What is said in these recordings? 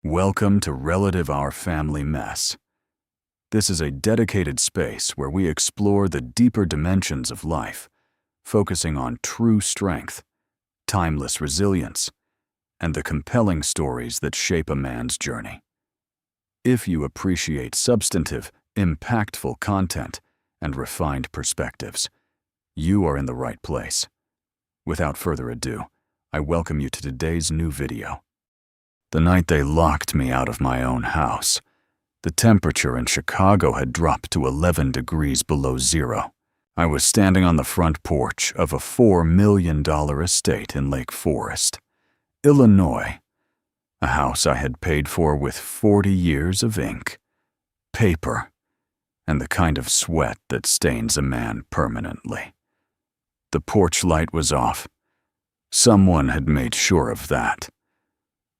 Welcome to Relative Our Family Mess. This is a dedicated space where we explore the deeper dimensions of life, focusing on true strength, timeless resilience, and the compelling stories that shape a man's journey. If you appreciate substantive, impactful content and refined perspectives, you are in the right place. Without further ado, I welcome you to today's new video. The night they locked me out of my own house, the temperature in Chicago had dropped to 11 degrees below zero. I was standing on the front porch of a $4 million estate in Lake Forest, Illinois, a house I had paid for with 40 years of ink, paper, and the kind of sweat that stains a man permanently. The porch light was off. Someone had made sure of that.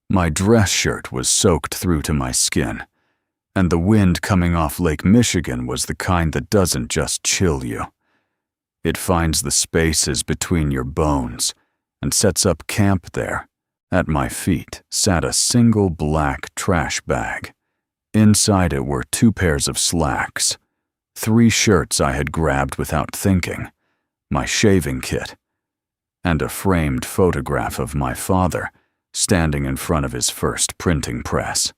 My dress shirt was soaked through to my skin, and the wind coming off Lake Michigan was the kind that doesn't just chill you. It finds the spaces between your bones and sets up camp there. At my feet sat a single black trash bag. Inside it were 2 pairs of slacks, 3 shirts I had grabbed without thinking, my shaving kit, and a framed photograph of my father standing in front of his first printing press.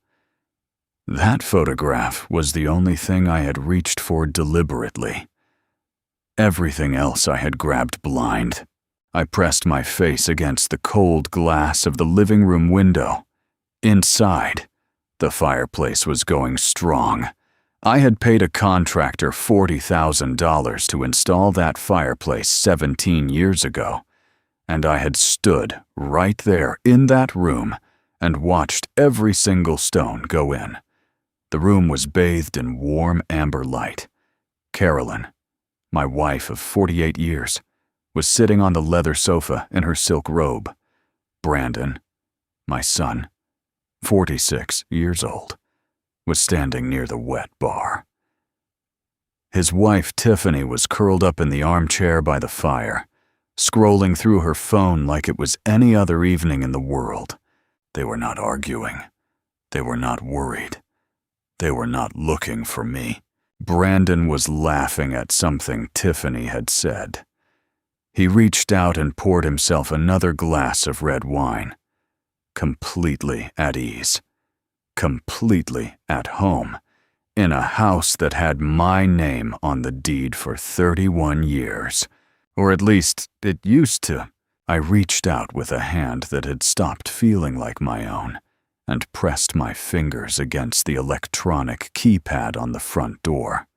That photograph was the only thing I had reached for deliberately. Everything else I had grabbed blind. I pressed my face against the cold glass of the living room window. Inside, the fireplace was going strong. I had paid a contractor $40,000 to install that fireplace 17 years ago. And I had stood right there in that room and watched every single stone go in. The room was bathed in warm amber light. Carolyn, my wife of 48 years, was sitting on the leather sofa in her silk robe. Brandon, my son, 46 years old, was standing near the wet bar. His wife, Tiffany, was curled up in the armchair by the fire, scrolling through her phone like it was any other evening in the world. They were not arguing. They were not worried. They were not looking for me. Brandon was laughing at something Tiffany had said. He reached out and poured himself another glass of red wine. Completely at ease. Completely at home. In a house that had my name on the deed for 31 years. Or at least, it used to. I reached out with a hand that had stopped feeling like my own and pressed my fingers against the electronic keypad on the front door.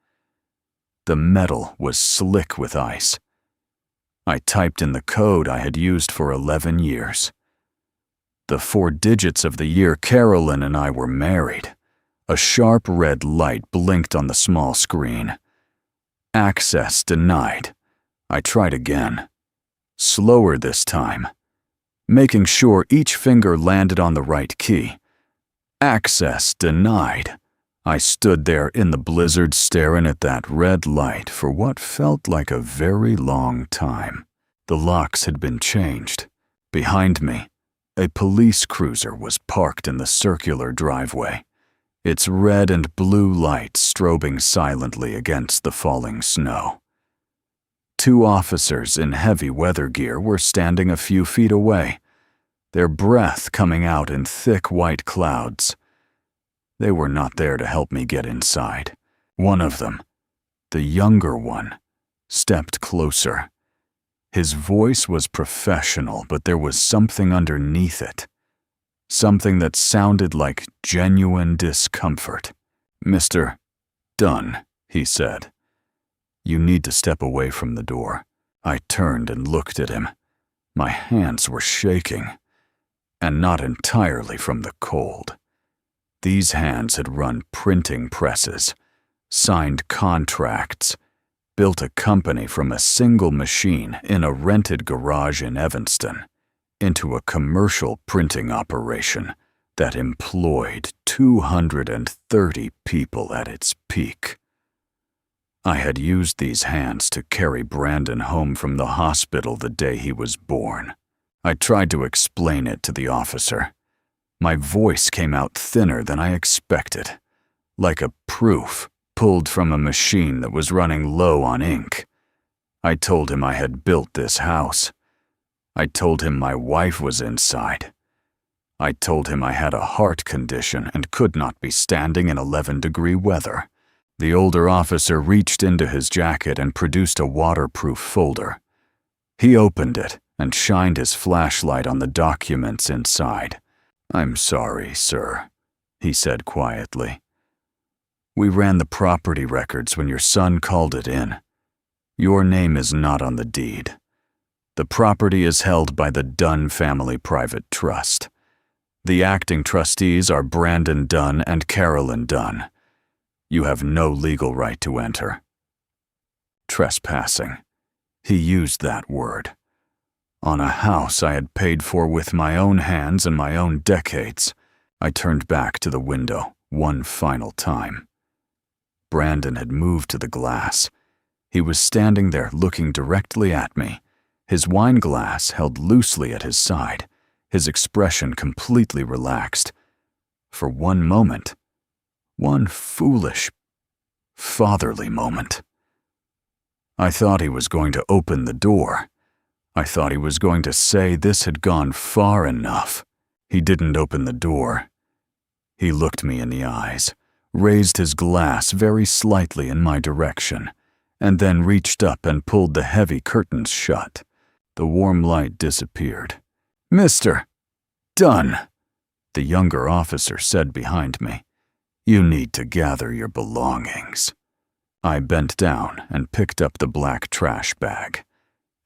The metal was slick with ice. I typed in the code I had used for 11 years. The 4 digits of the year Carolyn and I were married. A sharp red light blinked on the small screen. Access denied. I tried again, slower this time, making sure each finger landed on the right key. Access denied. I stood there in the blizzard staring at that red light for what felt like a very long time. The locks had been changed. Behind me, a police cruiser was parked in the circular driveway, its red and blue lights strobing silently against the falling snow. 2 officers in heavy weather gear were standing a few feet away, their breath coming out in thick white clouds. They were not there to help me get inside. One of them, the younger one, stepped closer. His voice was professional, but there was something underneath it. Something that sounded like genuine discomfort. "Mr. Dunn," he said. "You need to step away from the door." I turned and looked at him. My hands were shaking, and not entirely from the cold. These hands had run printing presses, signed contracts, built a company from a single machine in a rented garage in Evanston into a commercial printing operation that employed 230 people at its peak. I had used these hands to carry Brandon home from the hospital the day he was born. I tried to explain it to the officer. My voice came out thinner than I expected, like a proof pulled from a machine that was running low on ink. I told him I had built this house. I told him my wife was inside. I told him I had a heart condition and could not be standing in 11-degree weather. The older officer reached into his jacket and produced a waterproof folder. He opened it and shined his flashlight on the documents inside. "I'm sorry, sir," he said quietly. "We ran the property records when your son called it in. Your name is not on the deed. The property is held by the Dunn Family Private Trust. The acting trustees are Brandon Dunn and Carolyn Dunn. You have no legal right to enter." Trespassing. He used that word. On a house I had paid for with my own hands and my own decades. I turned back to the window one final time. Brandon had moved to the glass. He was standing there looking directly at me, his wine glass held loosely at his side, his expression completely relaxed. For one moment, one foolish, fatherly moment, I thought he was going to open the door. I thought he was going to say this had gone far enough. He didn't open the door. He looked me in the eyes, raised his glass very slightly in my direction, and then reached up and pulled the heavy curtains shut. The warm light disappeared. "Mr. Dunn," the younger officer said behind me, "you need to gather your belongings." I bent down and picked up the black trash bag.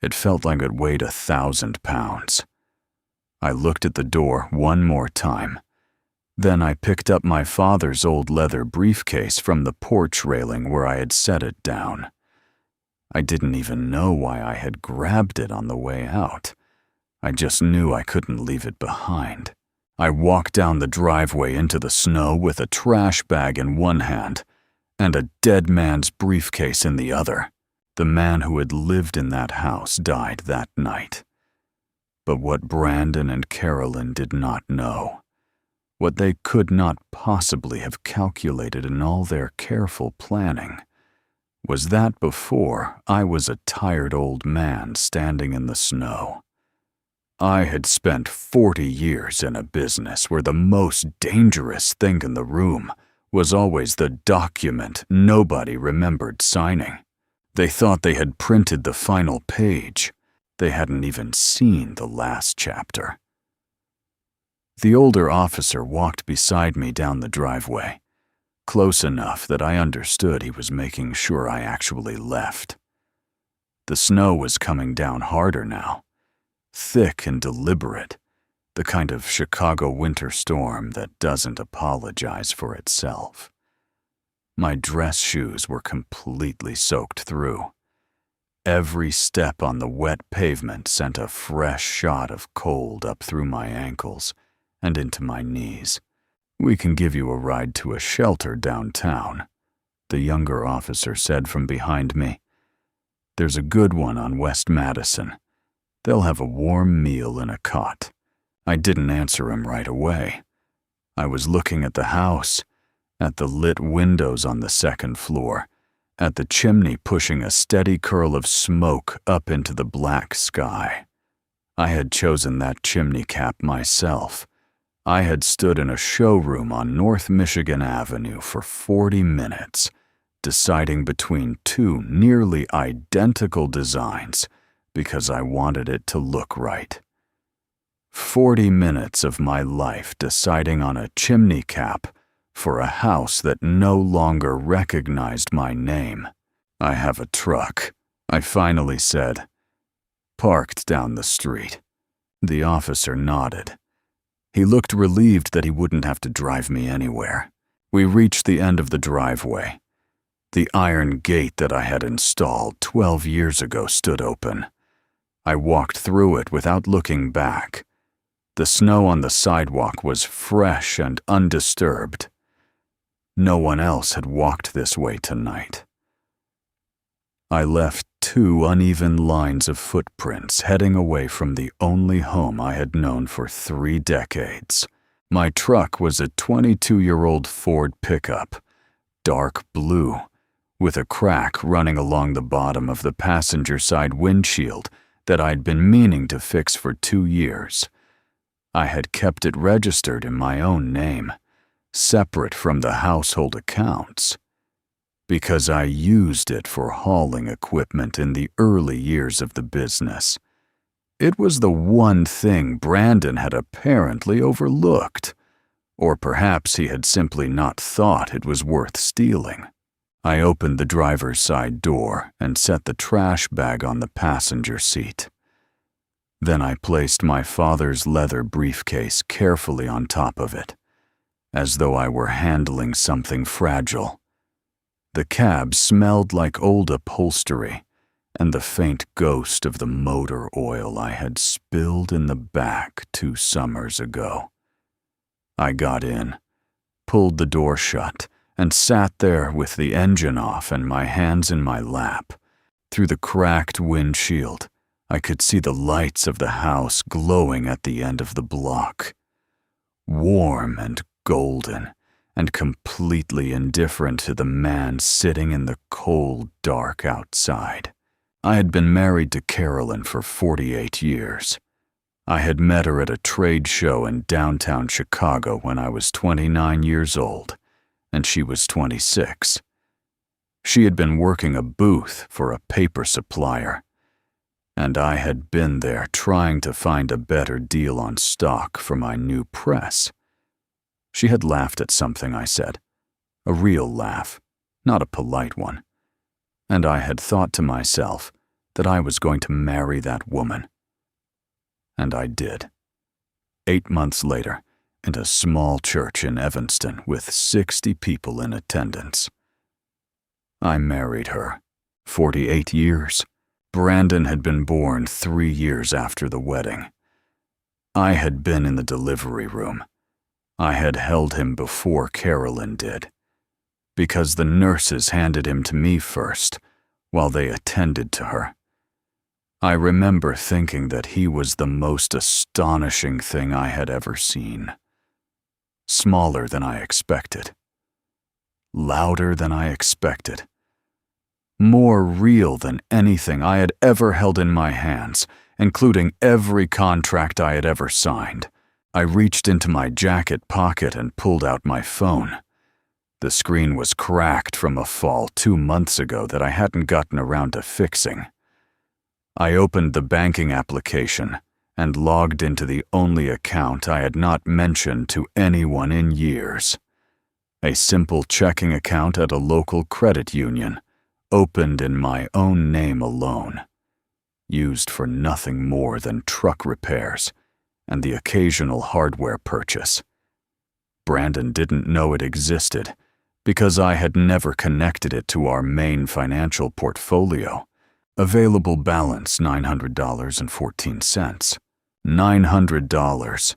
It felt like it weighed 1,000 pounds. I looked at the door one more time. Then I picked up my father's old leather briefcase from the porch railing where I had set it down. I didn't even know why I had grabbed it on the way out. I just knew I couldn't leave it behind. I walked down the driveway into the snow with a trash bag in one hand and a dead man's briefcase in the other. The man who had lived in that house died that night. But what Brandon and Carolyn did not know, what they could not possibly have calculated in all their careful planning, was that before I was a tired old man standing in the snow. I had spent 40 years in a business where the most dangerous thing in the room was always the document nobody remembered signing. They thought they had printed the final page. They hadn't even seen the last chapter. The older officer walked beside me down the driveway, close enough that I understood he was making sure I actually left. The snow was coming down harder now, thick and deliberate, the kind of Chicago winter storm that doesn't apologize for itself. My dress shoes were completely soaked through. Every step on the wet pavement sent a fresh shot of cold up through my ankles and into my knees. "We can give you a ride to a shelter downtown," the younger officer said from behind me. "There's a good one on West Madison. They'll have a warm meal in a cot." I didn't answer him right away. I was looking at the house, at the lit windows on the second floor, at the chimney pushing a steady curl of smoke up into the black sky. I had chosen that chimney cap myself. I had stood in a showroom on North Michigan Avenue for 40 minutes, deciding between two nearly identical designs because I wanted it to look right. 40 minutes of my life deciding on a chimney cap for a house that no longer recognized my name. "I have a truck," I finally said, "parked down the street." The officer nodded. He looked relieved that he wouldn't have to drive me anywhere. We reached the end of the driveway. The iron gate that I had installed 12 years ago stood open. I walked through it without looking back. The snow on the sidewalk was fresh and undisturbed. No one else had walked this way tonight. I left 2 uneven lines of footprints heading away from the only home I had known for 3 decades. My truck was a 22-year-old Ford pickup, dark blue, with a crack running along the bottom of the passenger side windshield that I'd been meaning to fix for 2 years. I had kept it registered in my own name, separate from the household accounts, because I used it for hauling equipment in the early years of the business. It was the one thing Brandon had apparently overlooked, or perhaps he had simply not thought it was worth stealing. I opened the driver's side door and set the trash bag on the passenger seat. Then I placed my father's leather briefcase carefully on top of it, as though I were handling something fragile. The cab smelled like old upholstery and the faint ghost of the motor oil I had spilled in the back 2 summers ago. I got in, pulled the door shut, and sat there with the engine off and my hands in my lap. Through the cracked windshield, I could see the lights of the house glowing at the end of the block. Warm and golden, and completely indifferent to the man sitting in the cold dark outside. I had been married to Carolyn for 48 years. I had met her at a trade show in downtown Chicago when I was 29 years old, and she was 26. She had been working a booth for a paper supplier, and I had been there trying to find a better deal on stock for my new press. She had laughed at something I said, a real laugh, not a polite one, and I had thought to myself that I was going to marry that woman. And I did. 8 months later, in a small church in Evanston with 60 people in attendance. I married her. 48 years. Brandon had been born 3 years after the wedding. I had been in the delivery room. I had held him before Carolyn did, because the nurses handed him to me first, while they attended to her. I remember thinking that he was the most astonishing thing I had ever seen. Smaller than I expected. Louder than I expected. More real than anything I had ever held in my hands, including every contract I had ever signed. I reached into my jacket pocket and pulled out my phone. The screen was cracked from a fall 2 months ago that I hadn't gotten around to fixing. I opened the banking application and logged into the only account I had not mentioned to anyone in years. A simple checking account at a local credit union, opened in my own name alone, used for nothing more than truck repairs and the occasional hardware purchase. Brandon didn't know it existed because I had never connected it to our main financial portfolio. Available balance $900.14. $900.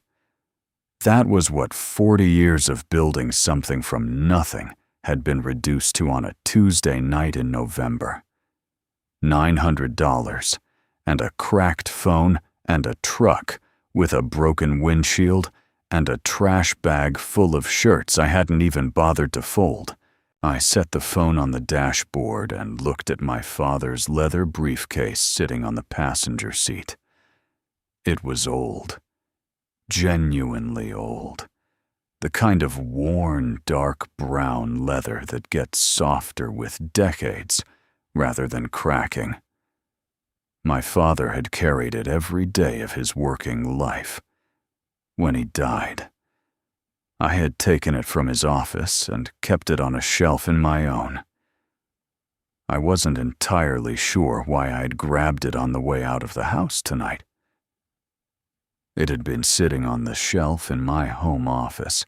That was what 40 years of building something from nothing had been reduced to on a Tuesday night in November. $900 and a cracked phone and a truck with a broken windshield and a trash bag full of shirts I hadn't even bothered to fold. I set the phone on the dashboard and looked at my father's leather briefcase sitting on the passenger seat. It was old. Genuinely old. The kind of worn, dark brown leather that gets softer with decades rather than cracking. My father had carried it every day of his working life. When he died, I had taken it from his office and kept it on a shelf in my own. I wasn't entirely sure why I'd grabbed it on the way out of the house tonight. It had been sitting on the shelf in my home office,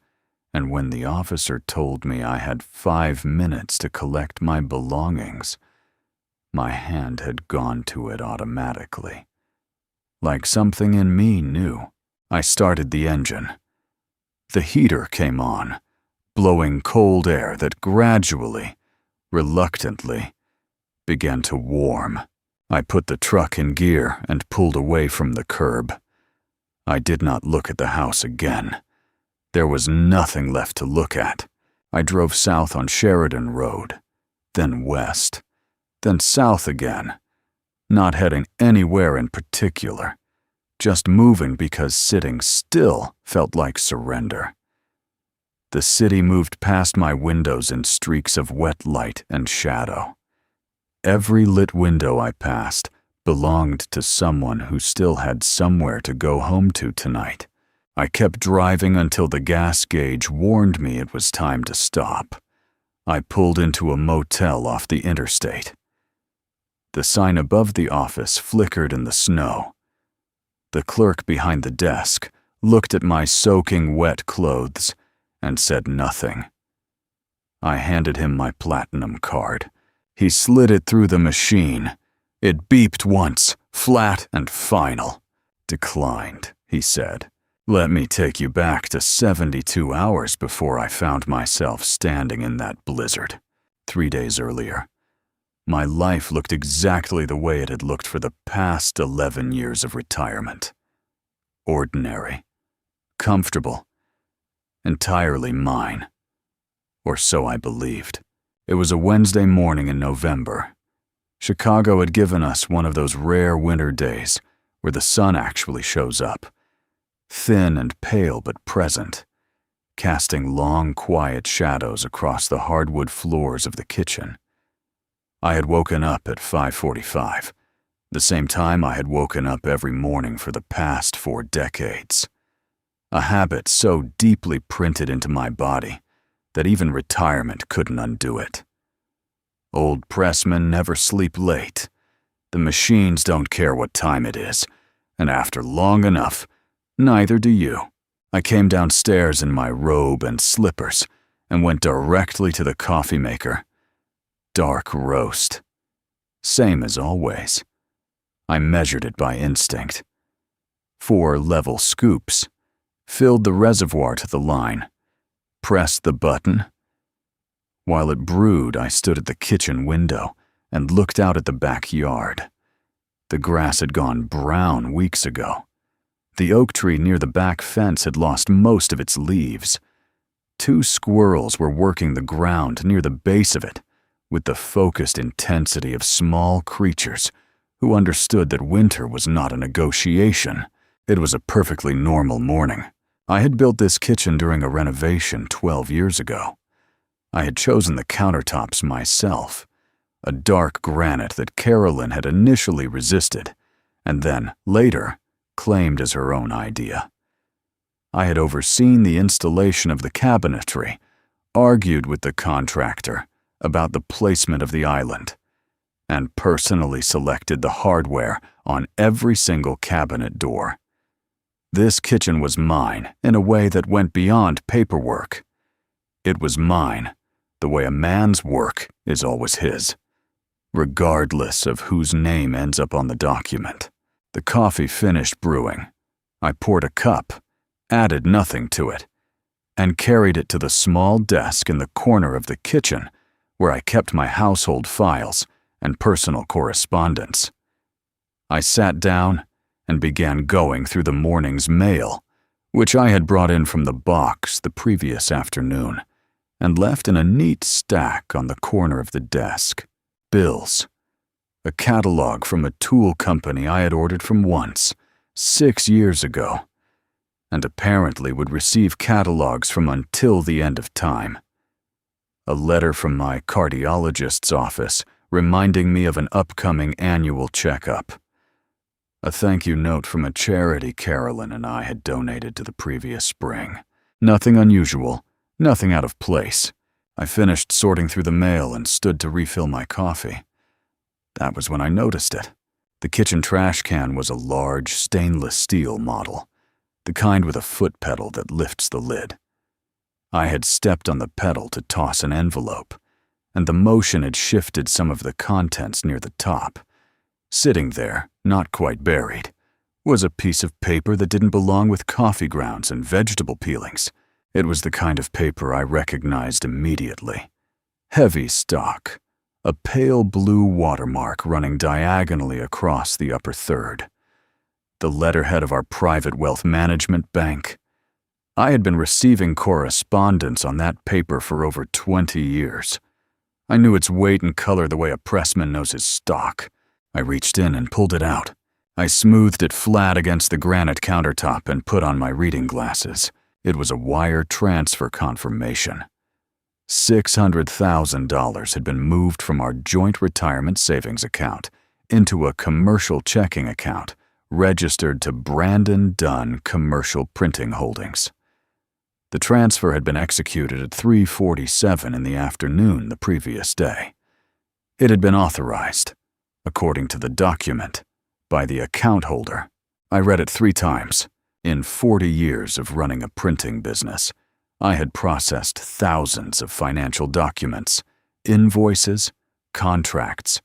and when the officer told me I had 5 minutes to collect my belongings, my hand had gone to it automatically. Like something in me knew. I started the engine. The heater came on, blowing cold air that gradually, reluctantly, began to warm. I put the truck in gear and pulled away from the curb. I did not look at the house again. There was nothing left to look at. I drove south on Sheridan Road, then west, then south again, not heading anywhere in particular, just moving because sitting still felt like surrender. The city moved past my windows in streaks of wet light and shadow. Every lit window I passed belonged to someone who still had somewhere to go home to tonight. I kept driving until the gas gauge warned me it was time to stop. I pulled into a motel off the interstate. The sign above the office flickered in the snow. The clerk behind the desk looked at my soaking wet clothes and said nothing. I handed him my platinum card. He slid it through the machine. It beeped once, flat and final. Declined, he said. Let me take you back to 72 hours before I found myself standing in that blizzard. 3 days earlier. My life looked exactly the way it had looked for the past 11 years of retirement. Ordinary. Comfortable. Entirely mine. Or so I believed. It was a Wednesday morning in November. Chicago had given us one of those rare winter days where the sun actually shows up. Thin and pale but present, casting long, quiet shadows across the hardwood floors of the kitchen. I had woken up at 5:45, the same time I had woken up every morning for the past 4 decades. A habit so deeply printed into my body that even retirement couldn't undo it. Old pressmen never sleep late. The machines don't care what time it is, and after long enough, neither do you. I came downstairs in my robe and slippers and went directly to the coffee maker. Dark roast. Same as always. I measured it by instinct. 4 level scoops. Filled the reservoir to the line. Pressed the button. While it brewed, I stood at the kitchen window and looked out at the backyard. The grass had gone brown weeks ago. The oak tree near the back fence had lost most of its leaves. 2 squirrels were working the ground near the base of it with the focused intensity of small creatures who understood that winter was not a negotiation. It was a perfectly normal morning. I had built this kitchen during a renovation 12 years ago. I had chosen the countertops myself, a dark granite that Carolyn had initially resisted, and then, later, claimed as her own idea. I had overseen the installation of the cabinetry, argued with the contractor about the placement of the island, and personally selected the hardware on every single cabinet door. This kitchen was mine in a way that went beyond paperwork. It was mine, the way a man's work is always his, regardless of whose name ends up on the document. The coffee finished brewing. I poured a cup, added nothing to it, and carried it to the small desk in the corner of the kitchen where I kept my household files and personal correspondence. I sat down and began going through the morning's mail, which I had brought in from the box the previous afternoon, and left in a neat stack on the corner of the desk. Bills. A catalog from a tool company I had ordered from once, 6 years ago, and apparently would receive catalogs from until the end of time. A letter from my cardiologist's office reminding me of an upcoming annual checkup. A thank you note from a charity Carolyn and I had donated to the previous spring. Nothing unusual, nothing out of place. I finished sorting through the mail and stood to refill my coffee. That was when I noticed it. The kitchen trash can was a large stainless steel model, the kind with a foot pedal that lifts the lid. I had stepped on the pedal to toss an envelope, and the motion had shifted some of the contents near the top. Sitting there, not quite buried, was a piece of paper that didn't belong with coffee grounds and vegetable peelings. It was the kind of paper I recognized immediately. Heavy stock, a pale blue watermark running diagonally across the upper third. The letterhead of our private wealth management bank. I had been receiving correspondence on that paper for over 20 years. I knew its weight and color the way a pressman knows his stock. I reached in and pulled it out. I smoothed it flat against the granite countertop and put on my reading glasses. It was a wire transfer confirmation. $600,000 had been moved from our joint retirement savings account into a commercial checking account registered to Brandon Dunn Commercial Printing Holdings. The transfer had been executed at 3:47 in the afternoon the previous day. It had been authorized, according to the document, by the account holder. I read it 3 times. In 40 years of running a printing business, I had processed thousands of financial documents, invoices, contracts,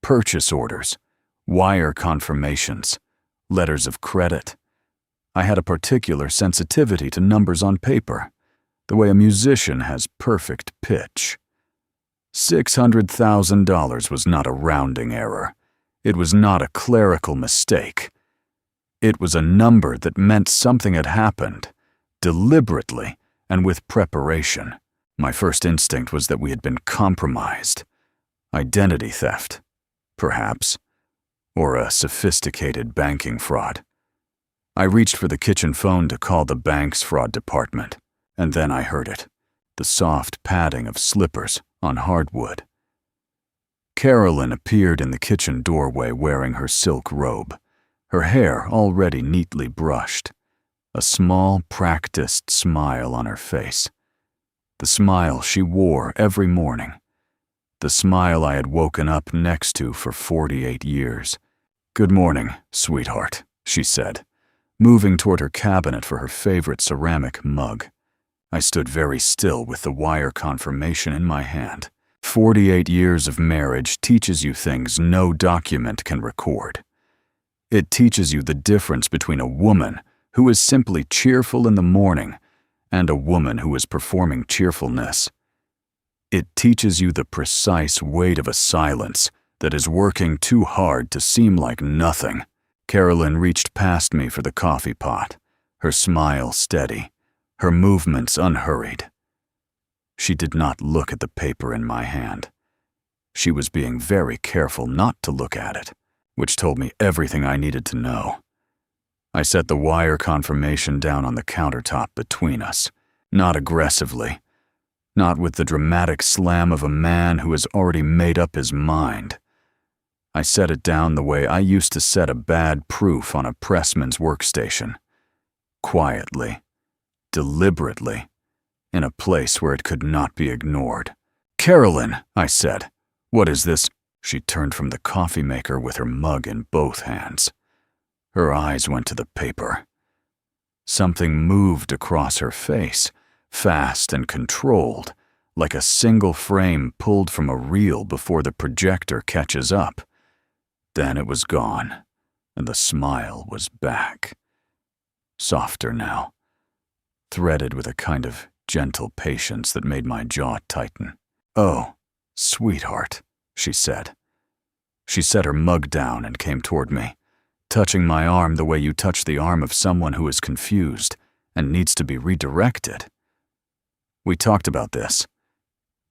purchase orders, wire confirmations, letters of credit. I had a particular sensitivity to numbers on paper, the way a musician has perfect pitch. $600,000 was not a rounding error. It was not a clerical mistake. It was a number that meant something had happened, deliberately and with preparation. My first instinct was that we had been compromised. Identity theft, perhaps, or a sophisticated banking fraud. I reached for the kitchen phone to call the bank's fraud department, and then I heard it, the soft padding of slippers on hardwood. Carolyn appeared in the kitchen doorway wearing her silk robe, her hair already neatly brushed, a small, practiced smile on her face. The smile she wore every morning. The smile I had woken up next to for 48 years. "Good morning, sweetheart," she said, moving toward her cabinet for her favorite ceramic mug. I stood very still with the wire confirmation in my hand. 48 years of marriage teaches you things no document can record. It teaches you the difference between a woman who is simply cheerful in the morning and a woman who is performing cheerfulness. It teaches you the precise weight of a silence that is working too hard to seem like nothing. Carolyn reached past me for the coffee pot, her smile steady, her movements unhurried. She did not look at the paper in my hand. She was being very careful not to look at it, which told me everything I needed to know. I set the wire confirmation down on the countertop between us, not aggressively, not with the dramatic slam of a man who has already made up his mind. I set it down the way I used to set a bad proof on a pressman's workstation, quietly, deliberately, in a place where it could not be ignored. "Carolyn," I said, "what is this?" She turned from the coffee maker with her mug in both hands. Her eyes went to the paper. Something moved across her face, fast and controlled, like a single frame pulled from a reel before the projector catches up. Then it was gone, and the smile was back. Softer now, threaded with a kind of gentle patience that made my jaw tighten. "Oh, sweetheart," she said. She set her mug down and came toward me, touching my arm the way you touch the arm of someone who is confused and needs to be redirected. "We talked about this.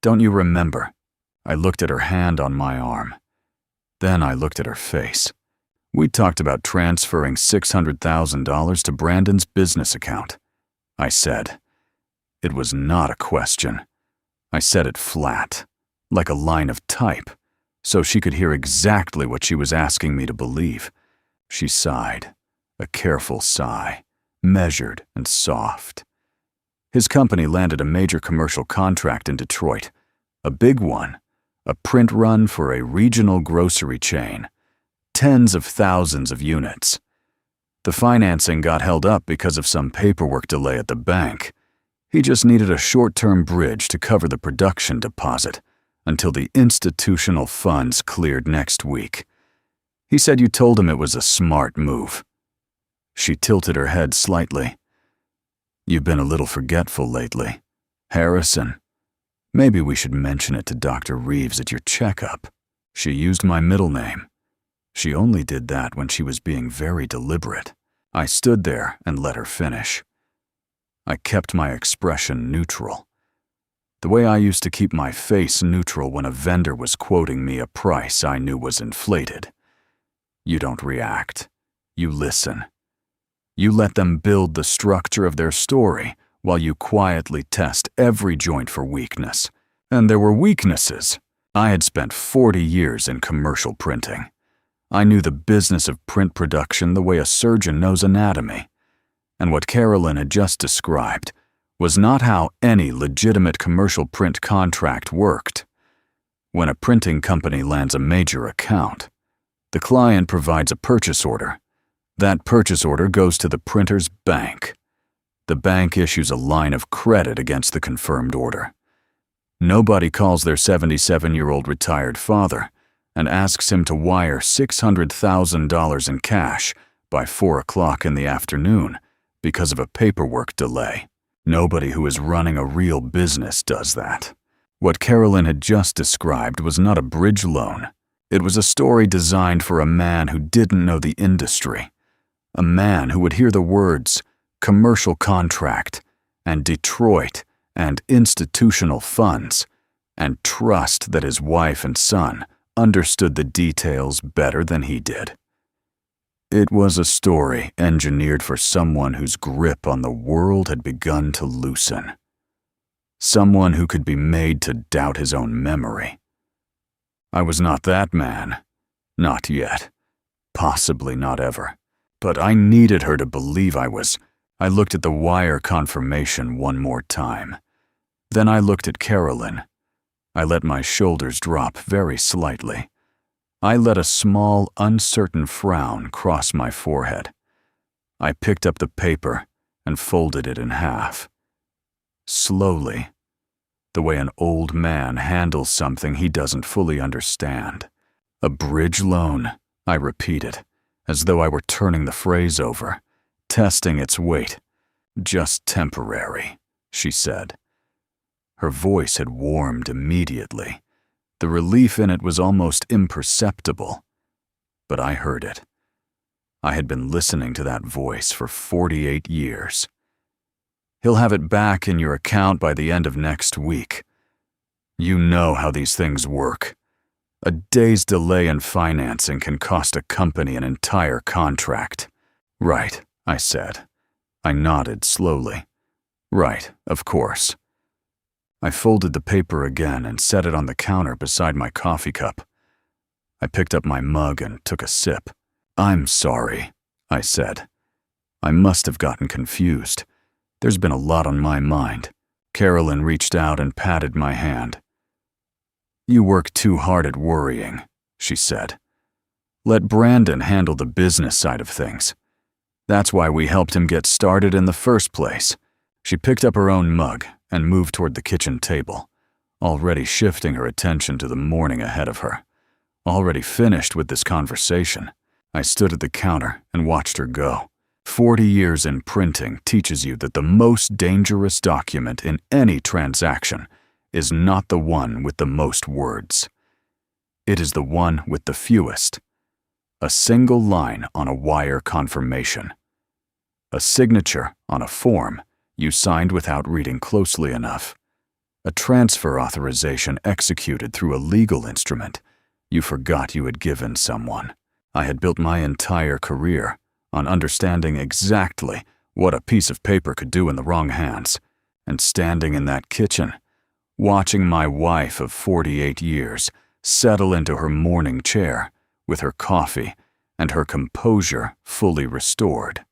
Don't you remember?" I looked at her hand on my arm. Then I looked at her face. "We talked about transferring $600,000 to Brandon's business account," I said. It was not a question. I said it flat, like a line of type, so she could hear exactly what she was asking me to believe. She sighed, a careful sigh, measured and soft. His company landed a major commercial contract in Detroit, a big one, a print run for a regional grocery chain, tens of thousands of units. The financing got held up because of some paperwork delay at the bank. He just needed a short-term bridge to cover the production deposit until the institutional funds cleared next week. He said you told him it was a smart move. She tilted her head slightly. "You've been a little forgetful lately. Harrison. Maybe we should mention it to Dr. Reeves at your checkup." She used my middle name. She only did that when she was being very deliberate. I stood there and let her finish. I kept my expression neutral. The way I used to keep my face neutral when a vendor was quoting me a price I knew was inflated. You don't react. You listen. You let them build the structure of their story while you quietly test every joint for weakness. And there were weaknesses. I had spent 40 years in commercial printing. I knew the business of print production the way a surgeon knows anatomy. And what Carolyn had just described was not how any legitimate commercial print contract worked. When a printing company lands a major account, the client provides a purchase order. That purchase order goes to the printer's bank. The bank issues a line of credit against the confirmed order. Nobody calls their 77-year-old retired father and asks him to wire $600,000 in cash by 4 o'clock in the afternoon because of a paperwork delay. Nobody who is running a real business does that. What Carolyn had just described was not a bridge loan. It was a story designed for a man who didn't know the industry. A man who would hear the words commercial contract and Detroit and institutional funds and trust that his wife and son understood the details better than he did. It was a story engineered for someone whose grip on the world had begun to loosen. Someone who could be made to doubt his own memory. I was not that man. Not yet. Possibly not ever. But I needed her to believe I was. I looked at the wire confirmation one more time. Then I looked at Carolyn. I let my shoulders drop very slightly. I let a small, uncertain frown cross my forehead. I picked up the paper and folded it in half. Slowly, the way an old man handles something he doesn't fully understand. A bridge loan, I repeated, as though I were turning the phrase over, testing its weight. Just temporary, she said. Her voice had warmed immediately. The relief in it was almost imperceptible, but I heard it. I had been listening to that voice for 48 years. He'll have it back in your account by the end of next week. You know how these things work. A day's delay in financing can cost a company an entire contract. Right, I said. I nodded slowly. Right, of course. I folded the paper again and set it on the counter beside my coffee cup. I picked up my mug and took a sip. I'm sorry, I said. I must have gotten confused. There's been a lot on my mind. Carolyn reached out and patted my hand. You work too hard at worrying, she said. Let Brandon handle the business side of things. That's why we helped him get started in the first place. She picked up her own mug and moved toward the kitchen table, already shifting her attention to the morning ahead of her. Already finished with this conversation, I stood at the counter and watched her go. 40 years in printing teaches you that the most dangerous document in any transaction is not the one with the most words. It is the one with the fewest. A single line on a wire confirmation. A signature on a form you signed without reading closely enough. A transfer authorization executed through a legal instrument you forgot you had given someone. I had built my entire career on understanding exactly what a piece of paper could do in the wrong hands, and standing in that kitchen, watching my wife of 48 years settle into her morning chair with her coffee and her composure fully restored.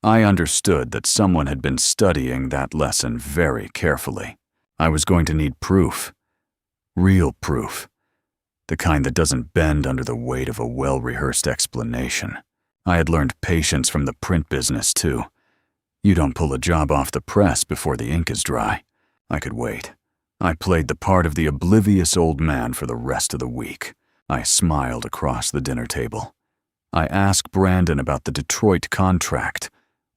I understood that someone had been studying that lesson very carefully. I was going to need proof. Real proof. The kind that doesn't bend under the weight of a well-rehearsed explanation. I had learned patience from the print business, too. You don't pull a job off the press before the ink is dry. I could wait. I played the part of the oblivious old man for the rest of the week. I smiled across the dinner table. I asked Brandon about the Detroit contract,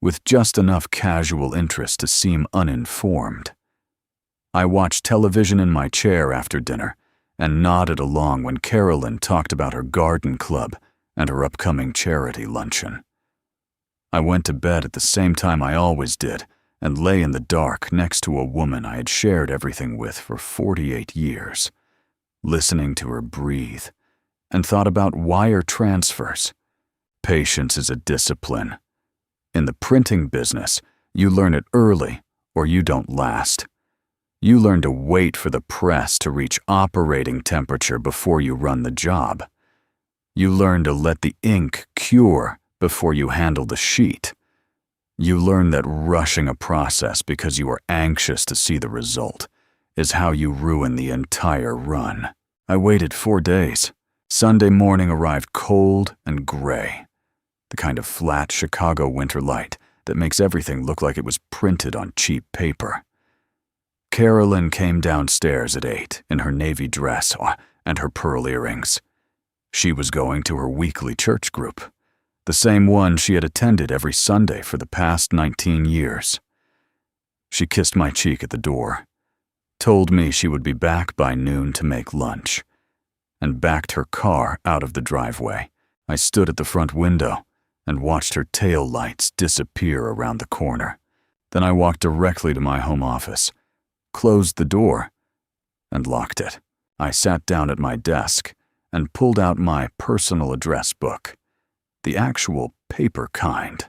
with just enough casual interest to seem uninformed. I watched television in my chair after dinner and nodded along when Carolyn talked about her garden club and her upcoming charity luncheon. I went to bed at the same time I always did and lay in the dark next to a woman I had shared everything with for 48 years, listening to her breathe, and thought about wire transfers. Patience is a discipline. In the printing business, you learn it early or you don't last. You learn to wait for the press to reach operating temperature before you run the job. You learn to let the ink cure before you handle the sheet. You learn that rushing a process because you are anxious to see the result is how you ruin the entire run. I waited 4 days. Sunday morning arrived cold and gray, the kind of flat Chicago winter light that makes everything look like it was printed on cheap paper. Carolyn came downstairs at 8 in her navy dress and her pearl earrings. She was going to her weekly church group, the same one she had attended every Sunday for the past 19 years. She kissed my cheek at the door, told me she would be back by noon to make lunch, and backed her car out of the driveway. I stood at the front window and watched her tail lights disappear around the corner. Then I walked directly to my home office, closed the door, and locked it. I sat down at my desk and pulled out my personal address book, the actual paper kind,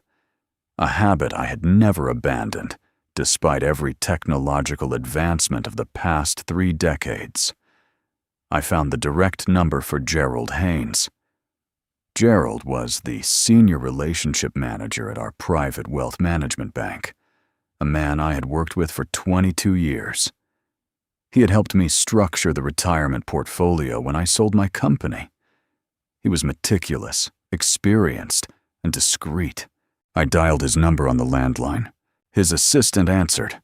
a habit I had never abandoned despite every technological advancement of the past 3 decades. I found the direct number for Gerald Haynes. Gerald was the senior relationship manager at our private wealth management bank, a man I had worked with for 22 years. He had helped me structure the retirement portfolio when I sold my company. He was meticulous, experienced, and discreet. I dialed his number on the landline. His assistant answered.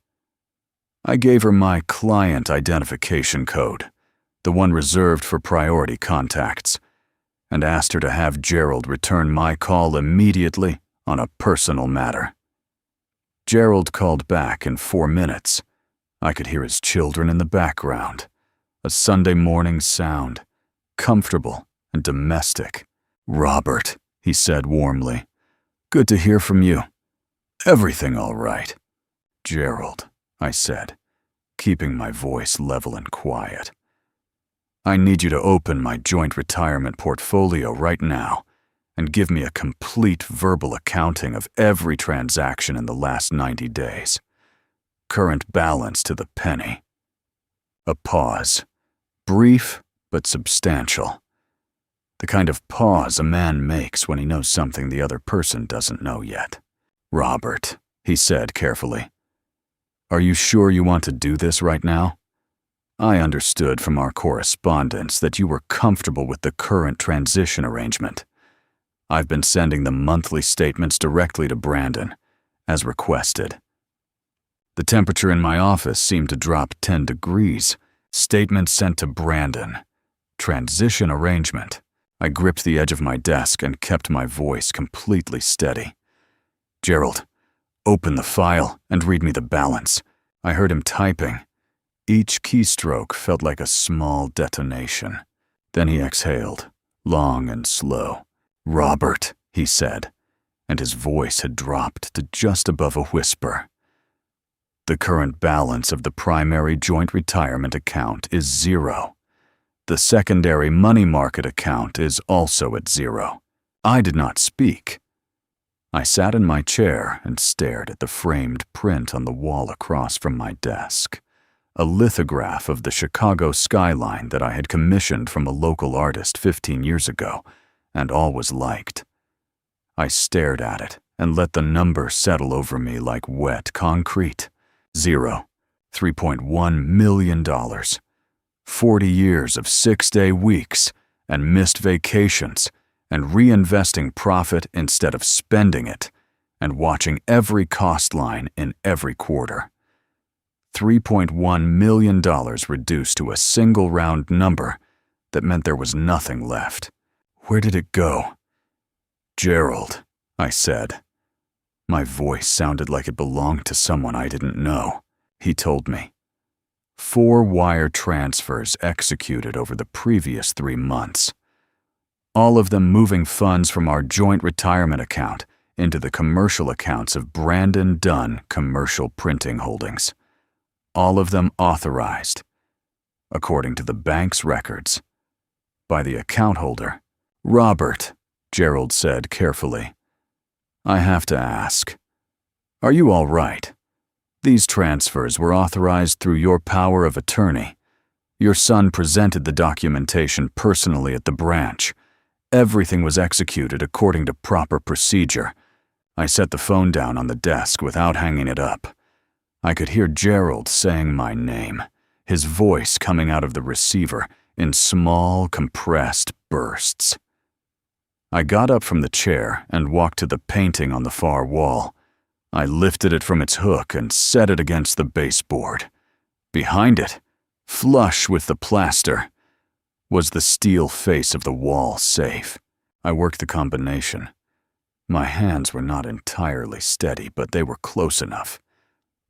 I gave her my client identification code, the one reserved for priority contacts, and asked her to have Gerald return my call immediately on a personal matter. Gerald called back in 4 minutes. I could hear his children in the background, a Sunday morning sound, comfortable and domestic. "Robert," he said warmly, "good to hear from you. Everything all right?" "Gerald," I said, keeping my voice level and quiet. "I need you to open my joint retirement portfolio right now and give me a complete verbal accounting of every transaction in the last 90 days. Current balance to the penny." A pause, brief but substantial. The kind of pause a man makes when he knows something the other person doesn't know yet. "Robert," he said carefully, "are you sure you want to do this right now? I understood from our correspondence that you were comfortable with the current transition arrangement. I've been sending the monthly statements directly to Brandon, as requested." The temperature in my office seemed to drop 10 degrees. Statements sent to Brandon. Transition arrangement. I gripped the edge of my desk and kept my voice completely steady. "Gerald, open the file and read me the balance." I heard him typing. Each keystroke felt like a small detonation. Then he exhaled, long and slow. "Robert," he said, and his voice had dropped to just above a whisper. "The current balance of the primary joint retirement account is 0. The secondary money market account is also at 0. I did not speak. I sat in my chair and stared at the framed print on the wall across from my desk, a lithograph of the Chicago skyline that I had commissioned from a local artist 15 years ago and always liked. I stared at it and let the number settle over me like wet concrete. 0. $3.1 million. 40 years of 6-day weeks and missed vacations and reinvesting profit instead of spending it and watching every cost line in every quarter. $3.1 million reduced to a single round number that meant there was nothing left. Where did it go? "Gerald," I said. My voice sounded like it belonged to someone I didn't know. He told me. 4 wire transfers executed over the previous 3 months. All of them moving funds from our joint retirement account into the commercial accounts of Brandon Dunn Commercial Printing Holdings, all of them authorized, according to the bank's records, by the account holder. "Robert," Gerald said carefully, "I have to ask, are you all right? These transfers were authorized through your power of attorney. Your son presented the documentation personally at the branch. Everything was executed according to proper procedure." I set the phone down on the desk without hanging it up. I could hear Gerald saying my name, his voice coming out of the receiver in small, compressed bursts. I got up from the chair and walked to the painting on the far wall. I lifted it from its hook and set it against the baseboard. Behind it, flush with the plaster, was the steel face of the wall safe. I worked the combination. My hands were not entirely steady, but they were close enough.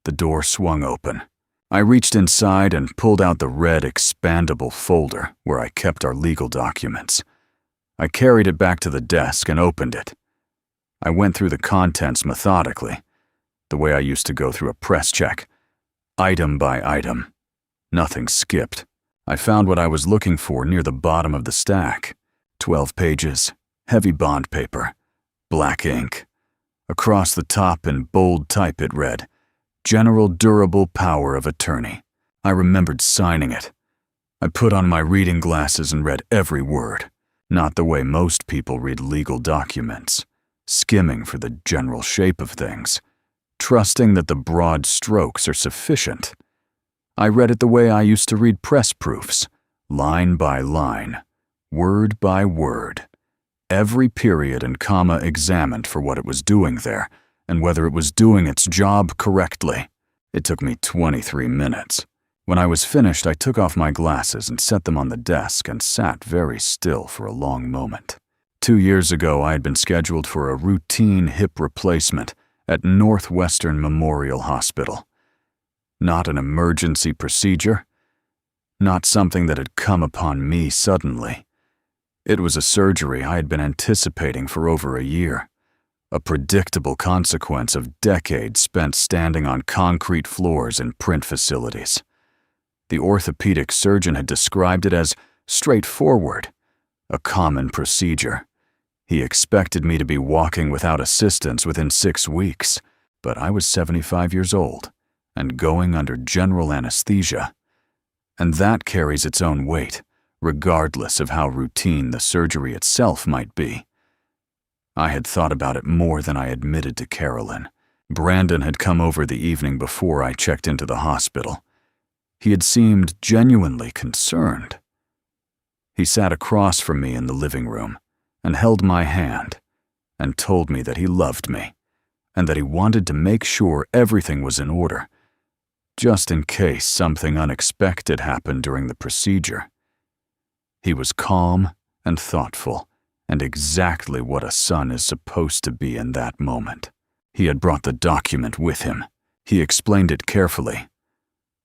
The door swung open. I reached inside and pulled out the red expandable folder where I kept our legal documents. I carried it back to the desk and opened it. I went through the contents methodically, the way I used to go through a press check, item by item. Nothing skipped. I found what I was looking for near the bottom of the stack. 12 pages, heavy bond paper, black ink. Across the top in bold type it read, "General Durable Power of Attorney." I remembered signing it. I put on my reading glasses and read every word, not the way most people read legal documents, skimming for the general shape of things, trusting that the broad strokes are sufficient. I read it the way I used to read press proofs, line by line, word by word, every period and comma examined for what it was doing there and whether it was doing its job correctly. It took me 23 minutes. When I was finished, I took off my glasses and set them on the desk and sat very still for a long moment. 2 years ago, I had been scheduled for a routine hip replacement at Northwestern Memorial Hospital. Not an emergency procedure, not something that had come upon me suddenly. It was a surgery I had been anticipating for over a year, a predictable consequence of decades spent standing on concrete floors in print facilities. The orthopedic surgeon had described it as straightforward, a common procedure. He expected me to be walking without assistance within 6 weeks, but I was 75 years old and going under general anesthesia. And that carries its own weight, regardless of how routine the surgery itself might be. I had thought about it more than I admitted to Carolyn. Brandon had come over the evening before I checked into the hospital. He had seemed genuinely concerned. He sat across from me in the living room and held my hand and told me that he loved me and that he wanted to make sure everything was in order, just in case something unexpected happened during the procedure. He was calm and thoughtful, and exactly what a son is supposed to be in that moment. He had brought the document with him. He explained it carefully.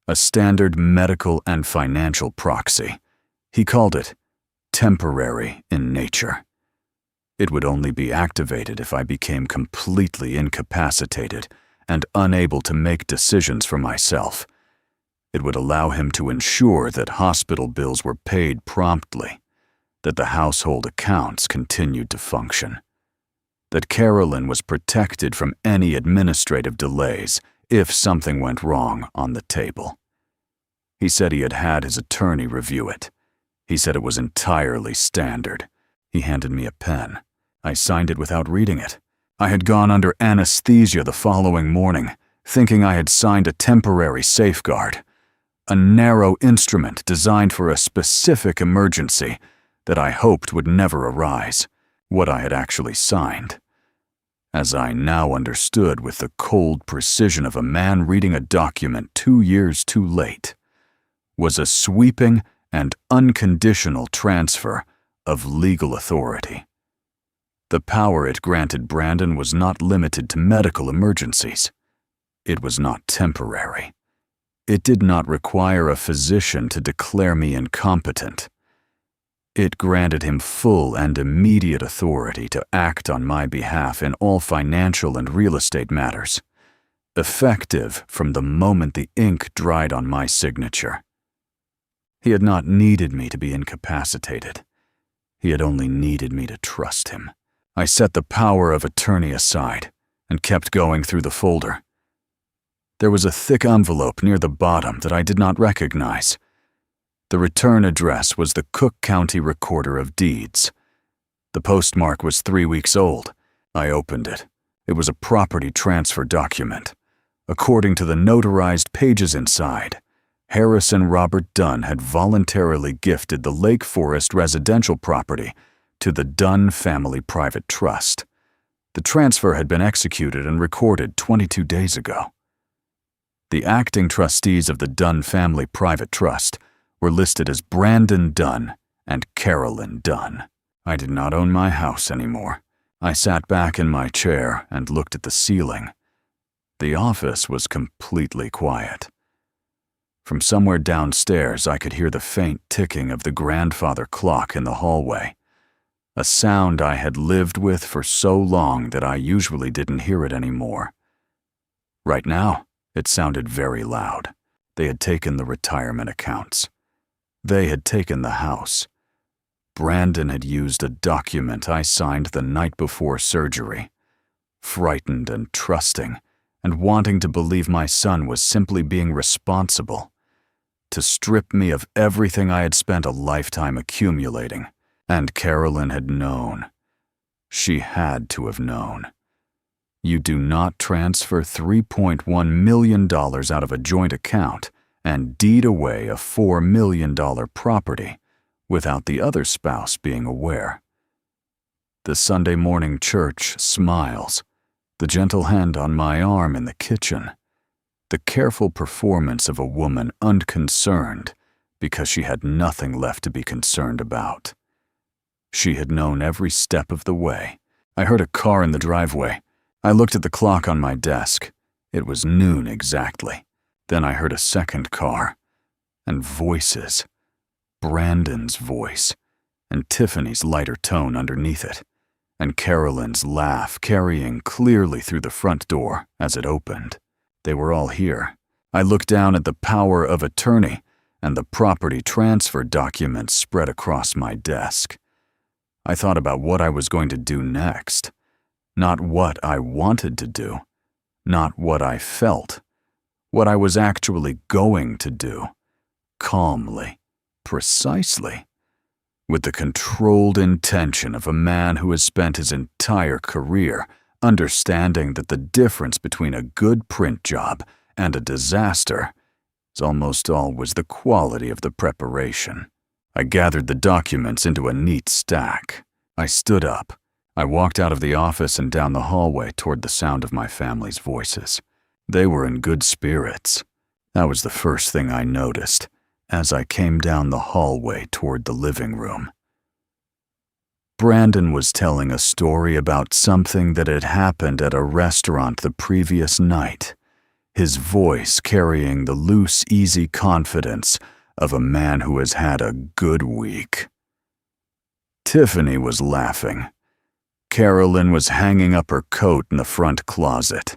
A standard medical and financial proxy. He called it temporary in nature. It would only be activated if I became completely incapacitated and unable to make decisions for myself. It would allow him to ensure that hospital bills were paid promptly, that the household accounts continued to function, that Carolyn was protected from any administrative delays if something went wrong on the table. He said he had had his attorney review it. He said it was entirely standard. He handed me a pen. I signed it without reading it. I had gone under anesthesia the following morning, thinking I had signed a temporary safeguard, a narrow instrument designed for a specific emergency that I hoped would never arise, what I had actually signed. As I now understood with the cold precision of a man reading a document 2 years too late, was a sweeping and unconditional transfer of legal authority. The power it granted Brandon was not limited to medical emergencies. It was not temporary. It did not require a physician to declare me incompetent. It granted him full and immediate authority to act on my behalf in all financial and real estate matters, effective from the moment the ink dried on my signature. He had not needed me to be incapacitated. He had only needed me to trust him. I set the power of attorney aside and kept going through the folder. There was a thick envelope near the bottom that I did not recognize. The return address was the Cook County Recorder of Deeds. The postmark was 3 weeks old. I opened it. It was a property transfer document. According to the notarized pages inside, Harrison Robert Dunn had voluntarily gifted the Lake Forest residential property to the Dunn Family Private Trust. The transfer had been executed and recorded 22 days ago. The acting trustees of the Dunn Family Private Trust were listed as Brandon Dunn and Carolyn Dunn. I did not own my house anymore. I sat back in my chair and looked at the ceiling. The office was completely quiet. From somewhere downstairs, I could hear the faint ticking of the grandfather clock in the hallway, a sound I had lived with for so long that I usually didn't hear it anymore. Right now, it sounded very loud. They had taken the retirement accounts. They had taken the house. Brandon had used a document I signed the night before surgery. Frightened and trusting, and wanting to believe my son was simply being responsible, to strip me of everything I had spent a lifetime accumulating. And Carolyn had known. She had to have known. You do not transfer $3.1 million out of a joint account and deed away a $4 million property without the other spouse being aware. The Sunday morning church smiles, the gentle hand on my arm in the kitchen, the careful performance of a woman unconcerned because she had nothing left to be concerned about. She had known every step of the way. I heard a car in the driveway. I looked at the clock on my desk. It was noon exactly. Then I heard a second car, and voices. Brandon's voice, and Tiffany's lighter tone underneath it, and Carolyn's laugh carrying clearly through the front door as it opened. They were all here. I looked down at the power of attorney and the property transfer documents spread across my desk. I thought about what I was going to do next. Not what I wanted to do, not what I felt, what I was actually going to do, calmly, precisely, with the controlled intention of a man who has spent his entire career understanding that the difference between a good print job and a disaster is almost always the quality of the preparation. I gathered the documents into a neat stack. I stood up. I walked out of the office and down the hallway toward the sound of my family's voices. They were in good spirits. That was the first thing I noticed as I came down the hallway toward the living room. Brandon was telling a story about something that had happened at a restaurant the previous night, his voice carrying the loose, easy confidence of a man who has had a good week. Tiffany was laughing. Carolyn was hanging up her coat in the front closet,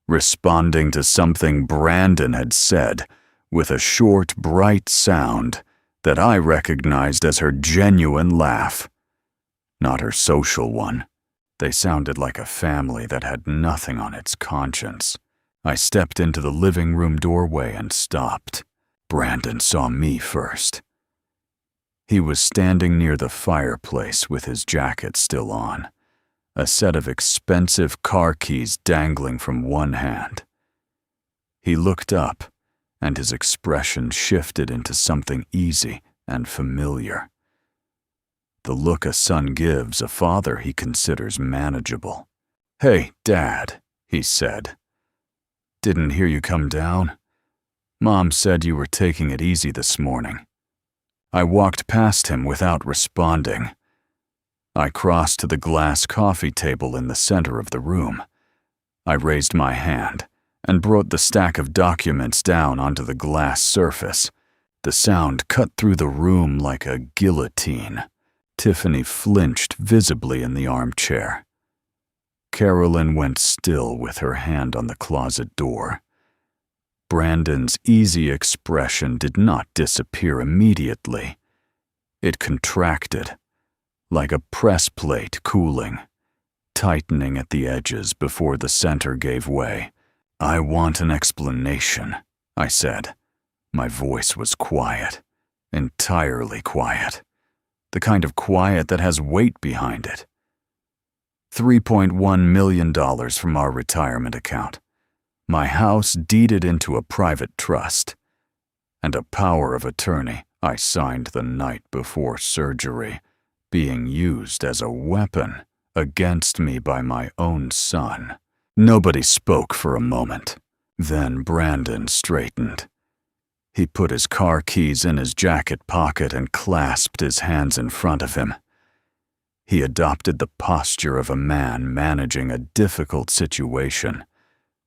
responding to something Brandon had said with a short, bright sound that I recognized as her genuine laugh. Not her social one. They sounded like a family that had nothing on its conscience. I stepped into the living room doorway and stopped. Brandon saw me first. He was standing near the fireplace with his jacket still on, a set of expensive car keys dangling from one hand. He looked up, and his expression shifted into something easy and familiar. The look a son gives a father he considers manageable. "Hey, Dad," he said. "Didn't hear you come down. Mom said you were taking it easy this morning." I walked past him without responding. I crossed to the glass coffee table in the center of the room. I raised my hand and brought the stack of documents down onto the glass surface. The sound cut through the room like a guillotine. Tiffany flinched visibly in the armchair. Carolyn went still with her hand on the closet door. Brandon's easy expression did not disappear immediately. It contracted, like a press plate cooling, tightening at the edges before the center gave way. "I want an explanation," I said. My voice was quiet, entirely quiet. The kind of quiet that has weight behind it. $3.1 million from our retirement account. My house deeded into a private trust. And a power of attorney I signed the night before surgery, being used as a weapon against me by my own son. Nobody spoke for a moment. Then Brandon straightened. He put his car keys in his jacket pocket and clasped his hands in front of him. He adopted the posture of a man managing a difficult situation,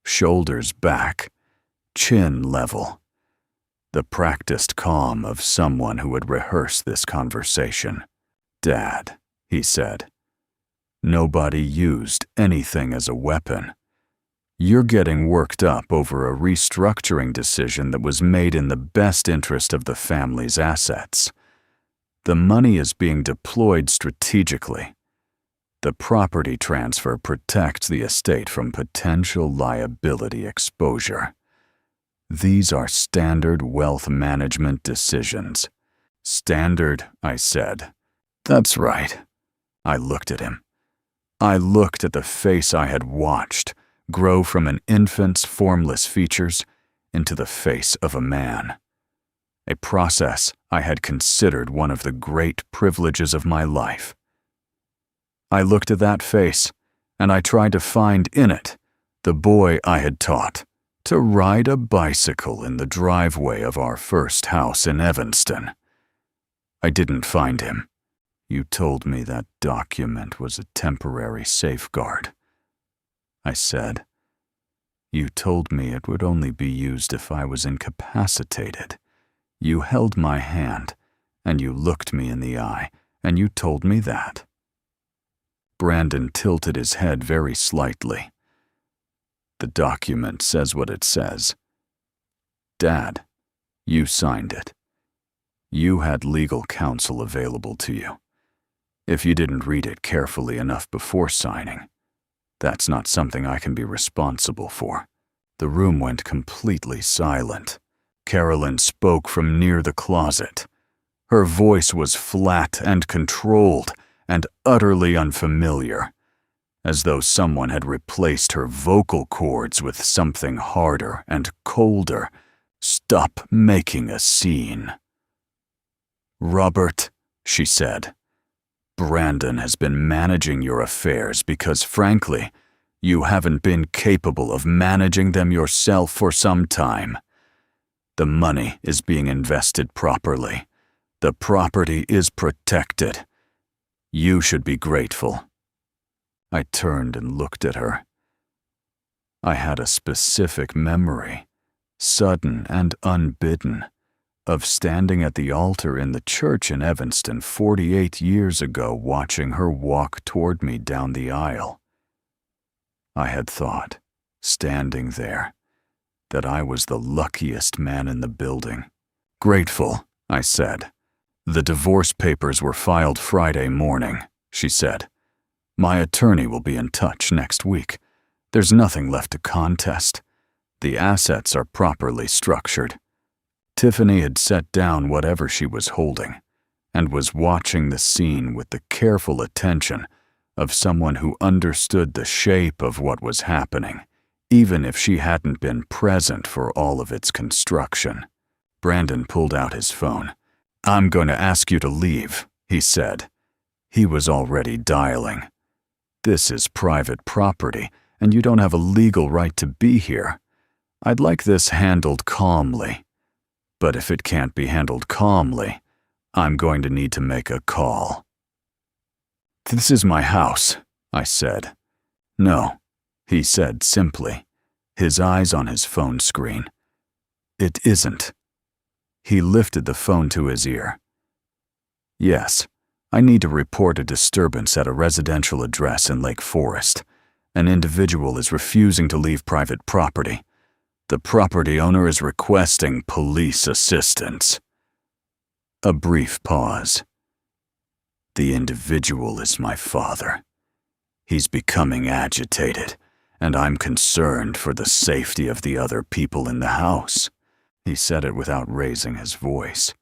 shoulders back, chin level. The practiced calm of someone who had rehearsed this conversation. "Dad," he said, "nobody used anything as a weapon. You're getting worked up over a restructuring decision that was made in the best interest of the family's assets. The money is being deployed strategically. The property transfer protects the estate from potential liability exposure. These are standard wealth management decisions." "Standard," I said. "That's right." I looked at him. I looked at the face I had watched grow from an infant's formless features into the face of a man. A process I had considered one of the great privileges of my life. I looked at that face, and I tried to find in it the boy I had taught to ride a bicycle in the driveway of our first house in Evanston. I didn't find him. "You told me that document was a temporary safeguard," I said. "You told me it would only be used if I was incapacitated. You held my hand, and you looked me in the eye, and you told me that." Brandon tilted his head very slightly. "The document says what it says. Dad, you signed it. You had legal counsel available to you. If you didn't read it carefully enough before signing, that's not something I can be responsible for." The room went completely silent. Carolyn spoke from near the closet. Her voice was flat and controlled and utterly unfamiliar, as though someone had replaced her vocal cords with something harder and colder. "Stop making a scene." "Robert," she said, "Brandon has been managing your affairs because, frankly, you haven't been capable of managing them yourself for some time. The money is being invested properly. The property is protected. You should be grateful." I turned and looked at her. I had a specific memory, sudden and unbidden, of standing at the altar in the church in Evanston 48 years ago watching her walk toward me down the aisle. I had thought, standing there, that I was the luckiest man in the building. "Grateful," I said. "The divorce papers were filed Friday morning," she said. "My attorney will be in touch next week. There's nothing left to contest. The assets are properly structured." Tiffany had set down whatever she was holding and was watching the scene with the careful attention of someone who understood the shape of what was happening, even if she hadn't been present for all of its construction. Brandon pulled out his phone. "I'm going to ask you to leave," he said. He was already dialing. "This is private property, and you don't have a legal right to be here. I'd like this handled calmly. But if it can't be handled calmly, I'm going to need to make a call." "This is my house," I said. "No," he said simply, his eyes on his phone screen. "It isn't." He lifted the phone to his ear. "Yes, I need to report a disturbance at a residential address in Lake Forest. An individual is refusing to leave private property. The property owner is requesting police assistance." A brief pause. "The individual is my father. He's becoming agitated, and I'm concerned for the safety of the other people in the house." He said it without raising his voice,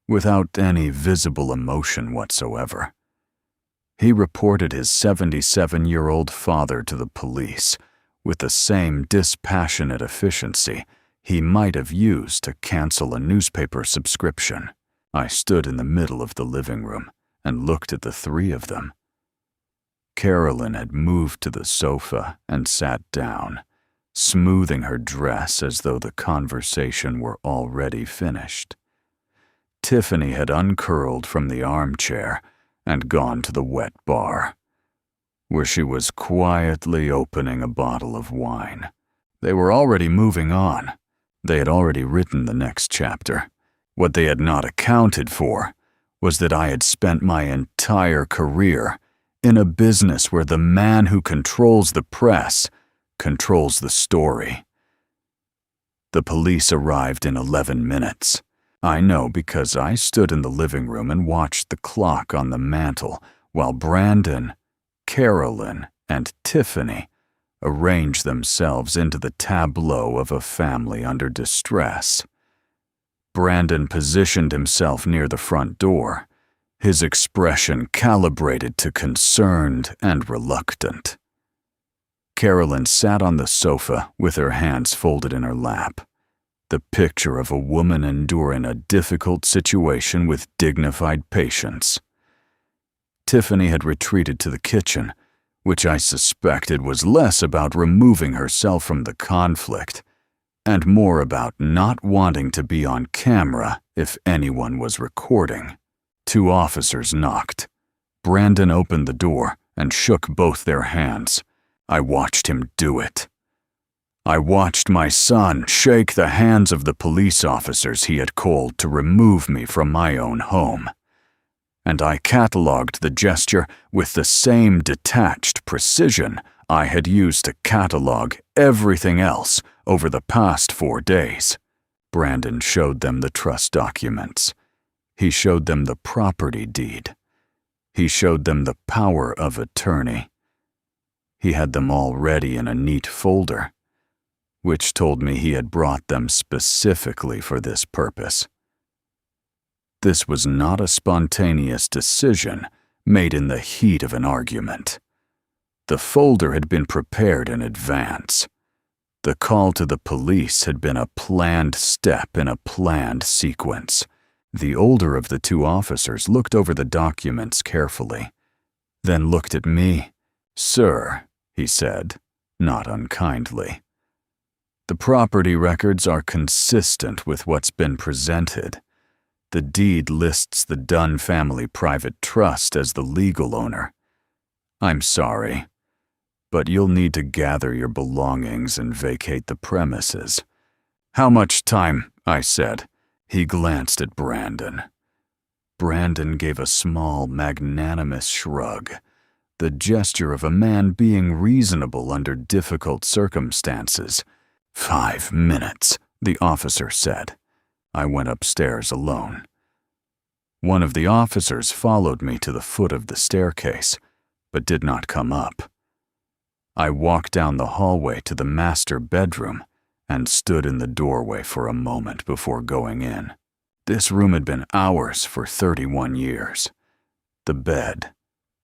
without any visible emotion whatsoever. He reported his 77-year-old father to the police with the same dispassionate efficiency he might have used to cancel a newspaper subscription. I stood in the middle of the living room and looked at the three of them. Carolyn had moved to the sofa and sat down, smoothing her dress as though the conversation were already finished. Tiffany had uncurled from the armchair and gone to the wet bar, where she was quietly opening a bottle of wine. They were already moving on. They had already written the next chapter. What they had not accounted for was that I had spent my entire career in a business where the man who controls the press controls the story. The police arrived in 11 minutes. I know because I stood in the living room and watched the clock on the mantel while Brandon, Carolyn, and Tiffany arranged themselves into the tableau of a family under distress. Brandon positioned himself near the front door, his expression calibrated to concerned and reluctant. Carolyn sat on the sofa with her hands folded in her lap, the picture of a woman enduring a difficult situation with dignified patience. Tiffany had retreated to the kitchen, which I suspected was less about removing herself from the conflict and more about not wanting to be on camera if anyone was recording. 2 officers knocked. Brandon opened the door and shook both their hands. I watched him do it. I watched my son shake the hands of the police officers he had called to remove me from my own home. And I catalogued the gesture with the same detached precision I had used to catalogue everything else over the past 4 days. Brandon showed them the trust documents. He showed them the property deed. He showed them the power of attorney. He had them all ready in a neat folder, which told me he had brought them specifically for this purpose. This was not a spontaneous decision made in the heat of an argument. The folder had been prepared in advance. The call to the police had been a planned step in a planned sequence. The older of the 2 officers looked over the documents carefully, then looked at me. "Sir," he said, not unkindly, "the property records are consistent with what's been presented. The deed lists the Dunn family private trust as the legal owner. I'm sorry, but you'll need to gather your belongings and vacate the premises." "How much time?" I said. He glanced at Brandon. Brandon gave a small, magnanimous shrug, the gesture of a man being reasonable under difficult circumstances. 5 minutes, the officer said. I went upstairs alone. One of the officers followed me to the foot of the staircase, but did not come up. I walked down the hallway to the master bedroom and stood in the doorway for a moment before going in. This room had been ours for 31 years. The bed,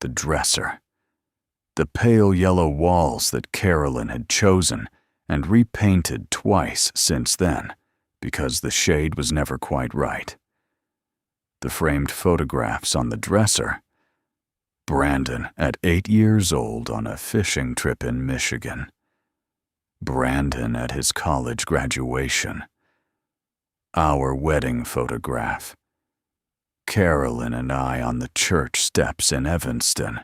the dresser, the pale yellow walls that Carolyn had chosen and repainted twice since then, because the shade was never quite right. The framed photographs on the dresser. Brandon at 8 years old on a fishing trip in Michigan. Brandon at his college graduation. Our wedding photograph. Carolyn and I on the church steps in Evanston.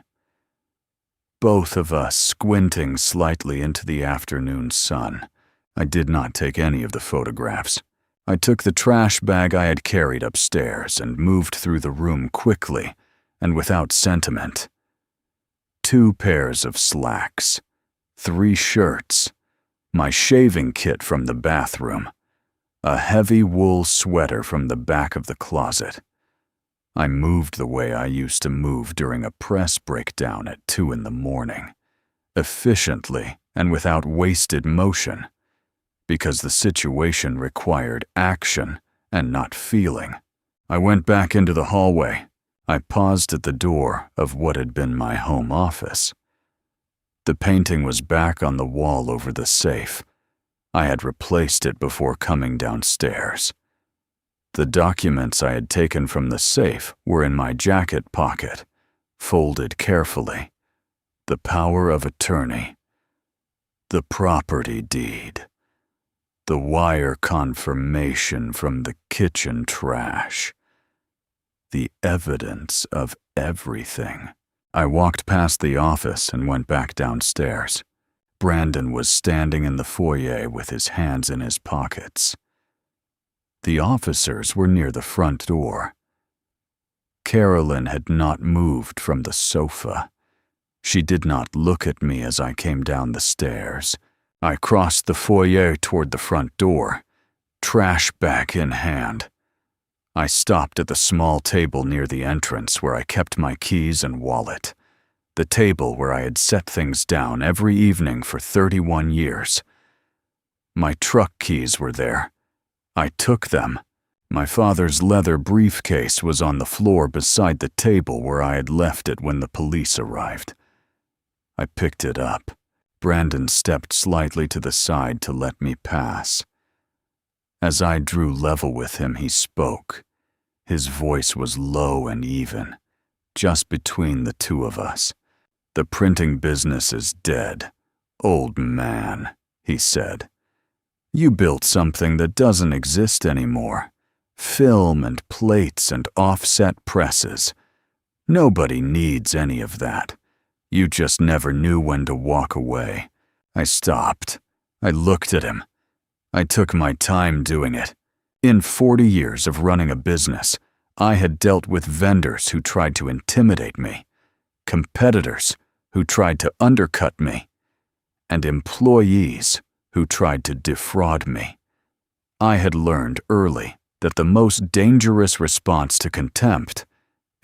Both of us squinting slightly into the afternoon sun. I did not take any of the photographs. I took the trash bag I had carried upstairs and moved through the room quickly and without sentiment. 2 pairs of slacks, 3 shirts, my shaving kit from the bathroom, a heavy wool sweater from the back of the closet. I moved the way I used to move during a press breakdown at 2 in the morning, efficiently and without wasted motion, because the situation required action and not feeling. I went back into the hallway. I paused at the door of what had been my home office. The painting was back on the wall over the safe. I had replaced it before coming downstairs. The documents I had taken from the safe were in my jacket pocket, folded carefully. The power of attorney, the property deed, the wire confirmation from the kitchen trash, the evidence of everything. I walked past the office and went back downstairs. Brandon was standing in the foyer with his hands in his pockets. The officers were near the front door. Carolyn had not moved from the sofa. She did not look at me as I came down the stairs. I crossed the foyer toward the front door, trash bag in hand. I stopped at the small table near the entrance where I kept my keys and wallet, the table where I had set things down every evening for 31 years. My truck keys were there. I took them. My father's leather briefcase was on the floor beside the table where I had left it when the police arrived. I picked it up. Brandon stepped slightly to the side to let me pass. As I drew level with him, he spoke. His voice was low and even, just between the two of us. "The printing business is dead, old man," he said. "You built something that doesn't exist anymore. Film and plates and offset presses. Nobody needs any of that. You just never knew when to walk away." I stopped. I looked at him. I took my time doing it. In 40 years of running a business, I had dealt with vendors who tried to intimidate me, competitors who tried to undercut me, and employees who tried to defraud me. I had learned early that the most dangerous response to contempt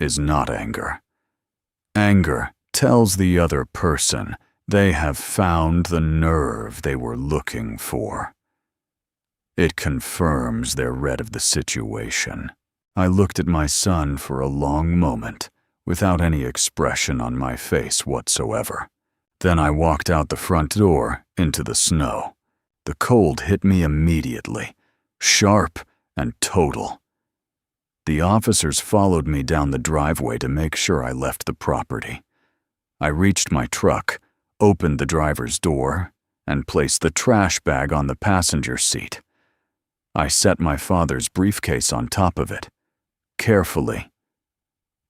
is not anger. Anger tells the other person they have found the nerve they were looking for. It confirms their read of the situation. I looked at my son for a long moment, without any expression on my face whatsoever. Then I walked out the front door into the snow. The cold hit me immediately, sharp and total. The officers followed me down the driveway to make sure I left the property. I reached my truck, opened the driver's door, and placed the trash bag on the passenger seat. I set my father's briefcase on top of it, carefully.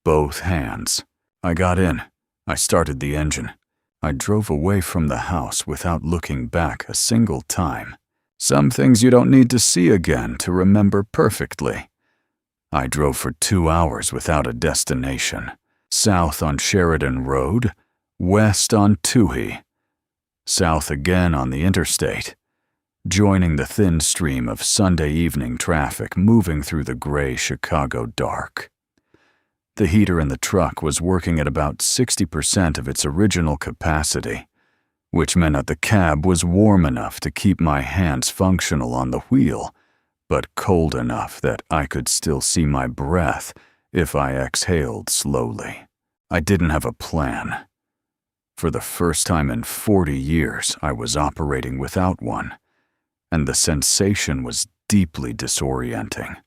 Both hands. I got in. I started the engine. I drove away from the house without looking back a single time. Some things you don't need to see again to remember perfectly. I drove for 2 hours without a destination. South on Sheridan Road, west on Toohey, south again on the interstate, joining the thin stream of Sunday evening traffic moving through the gray Chicago dark. The heater in the truck was working at about 60% of its original capacity, which meant that the cab was warm enough to keep my hands functional on the wheel, but cold enough that I could still see my breath if I exhaled slowly. I didn't have a plan. For the first time in 40 years, I was operating without one, and the sensation was deeply disorienting,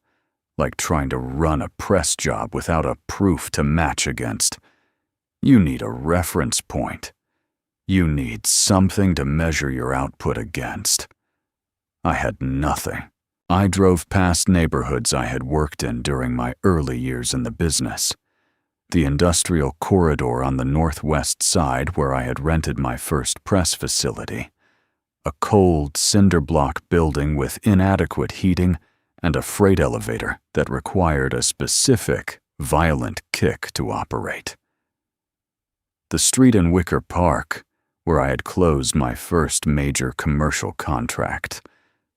like trying to run a press job without a proof to match against. You need a reference point. You need something to measure your output against. I had nothing. I drove past neighborhoods I had worked in during my early years in the business. The industrial corridor on the northwest side where I had rented my first press facility. A cold cinder block building with inadequate heating and a freight elevator that required a specific, violent kick to operate. The street in Wicker Park, where I had closed my first major commercial contract,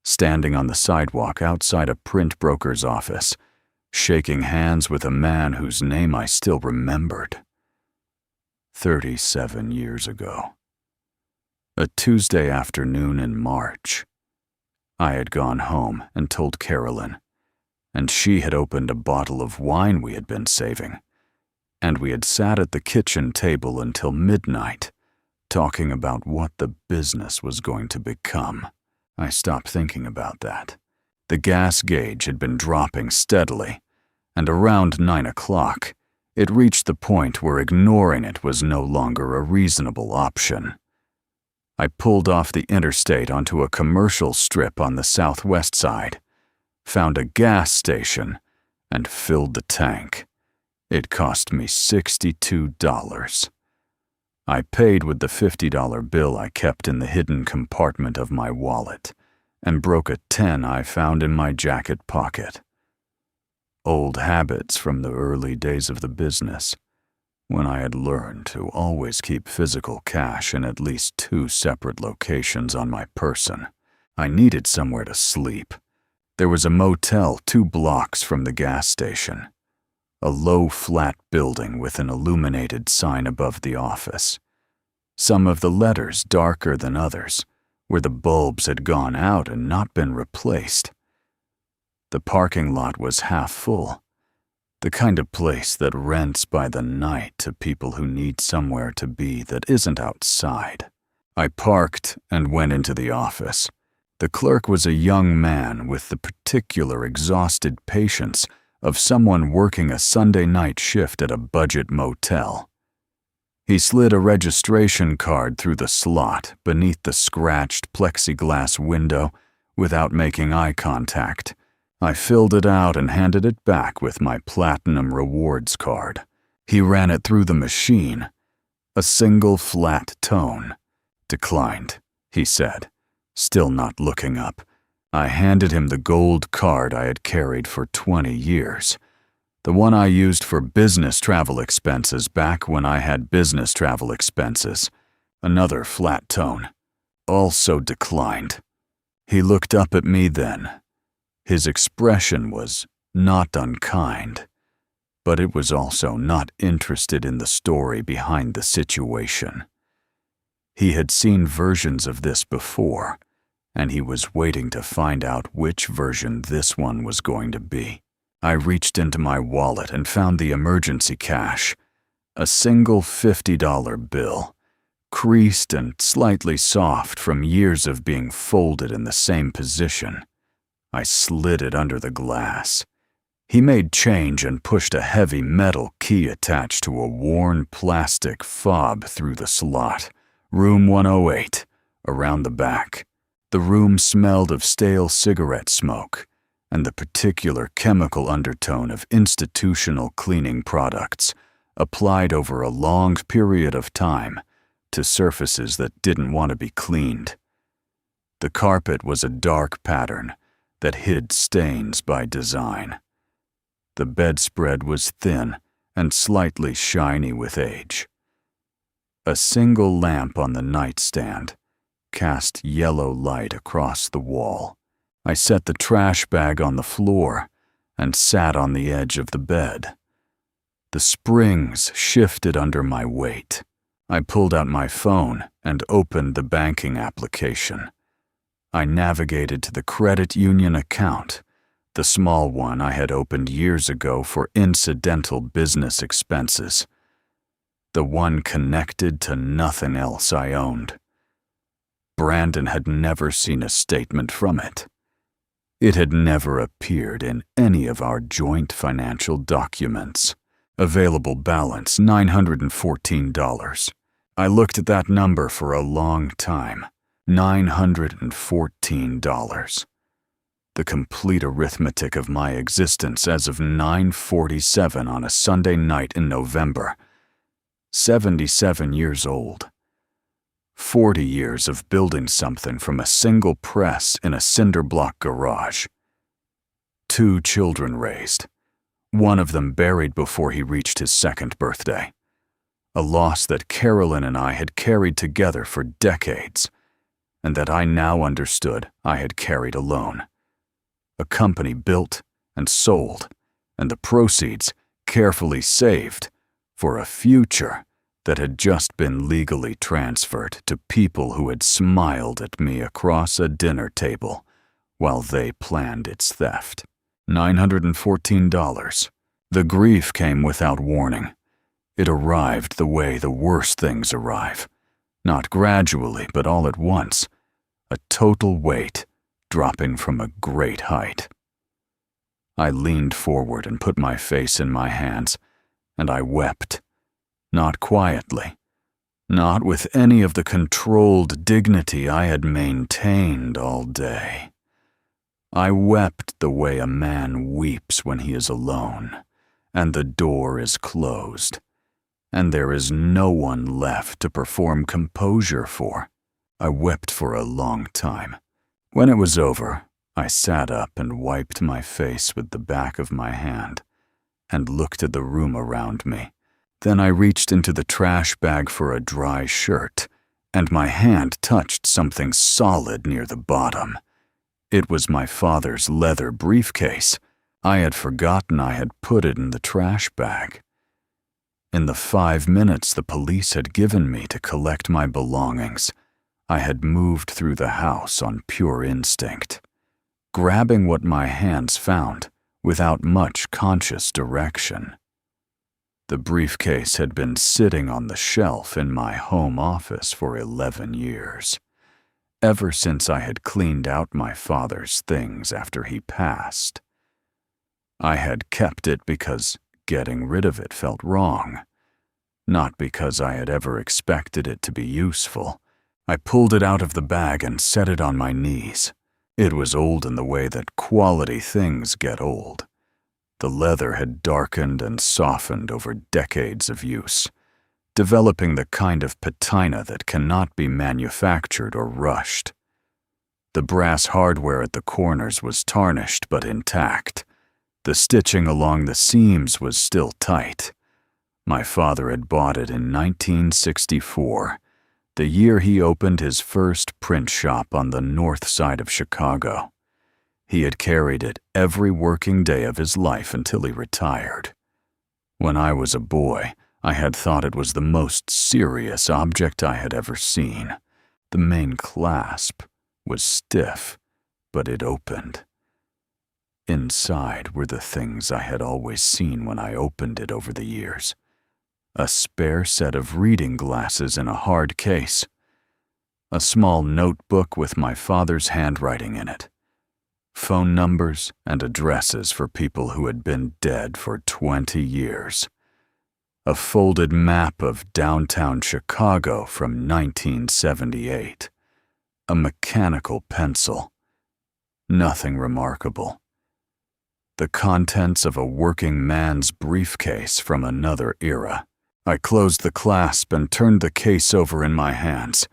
standing on the sidewalk outside a print broker's office, shaking hands with a man whose name I still remembered. 37 years ago. A Tuesday afternoon in March. I had gone home and told Carolyn, and she had opened a bottle of wine we had been saving, and we had sat at the kitchen table until midnight, talking about what the business was going to become. I stopped thinking about that. The gas gauge had been dropping steadily, and around 9 o'clock, it reached the point where ignoring it was no longer a reasonable option. I pulled off the interstate onto a commercial strip on the southwest side, found a gas station, and filled the tank. It cost me $62. I paid with the $50 bill I kept in the hidden compartment of my wallet, and broke a 10 I found in my jacket pocket. Old habits from the early days of the business, when I had learned to always keep physical cash in at least 2 separate locations on my person. I needed somewhere to sleep. There was a motel 2 blocks from the gas station, a low, flat building with an illuminated sign above the office. Some of the letters darker than others, where the bulbs had gone out and not been replaced. The parking lot was half full, the kind of place that rents by the night to people who need somewhere to be that isn't outside. I parked and went into the office. The clerk was a young man with the particular exhausted patience of someone working a Sunday night shift at a budget motel. He slid a registration card through the slot beneath the scratched plexiglass window without making eye contact. I filled it out and handed it back with my Platinum Rewards card. He ran it through the machine. A single flat tone. Declined, he said, still not looking up. I handed him the gold card I had carried for 20 years. The one I used for business travel expenses back when I had business travel expenses. Another flat tone. Also declined. He looked up at me then. His expression was not unkind, but it was also not interested in the story behind the situation. He had seen versions of this before, and he was waiting to find out which version this one was going to be. I reached into my wallet and found the emergency cash, a single $50 bill, creased and slightly soft from years of being folded in the same position. I slid it under the glass. He made change and pushed a heavy metal key attached to a worn plastic fob through the slot. Room 108, around the back. The room smelled of stale cigarette smoke and the particular chemical undertone of institutional cleaning products applied over a long period of time to surfaces that didn't want to be cleaned. The carpet was a dark pattern that hid stains by design. The bedspread was thin and slightly shiny with age. A single lamp on the nightstand cast yellow light across the wall. I set the trash bag on the floor and sat on the edge of the bed. The springs shifted under my weight. I pulled out my phone and opened the banking application. I navigated to the credit union account, the small one I had opened years ago for incidental business expenses, the one connected to nothing else I owned. Brandon had never seen a statement from it. It had never appeared in any of our joint financial documents. Available balance $914. I looked at that number for a long time. $914. The complete arithmetic of my existence as of 9:47 on a Sunday night in November. 77 years old. 40 years of building something from a single press in a cinder block garage. 2 children raised. one of them buried before he reached his second birthday. A loss that Carolyn and I had carried together for decades, and that I now understood I had carried alone. A company built and sold, and the proceeds carefully saved for a future that had just been legally transferred to people who had smiled at me across a dinner table while they planned its theft. $914. The grief came without warning. It arrived the way the worst things arrive, not gradually, but all at once, a total weight dropping from a great height. I leaned forward and put my face in my hands, and I wept, not quietly, not with any of the controlled dignity I had maintained all day. I wept the way a man weeps when he is alone, and the door is closed, and there is no one left to perform composure for. I wept for a long time. When it was over, I sat up and wiped my face with the back of my hand and looked at the room around me. Then I reached into the trash bag for a dry shirt, and my hand touched something solid near the bottom. It was my father's leather briefcase. I had forgotten I had put it in the trash bag. In the 5 minutes the police had given me to collect my belongings, I had moved through the house on pure instinct, grabbing what my hands found without much conscious direction. The briefcase had been sitting on the shelf in my home office for 11 years, ever since I had cleaned out my father's things after he passed. I had kept it because getting rid of it felt wrong, not because I had ever expected it to be useful. I pulled it out of the bag and set it on my knees. It was old in the way that quality things get old. The leather had darkened and softened over decades of use, developing the kind of patina that cannot be manufactured or rushed. The brass hardware at the corners was tarnished but intact. The stitching along the seams was still tight. My father had bought it in 1964, the year he opened his first print shop on the north side of Chicago. He had carried it every working day of his life until he retired. When I was a boy, I had thought it was the most serious object I had ever seen. The main clasp was stiff, but it opened. Inside were the things I had always seen when I opened it over the years. A spare set of reading glasses in a hard case. A small notebook with my father's handwriting in it. Phone numbers and addresses for people who had been dead for 20 years. A folded map of downtown Chicago from 1978. A mechanical pencil. Nothing remarkable. The contents of a working man's briefcase from another era. I closed the clasp and turned the case over in my hands,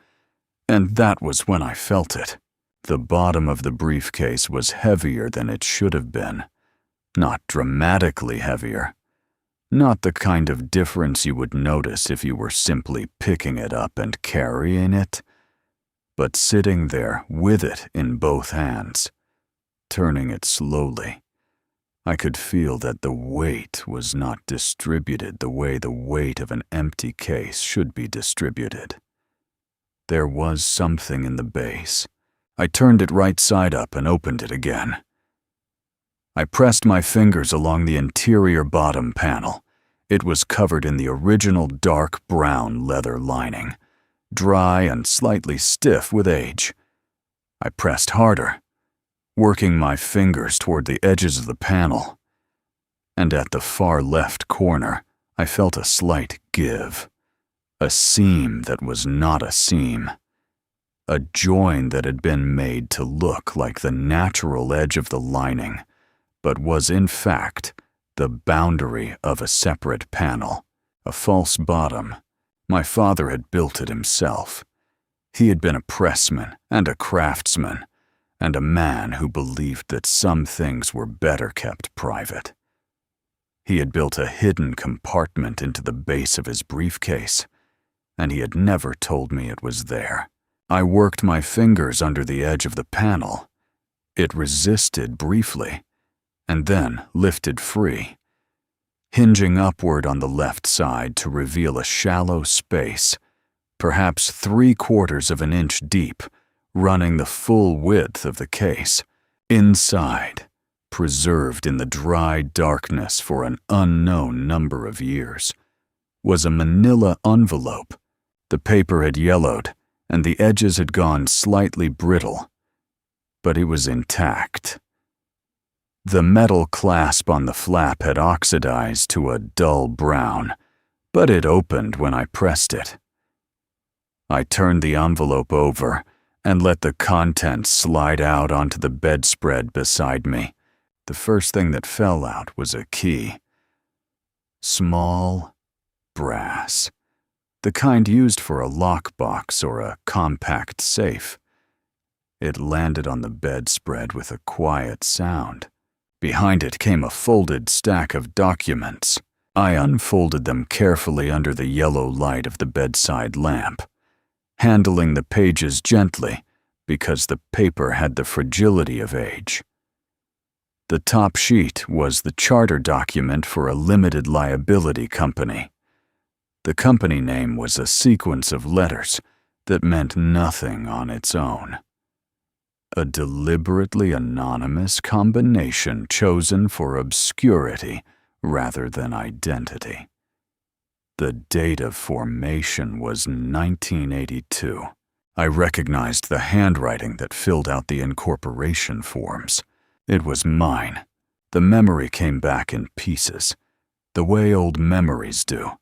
and that was when I felt it. The bottom of the briefcase was heavier than it should have been. Not dramatically heavier. Not the kind of difference you would notice if you were simply picking it up and carrying it, but sitting there with it in both hands, turning it slowly. I could feel that the weight was not distributed the way the weight of an empty case should be distributed. There was something in the base. I turned it right side up and opened it again. I pressed my fingers along the interior bottom panel. It was covered in the original dark brown leather lining, dry and slightly stiff with age. I pressed harder, working my fingers toward the edges of the panel. And at the far left corner, I felt a slight give. A seam that was not a seam. A join that had been made to look like the natural edge of the lining, but was in fact the boundary of a separate panel. A false bottom. My father had built it himself. He had been a pressman and a craftsman, and a man who believed that some things were better kept private. He had built a hidden compartment into the base of his briefcase, and he had never told me it was there. I worked my fingers under the edge of the panel. It resisted briefly, and then lifted free, hinging upward on the left side to reveal a shallow space, perhaps 3/4 of an inch deep, running the full width of the case. Inside, preserved in the dry darkness for an unknown number of years, was a manila envelope. The paper had yellowed, and the edges had gone slightly brittle, but it was intact. The metal clasp on the flap had oxidized to a dull brown, but it opened when I pressed it. I turned the envelope over and let the contents slide out onto the bedspread beside me. The first thing that fell out was a key. Small, brass, the kind used for a lockbox or a compact safe. It landed on the bedspread with a quiet sound. Behind it came a folded stack of documents. I unfolded them carefully under the yellow light of the bedside lamp, handling the pages gently because the paper had the fragility of age. The top sheet was the charter document for a limited liability company. The company name was a sequence of letters that meant nothing on its own. A deliberately anonymous combination chosen for obscurity rather than identity. The date of formation was 1982. I recognized the handwriting that filled out the incorporation forms. It was mine. The memory came back in pieces, the way old memories do,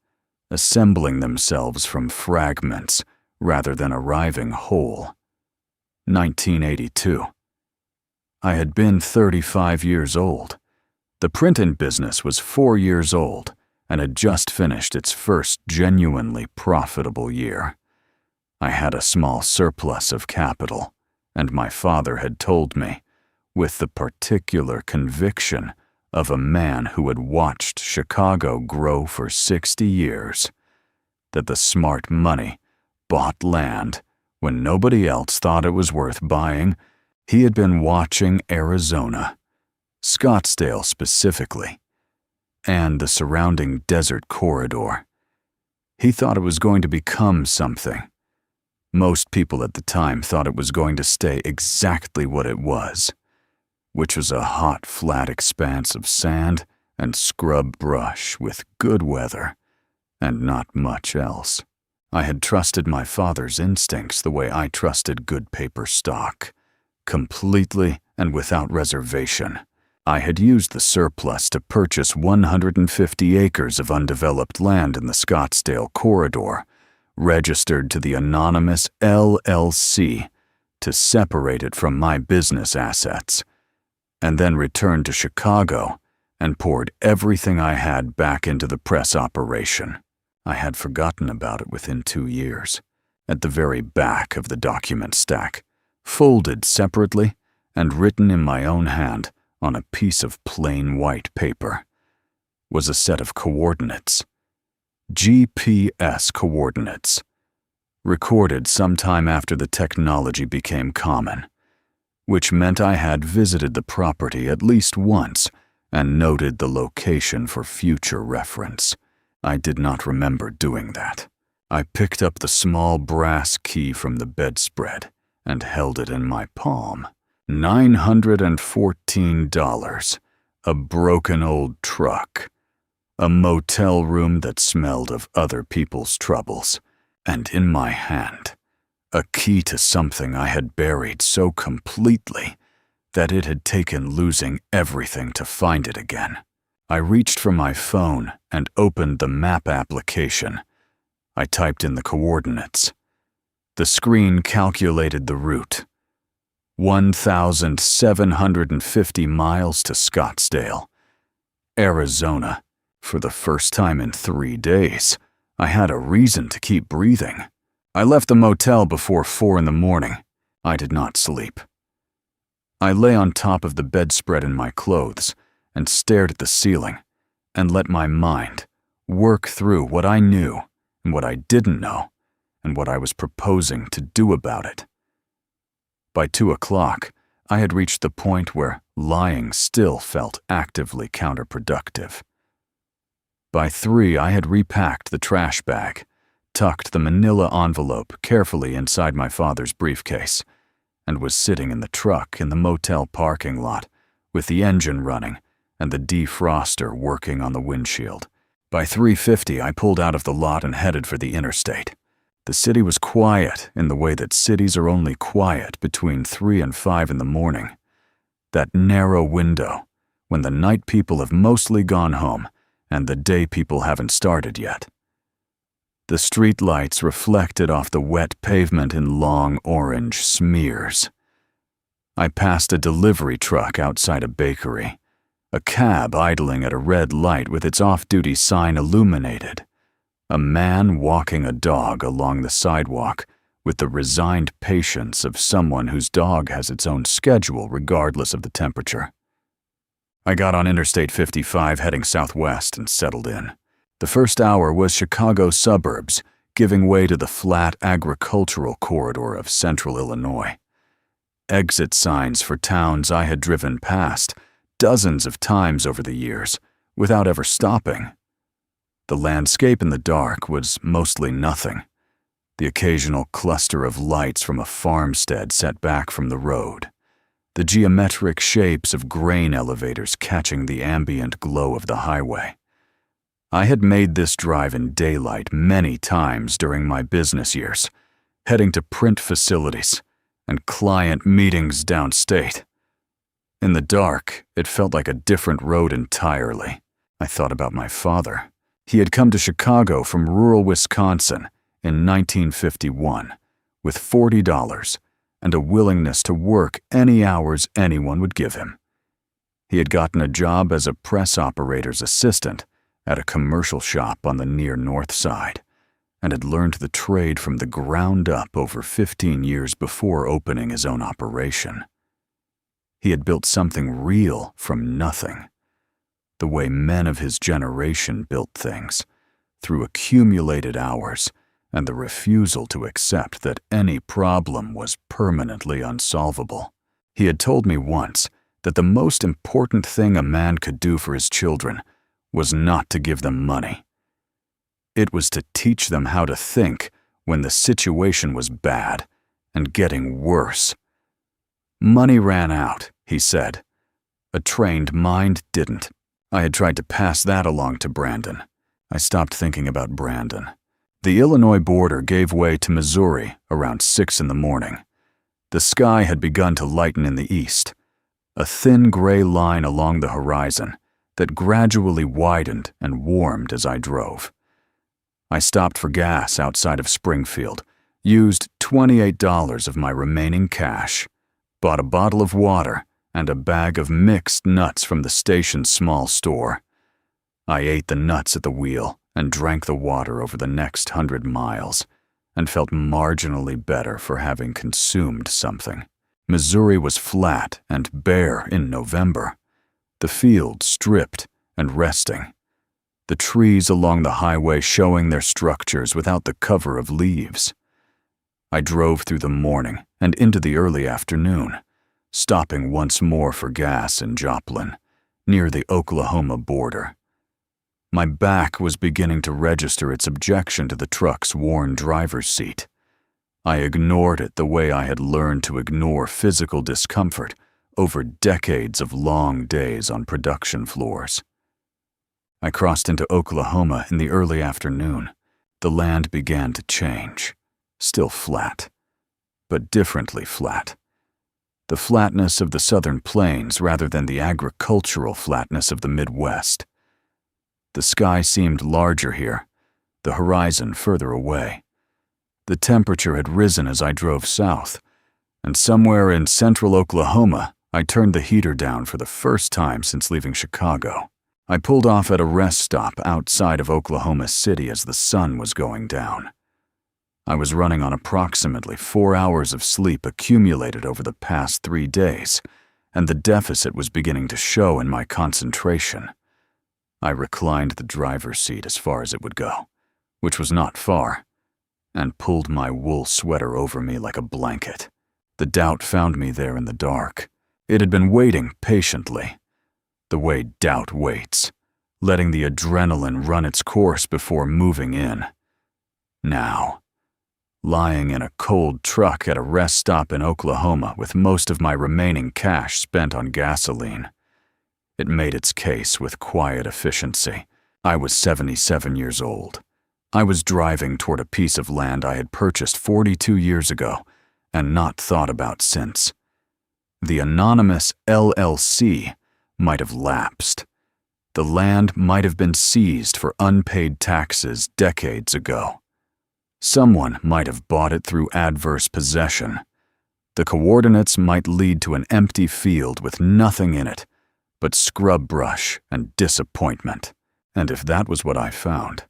assembling themselves from fragments rather than arriving whole. 1982. I had been 35 years old. The printing business was 4 years old and had just finished its first genuinely profitable year. I had a small surplus of capital, and my father had told me, with the particular conviction of a man who had watched Chicago grow for 60 years, that the smart money bought land when nobody else thought it was worth buying. He had been watching Arizona, Scottsdale specifically, and the surrounding desert corridor. He thought it was going to become something. Most people at the time thought it was going to stay exactly what it was, which was a hot, flat expanse of sand and scrub brush with good weather and not much else. I had trusted my father's instincts the way I trusted good paper stock, completely and without reservation. I had used the surplus to purchase 150 acres of undeveloped land in the Scottsdale corridor, registered to the anonymous LLC to separate it from my business assets, and then returned to Chicago and poured everything I had back into the press operation. I had forgotten about it within 2 years. At the very back of the document stack, folded separately and written in my own hand on a piece of plain white paper, was a set of coordinates. GPS coordinates, recorded sometime after the technology became common, which meant I had visited the property at least once and noted the location for future reference. I did not remember doing that. I picked up the small brass key from the bedspread and held it in my palm. $914, a broken old truck, a motel room that smelled of other people's troubles, and in my hand, a key to something I had buried so completely that it had taken losing everything to find it again. I reached for my phone and opened the map application. I typed in the coordinates. The screen calculated the route. 1,750 miles to Scottsdale, Arizona. For the first time in 3 days, I had a reason to keep breathing. I left the motel before 4 in the morning. I did not sleep. I lay on top of the bedspread in my clothes and stared at the ceiling, and let my mind work through what I knew and what I didn't know and what I was proposing to do about it. By 2 o'clock, I had reached the point where lying still felt actively counterproductive. By 3, I had repacked the trash bag, tucked the manila envelope carefully inside my father's briefcase, and was sitting in the truck in the motel parking lot with the engine running and the defroster working on the windshield. By 3:50, I pulled out of the lot and headed for the interstate. The city was quiet in the way that cities are only quiet between 3 and 5 in the morning. That narrow window when the night people have mostly gone home and the day people haven't started yet. The street lights reflected off the wet pavement in long orange smears. I passed a delivery truck outside a bakery, a cab idling at a red light with its off-duty sign illuminated, a man walking a dog along the sidewalk with the resigned patience of someone whose dog has its own schedule regardless of the temperature. I got on Interstate 55 heading southwest and settled in. The first hour was Chicago suburbs, giving way to the flat agricultural corridor of central Illinois. Exit signs for towns I had driven past dozens of times over the years, without ever stopping. The landscape in the dark was mostly nothing. The occasional cluster of lights from a farmstead set back from the road. The geometric shapes of grain elevators catching the ambient glow of the highway. I had made this drive in daylight many times during my business years, heading to print facilities and client meetings downstate. In the dark, it felt like a different road entirely. I thought about my father. He had come to Chicago from rural Wisconsin in 1951 with $40 and a willingness to work any hours anyone would give him. He had gotten a job as a press operator's assistant at a commercial shop on the near north side, and had learned the trade from the ground up over 15 years before opening his own operation. He had built something real from nothing, the way men of his generation built things, through accumulated hours and the refusal to accept that any problem was permanently unsolvable. He had told me once that the most important thing a man could do for his children was not to give them money. It was to teach them how to think when the situation was bad and getting worse. Money ran out, he said. A trained mind didn't. I had tried to pass that along to Brandon. I stopped thinking about Brandon. The Illinois border gave way to Missouri around 6 in the morning. The sky had begun to lighten in the east, a thin gray line along the horizon that gradually widened and warmed as I drove. I stopped for gas outside of Springfield, used $28 of my remaining cash, bought a bottle of water and a bag of mixed nuts from the station's small store. I ate the nuts at the wheel and drank the water over the next 100 miles, and felt marginally better for having consumed something. Missouri was flat and bare in November, the fields stripped and resting, the trees along the highway showing their structures without the cover of leaves. I drove through the morning and into the early afternoon, stopping once more for gas in Joplin, near the Oklahoma border. My back was beginning to register its objection to the truck's worn driver's seat. I ignored it the way I had learned to ignore physical discomfort over decades of long days on production floors. I crossed into Oklahoma in the early afternoon. The land began to change, still flat, but differently flat. The flatness of the southern plains rather than the agricultural flatness of the Midwest. The sky seemed larger here, the horizon further away. The temperature had risen as I drove south, and somewhere in central Oklahoma, I turned the heater down for the first time since leaving Chicago. I pulled off at a rest stop outside of Oklahoma City as the sun was going down. I was running on approximately 4 hours of sleep accumulated over the past 3 days, and the deficit was beginning to show in my concentration. I reclined the driver's seat as far as it would go, which was not far, and pulled my wool sweater over me like a blanket. The doubt found me there in the dark. It had been waiting patiently, the way doubt waits, letting the adrenaline run its course before moving in. Now, lying in a cold truck at a rest stop in Oklahoma with most of my remaining cash spent on gasoline, it made its case with quiet efficiency. I was 77 years old. I was driving toward a piece of land I had purchased 42 years ago and not thought about since. The anonymous LLC might have lapsed. The land might have been seized for unpaid taxes decades ago. Someone might have bought it through adverse possession. The coordinates might lead to an empty field with nothing in it but scrub brush and disappointment. And if that was what I found,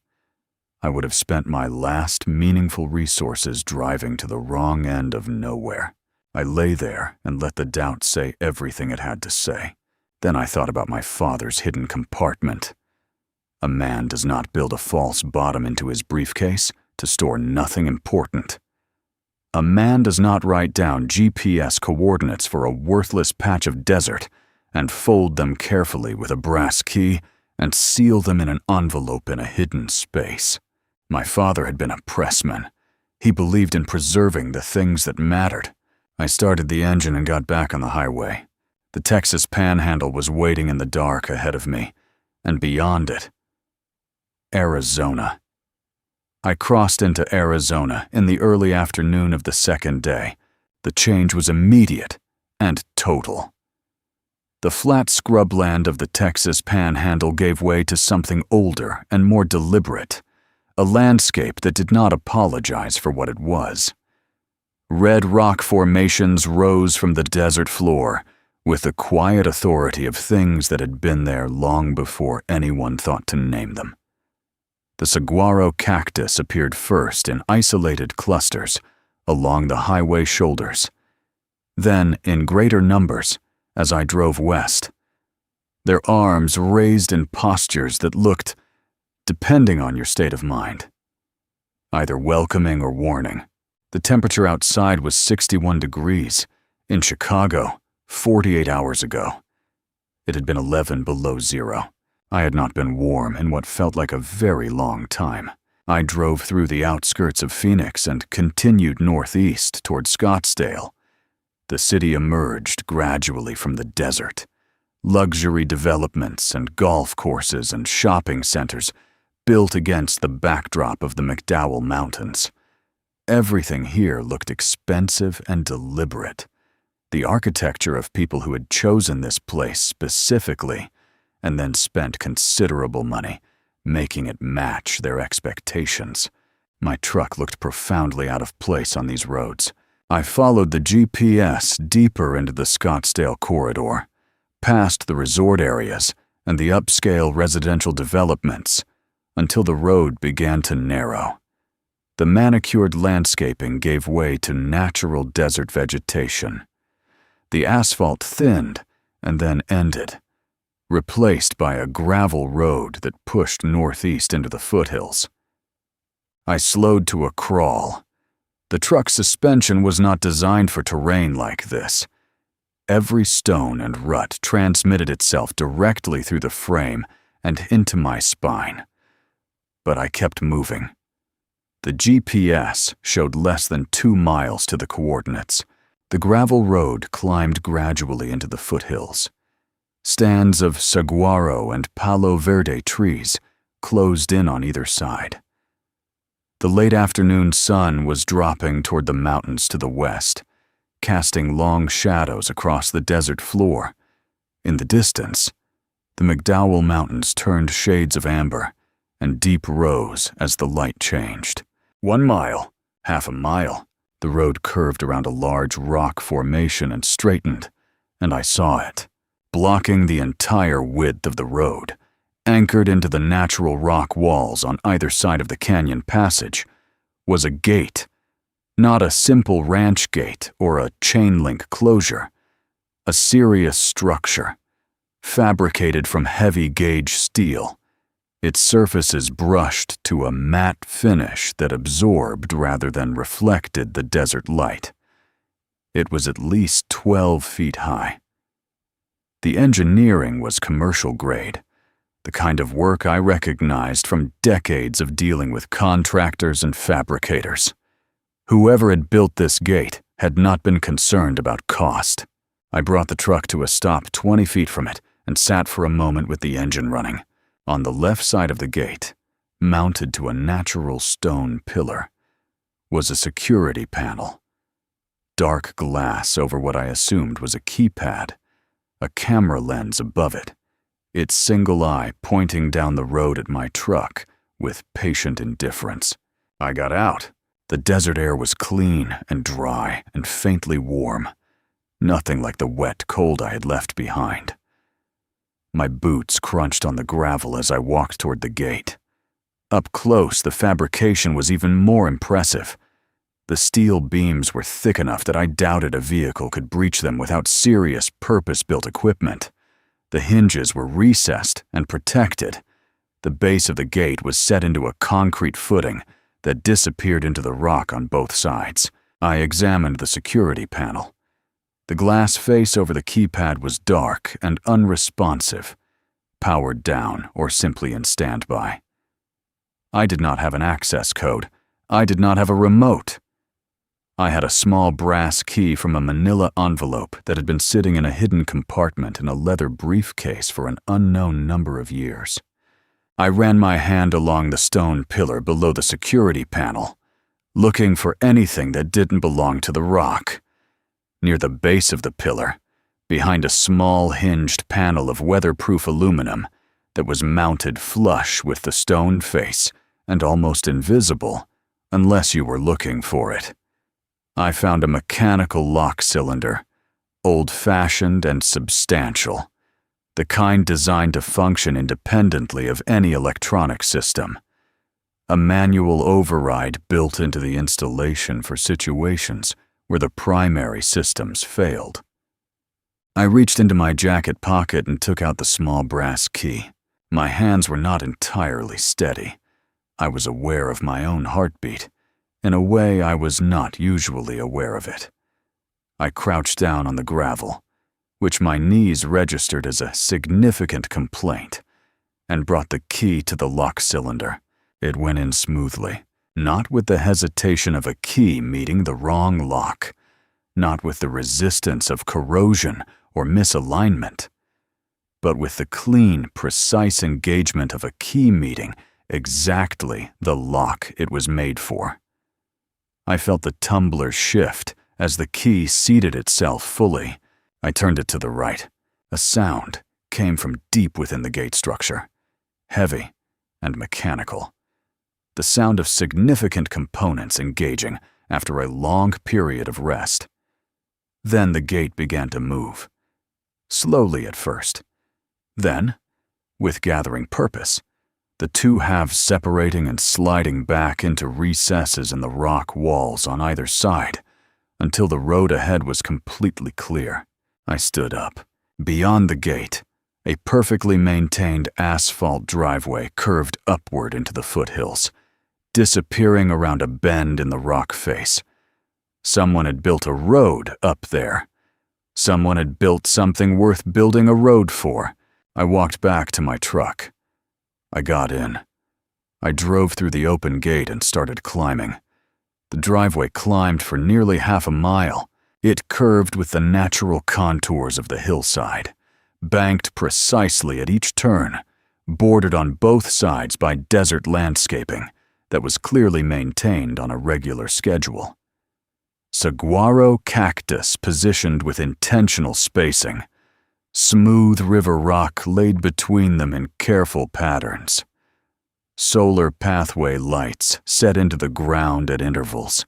I would have spent my last meaningful resources driving to the wrong end of nowhere. I lay there and let the doubt say everything it had to say. Then I thought about my father's hidden compartment. A man does not build a false bottom into his briefcase to store nothing important. A man does not write down GPS coordinates for a worthless patch of desert and fold them carefully with a brass key and seal them in an envelope in a hidden space. My father had been a pressman. He believed in preserving the things that mattered. I started the engine and got back on the highway. The Texas Panhandle was waiting in the dark ahead of me, and beyond it, Arizona. I crossed into Arizona in the early afternoon of the second day. The change was immediate and total. The flat scrubland of the Texas Panhandle gave way to something older and more deliberate, a landscape that did not apologize for what it was. Red rock formations rose from the desert floor with the quiet authority of things that had been there long before anyone thought to name them. The saguaro cactus appeared first in isolated clusters along the highway shoulders, then in greater numbers as I drove west, their arms raised in postures that looked, depending on your state of mind, either welcoming or warning. The temperature outside was 61 degrees. In Chicago, 48 hours ago, it had been 11 below zero. I had not been warm in what felt like a very long time. I drove through the outskirts of Phoenix and continued northeast toward Scottsdale. The city emerged gradually from the desert. Luxury developments and golf courses and shopping centers built against the backdrop of the McDowell Mountains. Everything here looked expensive and deliberate. The architecture of people who had chosen this place specifically and then spent considerable money making it match their expectations. My truck looked profoundly out of place on these roads. I followed the GPS deeper into the Scottsdale corridor, past the resort areas and the upscale residential developments, until the road began to narrow. The manicured landscaping gave way to natural desert vegetation. The asphalt thinned and then ended, replaced by a gravel road that pushed northeast into the foothills. I slowed to a crawl. The truck's suspension was not designed for terrain like this. Every stone and rut transmitted itself directly through the frame and into my spine. But I kept moving. The GPS showed less than 2 miles to the coordinates. The gravel road climbed gradually into the foothills. Stands of saguaro and palo verde trees closed in on either side. The late afternoon sun was dropping toward the mountains to the west, casting long shadows across the desert floor. In the distance, the McDowell Mountains turned shades of amber and deep rose as the light changed. 1 mile, half a mile, the road curved around a large rock formation and straightened, and I saw it. Blocking the entire width of the road, anchored into the natural rock walls on either side of the canyon passage, was a gate. Not a simple ranch gate or a chain-link closure. A serious structure, fabricated from heavy-gauge steel, its surfaces brushed to a matte finish that absorbed rather than reflected the desert light. It was at least 12 feet high. The engineering was commercial grade, the kind of work I recognized from decades of dealing with contractors and fabricators. Whoever had built this gate had not been concerned about cost. I brought the truck to a stop 20 feet from it and sat for a moment with the engine running. On the left side of the gate, mounted to a natural stone pillar, was a security panel. Dark glass over what I assumed was a keypad, a camera lens above it, its single eye pointing down the road at my truck with patient indifference. I got out. The desert air was clean and dry and faintly warm, nothing like the wet cold I had left behind. My boots crunched on the gravel as I walked toward the gate. Up close, the fabrication was even more impressive. The steel beams were thick enough that I doubted a vehicle could breach them without serious purpose-built equipment. The hinges were recessed and protected. The base of the gate was set into a concrete footing that disappeared into the rock on both sides. I examined the security panel. The glass face over the keypad was dark and unresponsive, powered down or simply in standby. I did not have an access code. I did not have a remote. I had a small brass key from a manila envelope that had been sitting in a hidden compartment in a leather briefcase for an unknown number of years. I ran my hand along the stone pillar below the security panel, looking for anything that didn't belong to the rock. Near the base of the pillar, behind a small hinged panel of weatherproof aluminum that was mounted flush with the stone face and almost invisible unless you were looking for it, I found a mechanical lock cylinder, old-fashioned and substantial, the kind designed to function independently of any electronic system. A manual override built into the installation for situations where the primary systems failed. I reached into my jacket pocket and took out the small brass key. My hands were not entirely steady. I was aware of my own heartbeat, in a way I was not usually aware of it. I crouched down on the gravel, which my knees registered as a significant complaint, and brought the key to the lock cylinder. It went in smoothly, not with the hesitation of a key meeting the wrong lock, not with the resistance of corrosion or misalignment, but with the clean, precise engagement of a key meeting exactly the lock it was made for. I felt the tumbler shift as the key seated itself fully. I turned it to the right. A sound came from deep within the gate structure, heavy and mechanical. The sound of significant components engaging after a long period of rest. Then the gate began to move, slowly at first. Then, with gathering purpose, the two halves separating and sliding back into recesses in the rock walls on either side until the road ahead was completely clear. I stood up. Beyond the gate, a perfectly maintained asphalt driveway curved upward into the foothills, disappearing around a bend in the rock face. Someone had built a road up there. Someone had built something worth building a road for. I walked back to my truck. I got in. I drove through the open gate and started climbing. The driveway climbed for nearly half a mile. It curved with the natural contours of the hillside, banked precisely at each turn, bordered on both sides by desert landscaping that was clearly maintained on a regular schedule. Saguaro cactus positioned with intentional spacing, smooth river rock laid between them in careful patterns. Solar pathway lights set into the ground at intervals,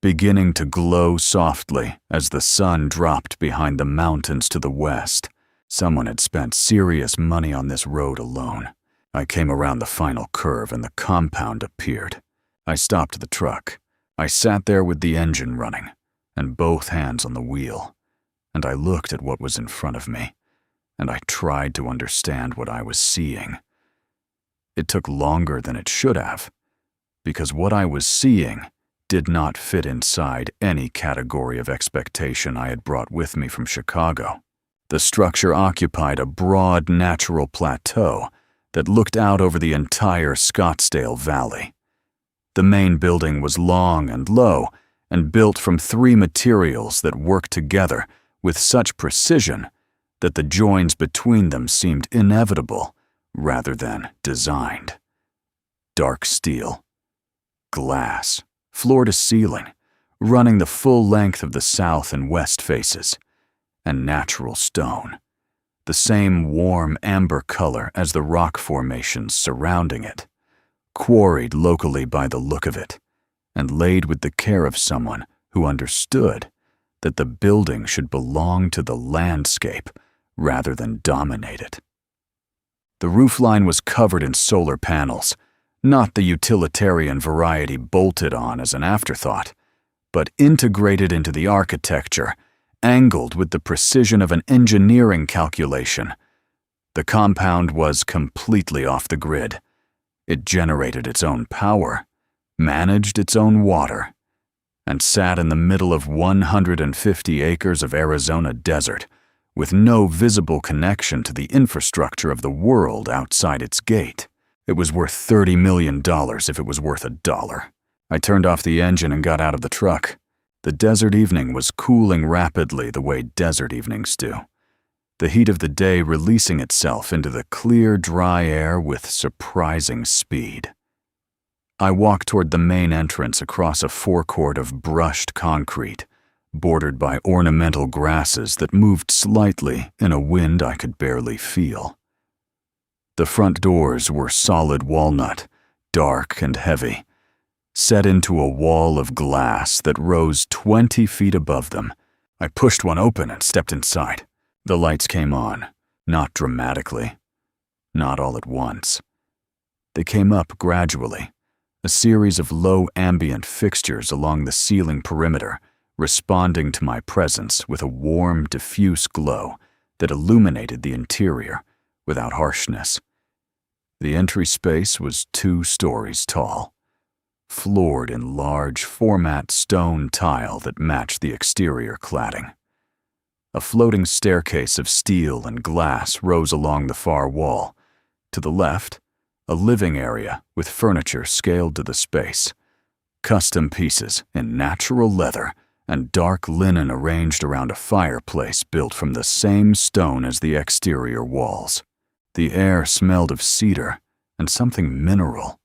beginning to glow softly as the sun dropped behind the mountains to the west. Someone had spent serious money on this road alone. I came around the final curve and the compound appeared. I stopped the truck. I sat there with the engine running and both hands on the wheel, and I looked at what was in front of me, and I tried to understand what I was seeing. It took longer than it should have, because what I was seeing did not fit inside any category of expectation I had brought with me from Chicago. The structure occupied a broad natural plateau that looked out over the entire Scottsdale Valley. The main building was long and low and built from 3 materials that worked together with such precision that the joins between them seemed inevitable rather than designed. Dark steel, glass, floor to ceiling, running the full length of the south and west faces, and natural stone, the same warm amber color as the rock formations surrounding it, quarried locally by the look of it, and laid with the care of someone who understood that the building should belong to the landscape rather than dominate it. The roofline was covered in solar panels, not the utilitarian variety bolted on as an afterthought, but integrated into the architecture, angled with the precision of an engineering calculation. The compound was completely off the grid. It generated its own power, managed its own water, and sat in the middle of 150 acres of Arizona desert, with no visible connection to the infrastructure of the world outside its gate. It was worth $30 million if it was worth $1. I turned off the engine and got out of the truck. The desert evening was cooling rapidly the way desert evenings do, the heat of the day releasing itself into the clear, dry air with surprising speed. I walked toward the main entrance across a forecourt of brushed concrete, bordered by ornamental grasses that moved slightly in a wind I could barely feel. The front doors were solid walnut, dark and heavy, set into a wall of glass that rose 20 feet above them. I pushed one open and stepped inside. The lights came on, not dramatically, not all at once. They came up gradually, a series of low ambient fixtures along the ceiling perimeter, responding to my presence with a warm, diffuse glow that illuminated the interior without harshness. The entry space was 2 stories tall, floored in large format stone tile that matched the exterior cladding. A floating staircase of steel and glass rose along the far wall. To the left, a living area with furniture scaled to the space, custom pieces in natural leather and dark linen arranged around a fireplace built from the same stone as the exterior walls. The air smelled of cedar and something mineral,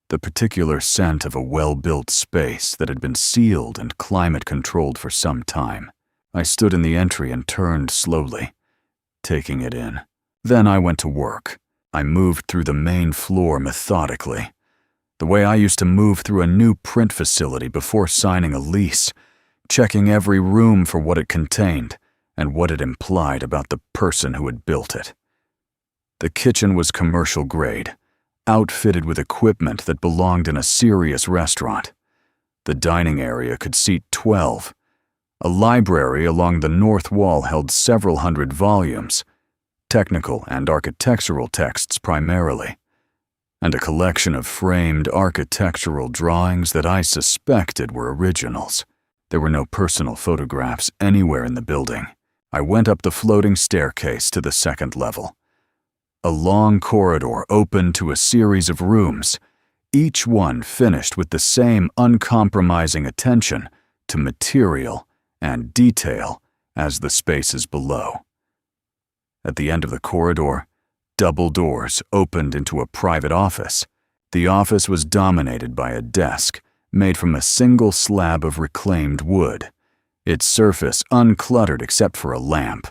the particular scent of a well-built space that had been sealed and climate-controlled for some time. I stood in the entry and turned slowly, taking it in. Then I went to work. I moved through the main floor methodically, the way I used to move through a new print facility before signing a lease, checking every room for what it contained and what it implied about the person who had built it. The kitchen was commercial grade, outfitted with equipment that belonged in a serious restaurant. The dining area could seat 12. A library along the north wall held several hundred volumes, technical and architectural texts primarily, and a collection of framed architectural drawings that I suspected were originals. There were no personal photographs anywhere in the building. I went up the floating staircase to the 2nd level. A long corridor opened to a series of rooms, each one finished with the same uncompromising attention to material and detail as the spaces below. At the end of the corridor, double doors opened into a private office. The office was dominated by a desk made from a single slab of reclaimed wood, its surface uncluttered except for a lamp,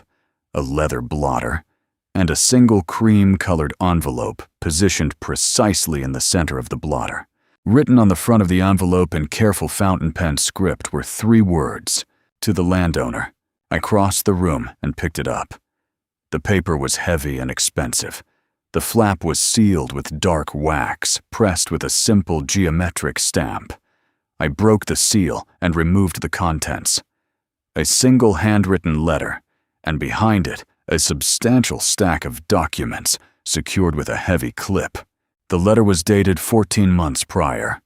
a leather blotter, and a single cream-colored envelope positioned precisely in the center of the blotter. Written on the front of the envelope in careful fountain pen script were 3 words: "To the landowner." I crossed the room and picked it up. The paper was heavy and expensive. The flap was sealed with dark wax, pressed with a simple geometric stamp. I broke the seal and removed the contents. A single handwritten letter, and behind it, a substantial stack of documents secured with a heavy clip. The letter was dated 14 months prior.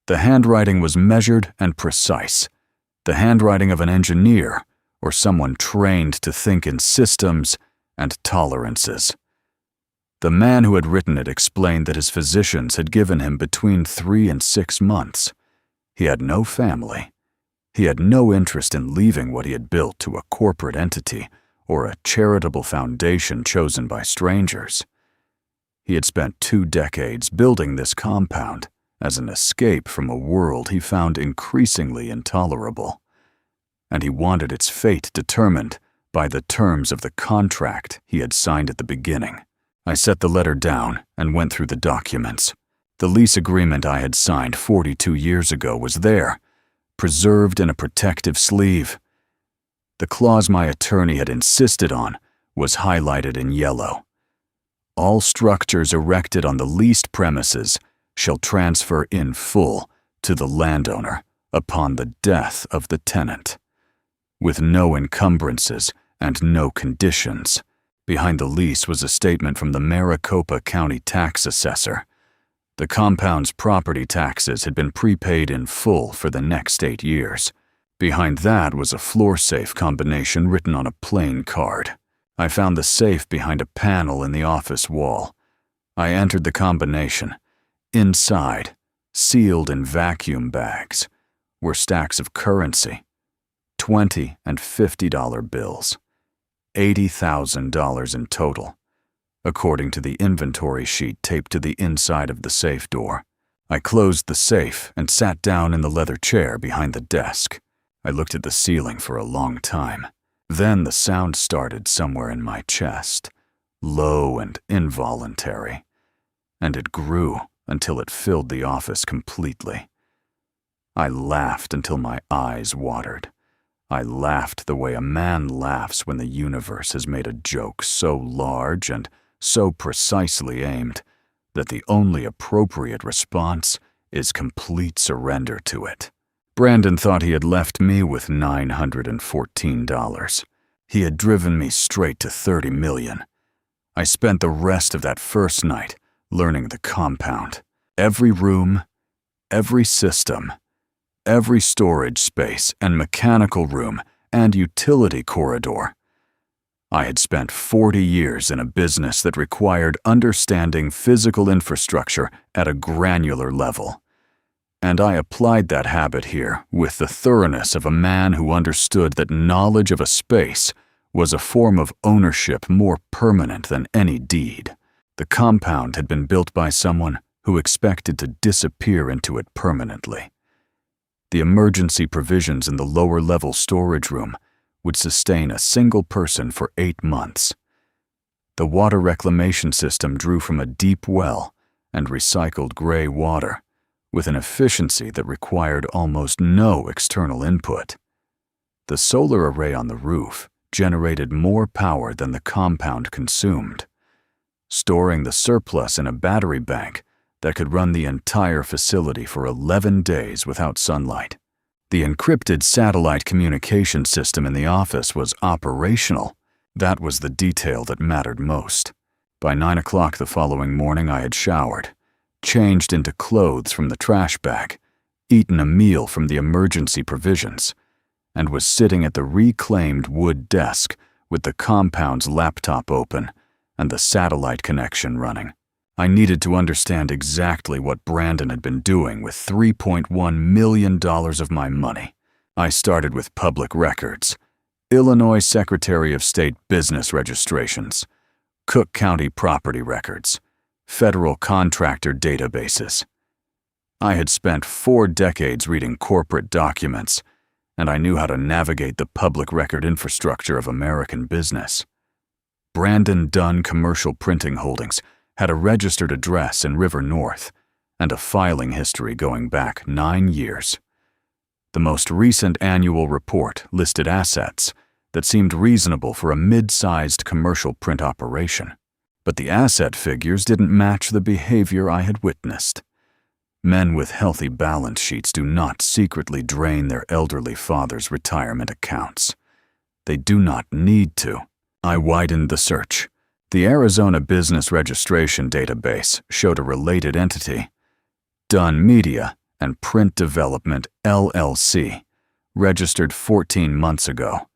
The handwriting was measured and precise, the handwriting of an engineer or someone trained to think in systems and tolerances. The man who had written it explained that his physicians had given him between 3 and 6 months. He had no family. He had no interest in leaving what he had built to a corporate entity or a charitable foundation chosen by strangers. He had spent 2 decades building this compound as an escape from a world he found increasingly intolerable, and he wanted its fate determined by the terms of the contract he had signed at the beginning. I set the letter down and went through the documents. The lease agreement I had signed 42 years ago was there, preserved in a protective sleeve. The clause my attorney had insisted on was highlighted in yellow. All structures erected on the leased premises shall transfer in full to the landowner upon the death of the tenant, with no encumbrances and no conditions. Behind the lease was a statement from the Maricopa County tax assessor. The compound's property taxes had been prepaid in full for the next 8 years. Behind that was a floor safe combination written on a plain card. I found the safe behind a panel in the office wall. I entered the combination. Inside, sealed in vacuum bags, were stacks of currency, $20 and $50 bills. $80,000 in total, according to the inventory sheet taped to the inside of the safe door. I closed the safe and sat down in the leather chair behind the desk. I looked at the ceiling for a long time. Then the sound started somewhere in my chest, low and involuntary, and it grew until it filled the office completely. I laughed until my eyes watered. I laughed the way a man laughs when the universe has made a joke so large and so precisely aimed that the only appropriate response is complete surrender to it. Brandon thought he had left me with $914. He had driven me straight to $30 million. I spent the rest of that first night learning the compound. Every room, every system, every storage space and mechanical room and utility corridor. I had spent 40 years in a business that required understanding physical infrastructure at a granular level, and I applied that habit here with the thoroughness of a man who understood that knowledge of a space was a form of ownership more permanent than any deed. The compound had been built by someone who expected to disappear into it permanently. The emergency provisions in the lower-level storage room would sustain a single person for 8 months. The water reclamation system drew from a deep well and recycled gray water, with an efficiency that required almost no external input. The solar array on the roof generated more power than the compound consumed, storing the surplus in a battery bank that could run the entire facility for 11 days without sunlight. The encrypted satellite communication system in the office was operational. That was the detail that mattered most. By 9 o'clock the following morning I had showered, changed into clothes from the trash bag, eaten a meal from the emergency provisions, and was sitting at the reclaimed wood desk with the compound's laptop open and the satellite connection running. I needed to understand exactly what Brandon had been doing with $3.1 million of my money. I started with public records, Illinois Secretary of State business registrations, Cook County property records, federal contractor databases. I had spent 4 decades reading corporate documents, and I knew how to navigate the public record infrastructure of American business. Brandon Dunn Commercial Printing Holdings had a registered address in River North and a filing history going back 9 years. The most recent annual report listed assets that seemed reasonable for a mid-sized commercial print operation, but the asset figures didn't match the behavior I had witnessed. Men with healthy balance sheets do not secretly drain their elderly father's retirement accounts. They do not need to. I widened the search. The Arizona Business Registration Database showed a related entity, Dunn Media and Print Development, LLC, registered 14 months ago,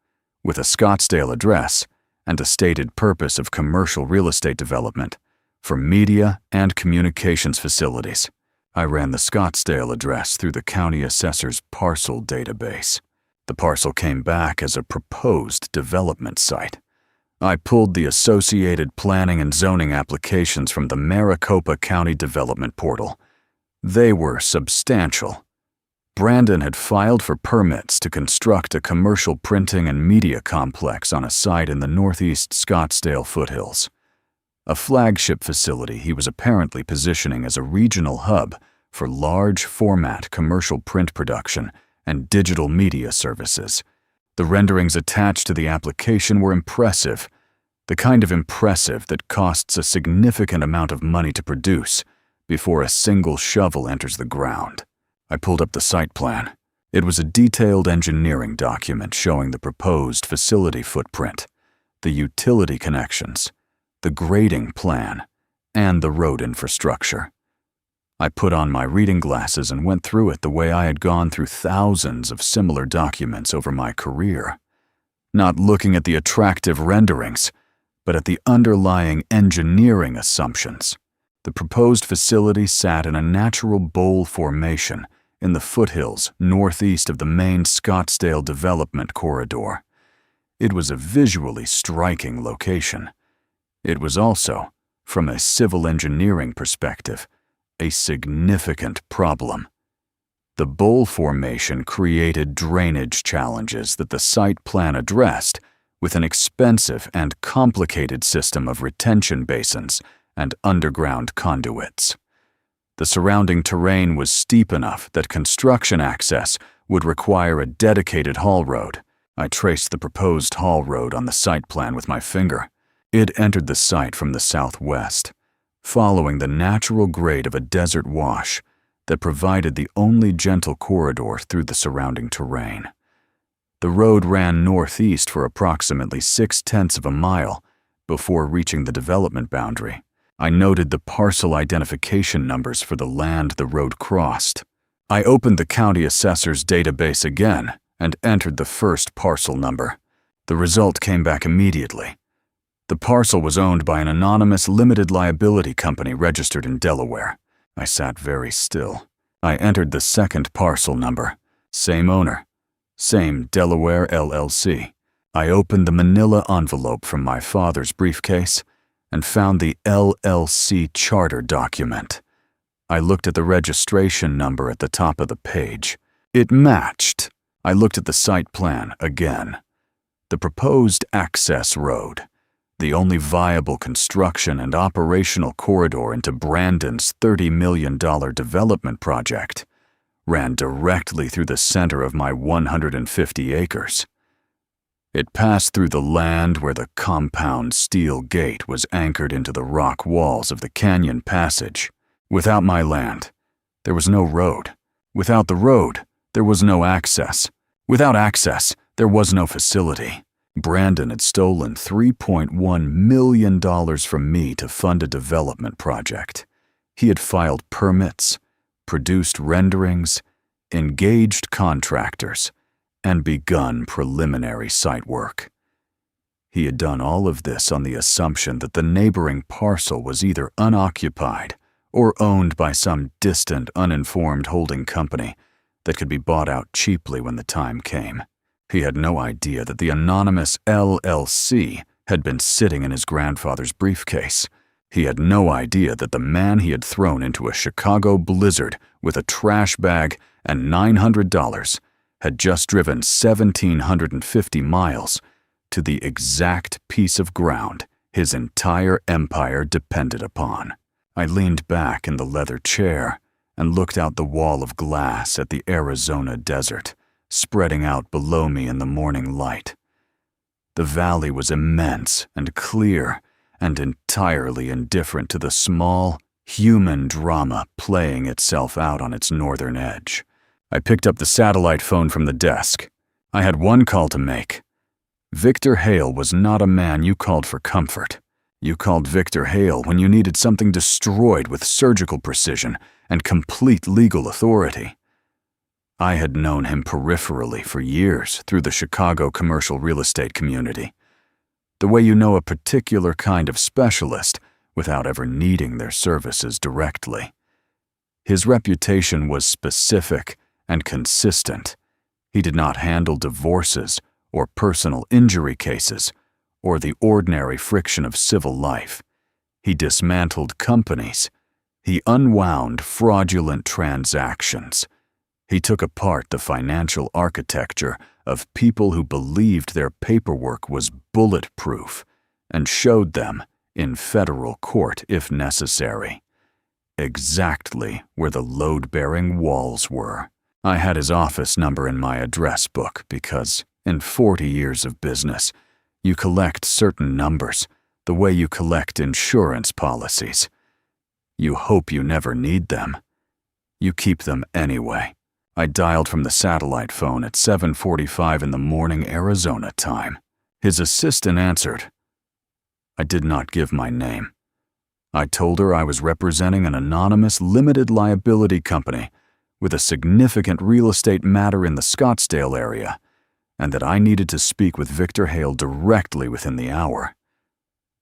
with a Scottsdale address and a stated purpose of commercial real estate development for media and communications facilities. I ran the Scottsdale address through the county assessor's parcel database. The parcel came back as a proposed development site. I pulled the associated planning and zoning applications from the Maricopa County Development Portal. They were substantial. Brandon had filed for permits to construct a commercial printing and media complex on a site in the northeast Scottsdale foothills, a flagship facility he was apparently positioning as a regional hub for large-format commercial print production and digital media services. The renderings attached to the application were impressive, the kind of impressive that costs a significant amount of money to produce before a single shovel enters the ground. I pulled up the site plan. It was a detailed engineering document showing the proposed facility footprint, the utility connections, the grading plan, and the road infrastructure. I put on my reading glasses and went through it the way I had gone through thousands of similar documents over my career, not looking at the attractive renderings, but at the underlying engineering assumptions. The proposed facility sat in a natural bowl formation in the foothills northeast of the main Scottsdale development corridor. It was a visually striking location. It was also, from a civil engineering perspective, a significant problem. The bowl formation created drainage challenges that the site plan addressed with an expensive and complicated system of retention basins and underground conduits. The surrounding terrain was steep enough that construction access would require a dedicated haul road. I traced the proposed haul road on the site plan with my finger. It entered the site from the southwest, following the natural grade of a desert wash that provided the only gentle corridor through the surrounding terrain. The road ran northeast for approximately 0.6 of a mile before reaching the development boundary. I noted the parcel identification numbers for the land the road crossed. I opened the county assessor's database again and entered the first parcel number. The result came back immediately. The parcel was owned by an anonymous limited liability company registered in Delaware. I sat very still. I entered the second parcel number. Same owner. Same Delaware LLC. I opened the manila envelope from my father's briefcase and found the LLC charter document. I looked at the registration number at the top of the page. It matched. I looked at the site plan again. The proposed access road, the only viable construction and operational corridor into Brandon's $30 million development project, ran directly through the center of my 150 acres. It passed through the land where the compound steel gate was anchored into the rock walls of the canyon passage. Without my land, there was no road. Without the road, there was no access. Without access, there was no facility. Brandon had stolen $3.1 million from me to fund a development project. He had filed permits, produced renderings, engaged contractors, and begun preliminary site work. He had done all of this on the assumption that the neighboring parcel was either unoccupied or owned by some distant, uninformed holding company that could be bought out cheaply when the time came. He had no idea that the anonymous LLC had been sitting in his grandfather's briefcase. He had no idea that the man he had thrown into a Chicago blizzard with a trash bag and $900 had just driven 1,750 miles to the exact piece of ground his entire empire depended upon. I leaned back in the leather chair and looked out the wall of glass at the Arizona desert, spreading out below me in the morning light. The valley was immense and clear and entirely indifferent to the small, human drama playing itself out on its northern edge. I picked up the satellite phone from the desk. I had one call to make. Victor Hale was not a man you called for comfort. You called Victor Hale when you needed something destroyed with surgical precision and complete legal authority. I had known him peripherally for years through the Chicago commercial real estate community. The way you know a particular kind of specialist without ever needing their services directly. His reputation was specific and consistent. He did not handle divorces or personal injury cases or the ordinary friction of civil life. He dismantled companies. He unwound fraudulent transactions. He took apart the financial architecture of people who believed their paperwork was bulletproof and showed them, in federal court if necessary, exactly where the load-bearing walls were. I had his office number in my address book because, in 40 years of business, you collect certain numbers the way you collect insurance policies. You hope you never need them. You keep them anyway. I dialed from the satellite phone at 7:45 in the morning Arizona time. His assistant answered. I did not give my name. I told her I was representing an anonymous limited liability company with a significant real estate matter in the Scottsdale area, and that I needed to speak with Victor Hale directly within the hour.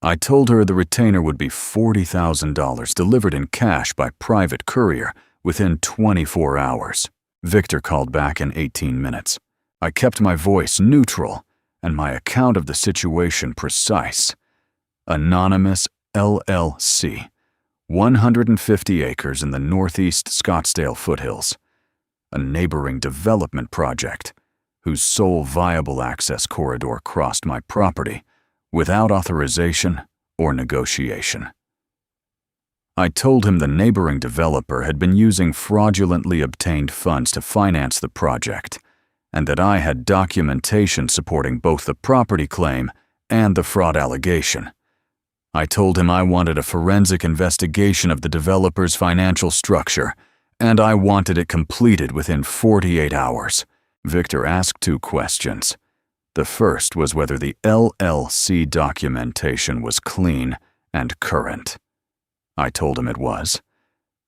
I told her the retainer would be $40,000 delivered in cash by private courier within 24 hours. Victor called back in 18 minutes. I kept my voice neutral and my account of the situation precise. Anonymous LLC, 150 acres in the northeast Scottsdale foothills, a neighboring development project whose sole viable access corridor crossed my property without authorization or negotiation. I told him the neighboring developer had been using fraudulently obtained funds to finance the project, and that I had documentation supporting both the property claim and the fraud allegation. I told him I wanted a forensic investigation of the developer's financial structure, and I wanted it completed within 48 hours. Victor asked 2 questions. The first was whether the LLC documentation was clean and current. I told him it was.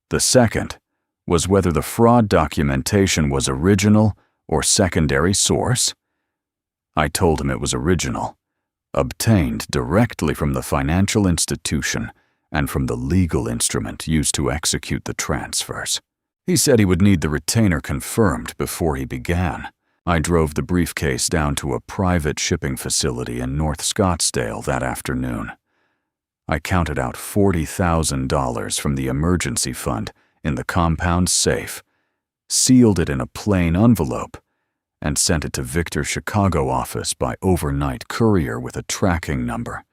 The second was whether the fraud documentation was original or secondary source. I told him it was original, obtained directly from the financial institution and from the legal instrument used to execute the transfers. He said he would need the retainer confirmed before he began. I drove the briefcase down to a private shipping facility in North Scottsdale that afternoon. I counted out $40,000 from the emergency fund in the compound safe, sealed it in a plain envelope, and sent it to Victor's Chicago office by overnight courier with a tracking number.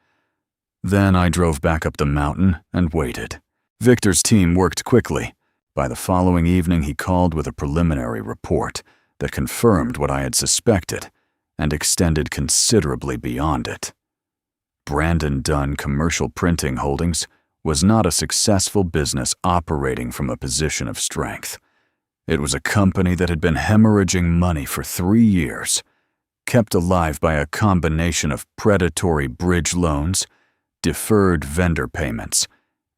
Then I drove back up the mountain and waited. Victor's team worked quickly. By the following evening, he called with a preliminary report that confirmed what I had suspected and extended considerably beyond it. Brandon Dunn Commercial Printing Holdings was not a successful business operating from a position of strength. It was a company that had been hemorrhaging money for 3 years, kept alive by a combination of predatory bridge loans, deferred vendor payments,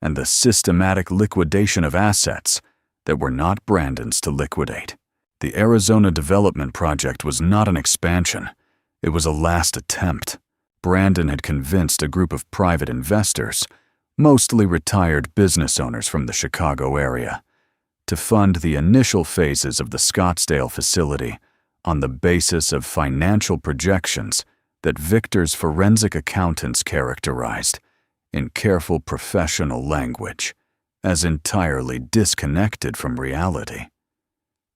and the systematic liquidation of assets that were not Brandon's to liquidate. The Arizona development project was not an expansion. It was a last attempt. Brandon had convinced a group of private investors, mostly retired business owners from the Chicago area, to fund the initial phases of the Scottsdale facility on the basis of financial projections that Victor's forensic accountants characterized, in careful professional language, as entirely disconnected from reality.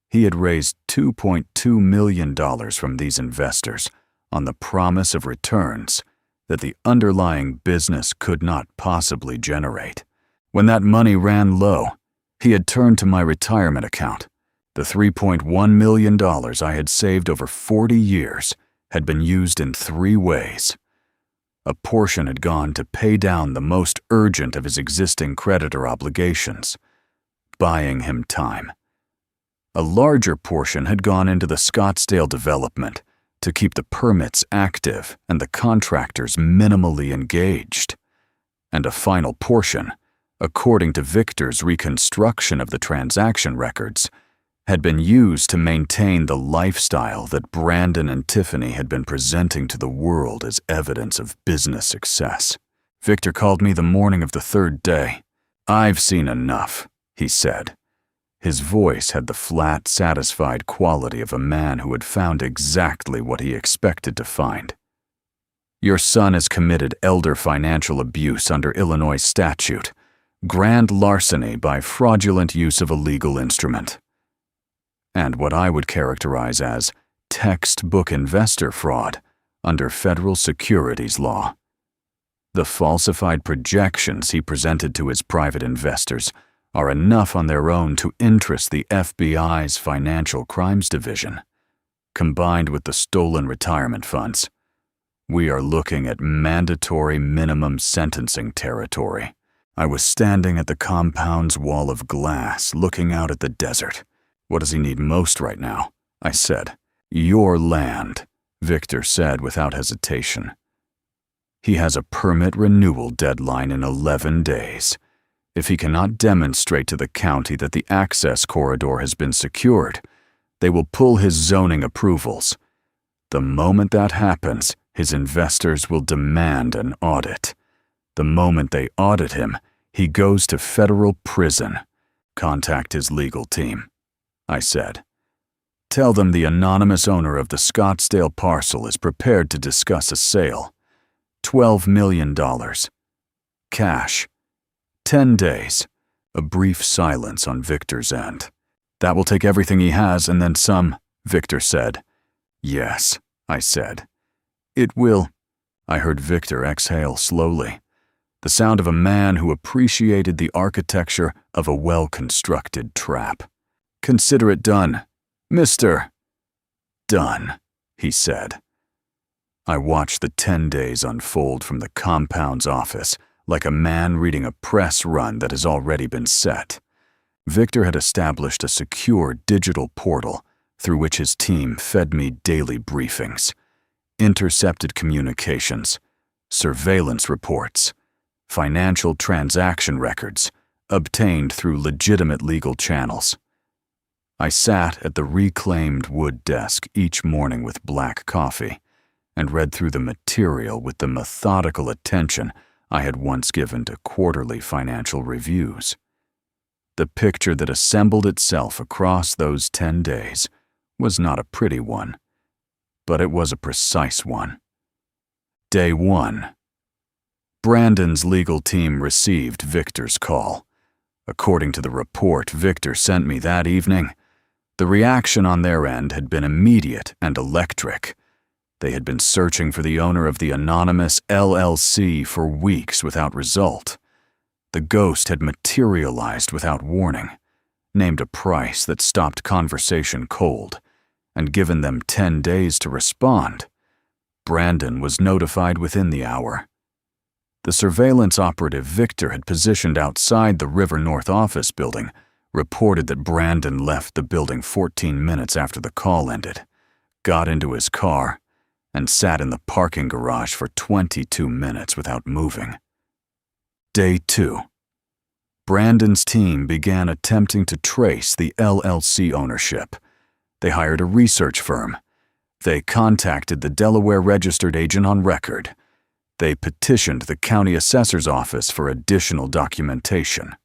He had raised $2.2 million from these investors on the promise of returns that the underlying business could not possibly generate. When that money ran low, he had turned to my retirement account. The $3.1 million I had saved over 40 years had been used in 3 ways. A portion had gone to pay down the most urgent of his existing creditor obligations, buying him time. A larger portion had gone into the Scottsdale development to keep the permits active and the contractors minimally engaged. and a final portion, according to Victor's reconstruction of the transaction records, had been used to maintain the lifestyle that Brandon and Tiffany had been presenting to the world as evidence of business success. Victor called me the morning of the third day. "I've seen enough," he said. His voice had the flat, satisfied quality of a man who had found exactly what he expected to find. "Your son has committed elder financial abuse under Illinois statute, grand larceny by fraudulent use of a legal instrument, and what I would characterize as textbook investor fraud under federal securities law. The falsified projections he presented to his private investors are enough on their own to interest the FBI's Financial Crimes Division. Combined with the stolen retirement funds, we are looking at mandatory minimum sentencing territory." I was standing at the compound's wall of glass, looking out at the desert. "What does he need most right now?" I said. "Your land," Victor said without hesitation. "He has a permit renewal deadline in 11 days. If he cannot demonstrate to the county that the access corridor has been secured, they will pull his zoning approvals. The moment that happens, his investors will demand an audit. The moment they audit him, he goes to federal prison. Contact his legal team," I said. "Tell them the anonymous owner of the Scottsdale parcel is prepared to discuss a sale. $12 million. Cash. 10 days. A brief silence on Victor's end. "That will take everything he has and then some," Victor said. "Yes," I said. "It will." I heard Victor exhale slowly, the sound of a man who appreciated the architecture of a well-constructed trap. "Consider it done, Mr. Done," he said. I watched the 10 days unfold from the compound's office, like a man reading a press run that has already been set. Victor had established a secure digital portal through which his team fed me daily briefings, intercepted communications, surveillance reports, financial transaction records obtained through legitimate legal channels. I sat at the reclaimed wood desk each morning with black coffee and read through the material with the methodical attention I had once given to quarterly financial reviews. The picture that assembled itself across those 10 days was not a pretty one, but it was a precise one. Day 1. Brandon's legal team received Victor's call. According to the report Victor sent me that evening, the reaction on their end had been immediate and electric. They had been searching for the owner of the anonymous LLC for weeks without result. The ghost had materialized without warning, named a price that stopped conversation cold, and given them 10 days to respond. Brandon was notified within the hour. The surveillance operative Victor had positioned outside the River North office building reported that Brandon left the building 14 minutes after the call ended, got into his car, and sat in the parking garage for 22 minutes without moving. Day 2. Brandon's team began attempting to trace the LLC ownership. They hired a research firm. They contacted the Delaware registered agent on record. They petitioned the county assessor's office for additional documentation.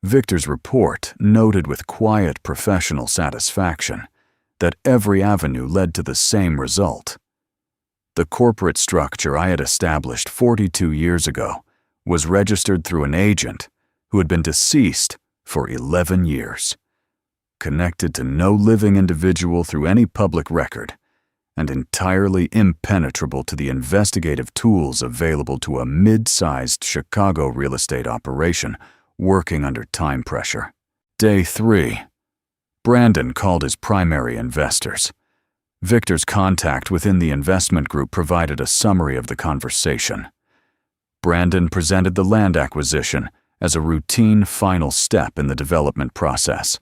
Victor's report noted with quiet professional satisfaction that every avenue led to the same result. The corporate structure I had established 42 years ago was registered through an agent who had been deceased for 11 years, connected to no living individual through any public record, and entirely impenetrable to the investigative tools available to a mid-sized Chicago real estate operation working under time pressure. Day 3. Brandon called his primary investors. Victor's contact within the investment group provided a summary of the conversation. Brandon presented the land acquisition as a routine final step in the development process,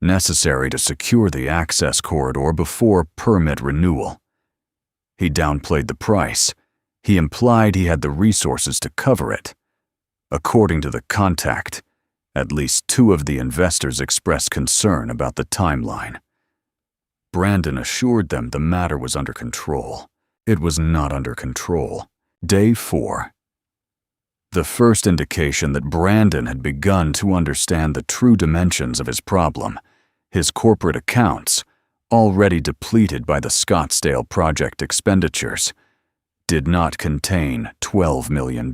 necessary to secure the access corridor before permit renewal. He downplayed the price. He implied he had the resources to cover it. According to the contact, at least 2 of the investors expressed concern about the timeline. Brandon assured them the matter was under control. It was not under control. Day 4. The first indication that Brandon had begun to understand the true dimensions of his problem, his corporate accounts, already depleted by the Scottsdale project expenditures, did not contain $12 million.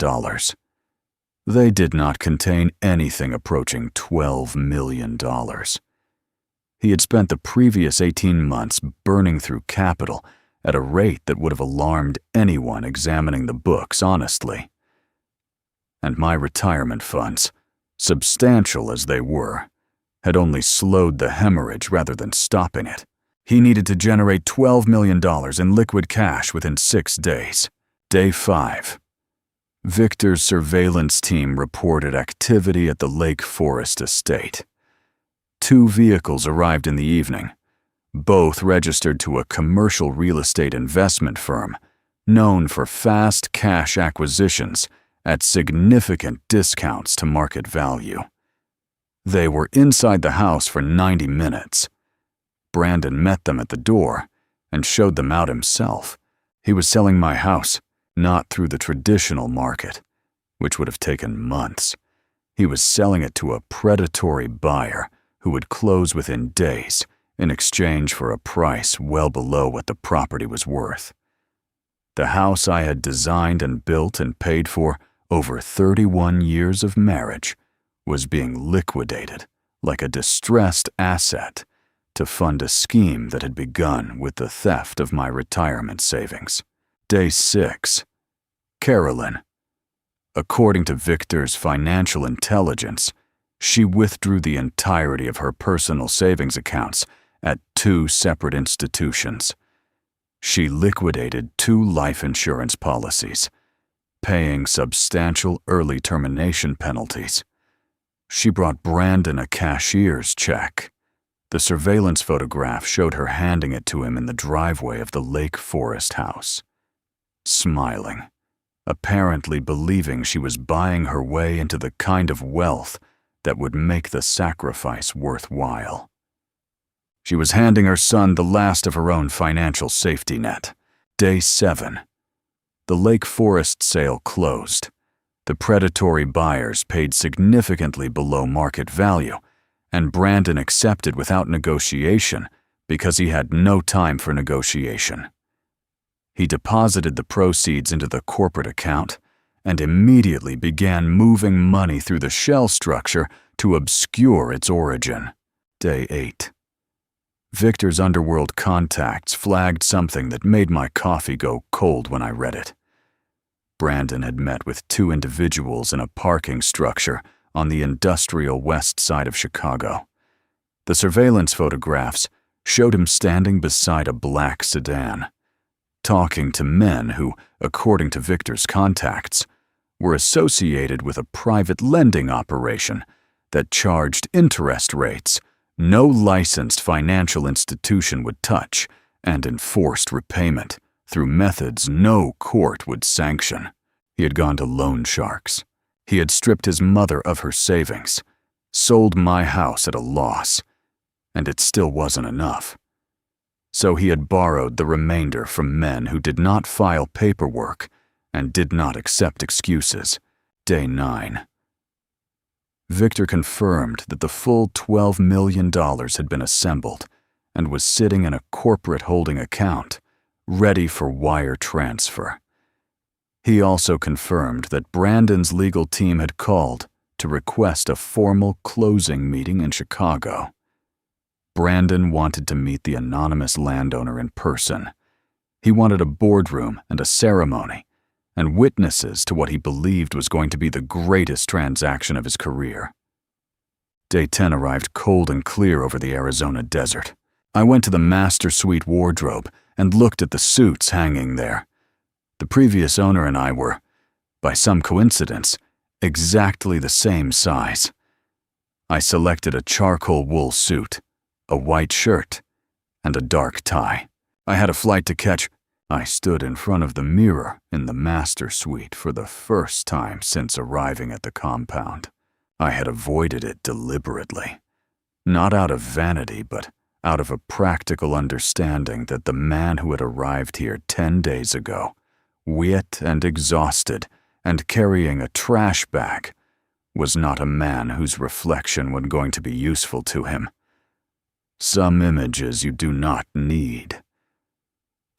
They did not contain anything approaching $12 million. He had spent the previous 18 months burning through capital at a rate that would have alarmed anyone examining the books honestly. And my retirement funds, substantial as they were, had only slowed the hemorrhage rather than stopping it. He needed to generate $12 million in liquid cash within 6 days. Day 5. Victor's surveillance team reported activity at the Lake Forest estate. 2 vehicles arrived in the evening, both registered to a commercial real estate investment firm known for fast cash acquisitions at significant discounts to market value. They were inside the house for 90 minutes. Brandon met them at the door and showed them out himself. He was selling my house, not through the traditional market, which would have taken months. He was selling it to a predatory buyer who would close within days in exchange for a price well below what the property was worth. The house I had designed and built and paid for over 31 years of marriage was being liquidated like a distressed asset to fund a scheme that had begun with the theft of my retirement savings. Day 6. Carolyn. According to Victor's financial intelligence, she withdrew the entirety of her personal savings accounts at 2 separate institutions. She liquidated 2 life insurance policies, paying substantial early termination penalties. She brought Brandon a cashier's check. The surveillance photograph showed her handing it to him in the driveway of the Lake Forest house, smiling, apparently believing she was buying her way into the kind of wealth that would make the sacrifice worthwhile. She was handing her son the last of her own financial safety net. Day 7. The Lake Forest sale closed. The predatory buyers paid significantly below market value, and Brandon accepted without negotiation because he had no time for negotiation. He deposited the proceeds into the corporate account and immediately began moving money through the shell structure to obscure its origin. Day 8. Victor's underworld contacts flagged something that made my coffee go cold when I read it. Brandon had met with 2 individuals in a parking structure on the industrial west side of Chicago. The surveillance photographs showed him standing beside a black sedan, talking to men who, according to Victor's contacts, were associated with a private lending operation that charged interest rates no licensed financial institution would touch and enforced repayment through methods no court would sanction. He had gone to loan sharks. He had stripped his mother of her savings, sold my house at a loss, and it still wasn't enough. So he had borrowed the remainder from men who did not file paperwork and did not accept excuses. Day 9. Victor confirmed that the full $12 million had been assembled and was sitting in a corporate holding account, ready for wire transfer. He also confirmed that Brandon's legal team had called to request a formal closing meeting in Chicago. Brandon wanted to meet the anonymous landowner in person. He wanted a boardroom and a ceremony, and witnesses to what he believed was going to be the greatest transaction of his career. Day 10 arrived cold and clear over the Arizona desert. I went to the master suite wardrobe and looked at the suits hanging there. The previous owner and I were, by some coincidence, exactly the same size. I selected a charcoal wool suit, a white shirt, and a dark tie. I had a flight to catch I stood in front of the mirror in the master suite for the first time since arriving at the compound. I had avoided it deliberately, not out of vanity, but out of a practical understanding that the man who had arrived here 10 days ago, wet and exhausted and carrying a trash bag, was not a man whose reflection was going to be useful to him. Some images you do not need.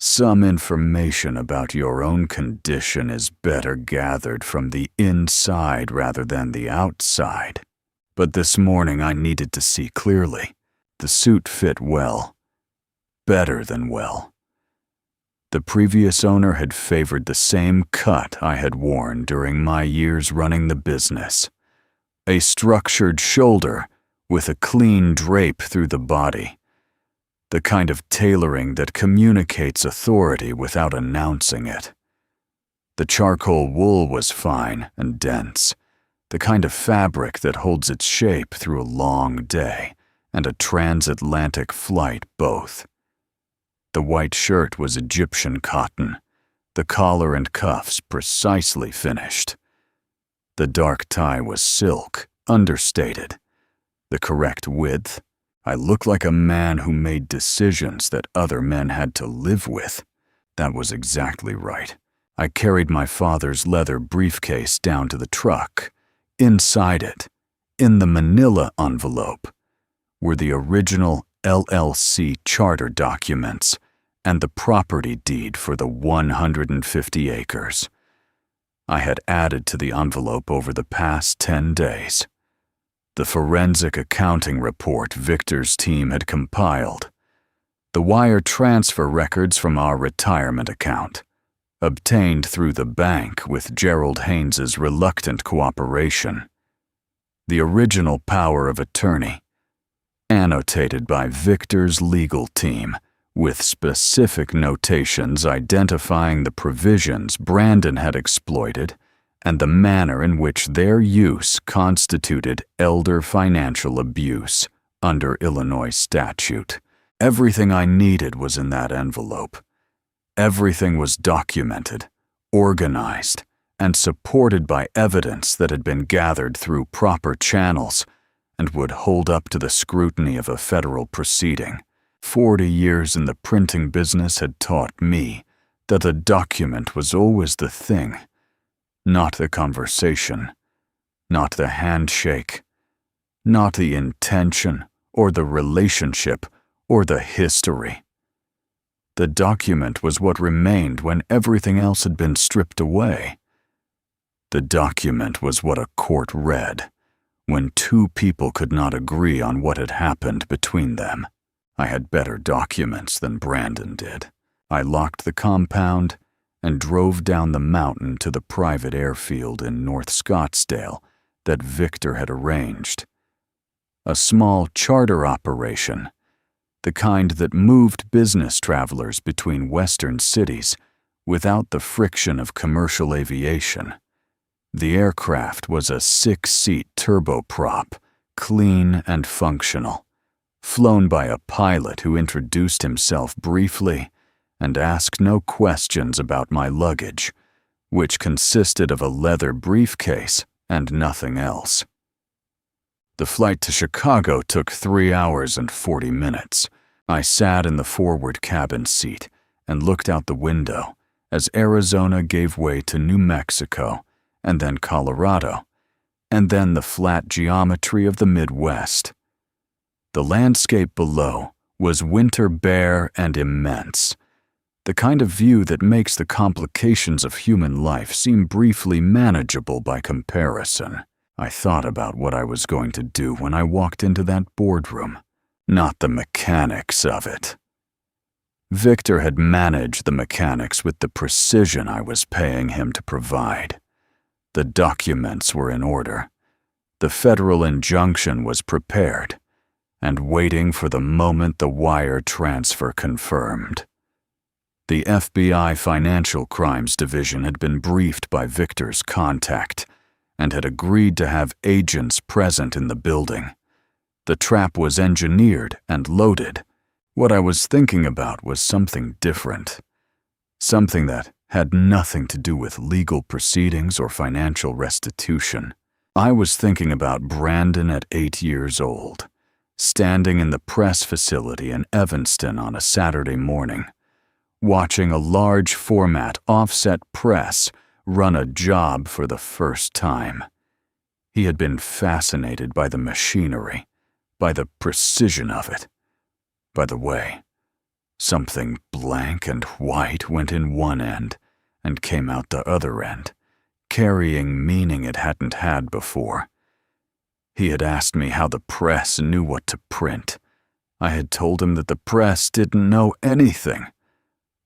Some information about your own condition is better gathered from the inside rather than the outside. But this morning I needed to see clearly. The suit fit well. Better than well. The previous owner had favored the same cut I had worn during my years running the business. A structured shoulder with a clean drape through the body. The kind of tailoring that communicates authority without announcing it. The charcoal wool was fine and dense, the kind of fabric that holds its shape through a long day and a transatlantic flight both. The white shirt was Egyptian cotton, the collar and cuffs precisely finished. The dark tie was silk, understated, the correct width. I looked like a man who made decisions that other men had to live with. That was exactly right. I carried my father's leather briefcase down to the truck. Inside it, in the manila envelope, were the original LLC charter documents and the property deed for the 150 acres. I had added to the envelope over the past 10 days. The forensic accounting report Victor's team had compiled, the wire transfer records from our retirement account, obtained through the bank with Gerald Haynes's reluctant cooperation, the original power of attorney, annotated by Victor's legal team with specific notations identifying the provisions Brandon had exploited and the manner in which their use constituted elder financial abuse under Illinois statute. Everything I needed was in that envelope. Everything was documented, organized, and supported by evidence that had been gathered through proper channels and would hold up to the scrutiny of a federal proceeding. 40 years in the printing business had taught me that the document was always the thing, not the conversation, not the handshake, not the intention or the relationship or the history. The document was what remained when everything else had been stripped away. The document was what a court read when two people could not agree on what had happened between them. I had better documents than Brandon did. I locked the compound and drove down the mountain to the private airfield in North Scottsdale that Victor had arranged. A small charter operation, the kind that moved business travelers between western cities without the friction of commercial aviation. The aircraft was a 6-seat turboprop, clean and functional, flown by a pilot who introduced himself briefly and asked no questions about my luggage, which consisted of a leather briefcase and nothing else. The flight to Chicago took 3 hours and 40 minutes. I sat in the forward cabin seat and looked out the window as Arizona gave way to New Mexico and then Colorado, and then the flat geometry of the Midwest. The landscape below was winter bare and immense, the kind of view that makes the complications of human life seem briefly manageable by comparison. I thought about what I was going to do when I walked into that boardroom, not the mechanics of it. Victor had managed the mechanics with the precision I was paying him to provide. The documents were in order. The federal injunction was prepared and waiting for the moment the wire transfer confirmed. The FBI Financial Crimes Division had been briefed by Victor's contact and had agreed to have agents present in the building. The trap was engineered and loaded. What I was thinking about was something different. Something that had nothing to do with legal proceedings or financial restitution. I was thinking about Brandon at 8 years old, standing in the press facility in Evanston on a Saturday morning, watching a large format offset press run a job for the first time. He had been fascinated by the machinery, by the precision of it. By the way, something blank and white went in one end and came out the other end, carrying meaning it hadn't had before. He had asked me how the press knew what to print. I had told him that the press didn't know anything.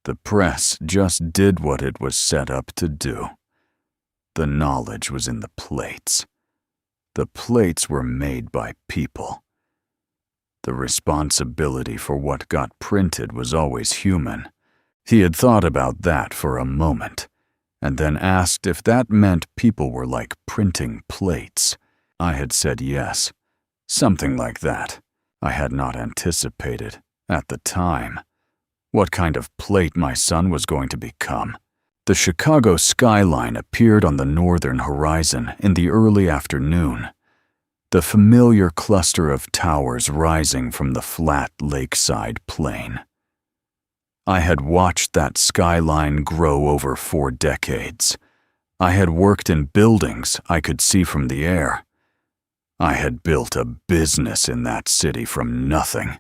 The press just did what it was set up to do. The knowledge was in the plates. The plates were made by people. The responsibility for what got printed was always human. He had thought about that for a moment, and then asked if that meant people were like printing plates. I had said yes, something like that. I had not anticipated, at the time, what kind of plate my son was going to become. The Chicago skyline appeared on the northern horizon in the early afternoon, the familiar cluster of towers rising from the flat lakeside plain. I had watched that skyline grow over 4 decades. I had worked in buildings I could see from the air. I had built a business in that city from nothing,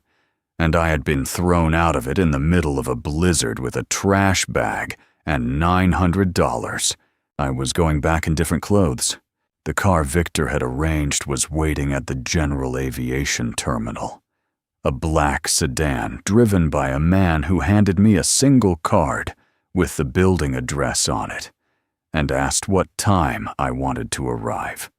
and I had been thrown out of it in the middle of a blizzard with a trash bag and $900. I was going back in different clothes. The car Victor had arranged was waiting at the General Aviation Terminal. A black sedan driven by a man who handed me a single card with the building address on it and asked what time I wanted to arrive.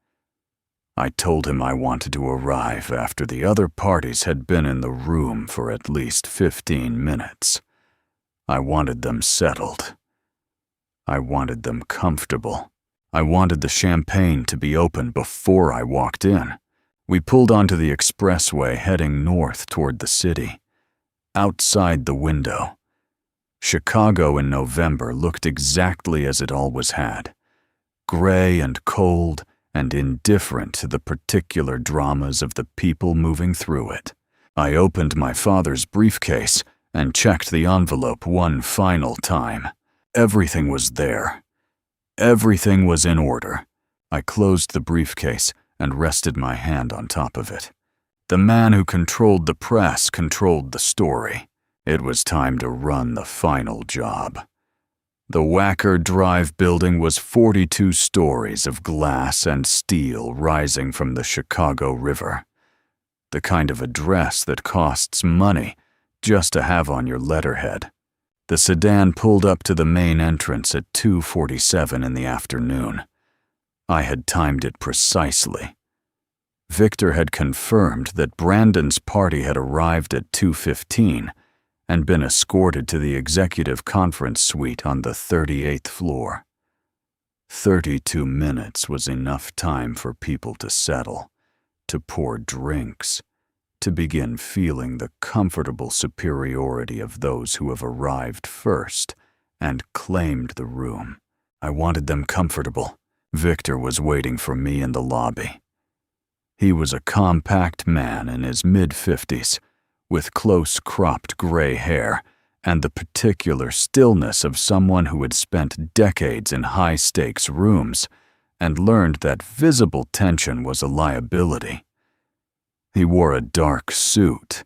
I told him I wanted to arrive after the other parties had been in the room for at least 15 minutes. I wanted them settled. I wanted them comfortable. I wanted the champagne to be open before I walked in. We pulled onto the expressway heading north toward the city. Outside the window, Chicago in November looked exactly as it always had, gray and cold and indifferent to the particular dramas of the people moving through it. I opened my father's briefcase and checked the envelope one final time. Everything was there. Everything was in order. I closed the briefcase and rested my hand on top of it. The man who controlled the press controlled the story. It was time to run the final job. The Wacker Drive building was 42 stories of glass and steel rising from the Chicago River. The kind of address that costs money just to have on your letterhead. The sedan pulled up to the main entrance at 2:47 in the afternoon. I had timed it precisely. Victor had confirmed that Brandon's party had arrived at 2:15 and been escorted to the executive conference suite on the 38th floor. 32 minutes was enough time for people to settle, to pour drinks, to begin feeling the comfortable superiority of those who have arrived first and claimed the room. I wanted them comfortable. Victor was waiting for me in the lobby. He was a compact man in his mid-50s, with close-cropped gray hair and the particular stillness of someone who had spent decades in high-stakes rooms and learned that visible tension was a liability. He wore a dark suit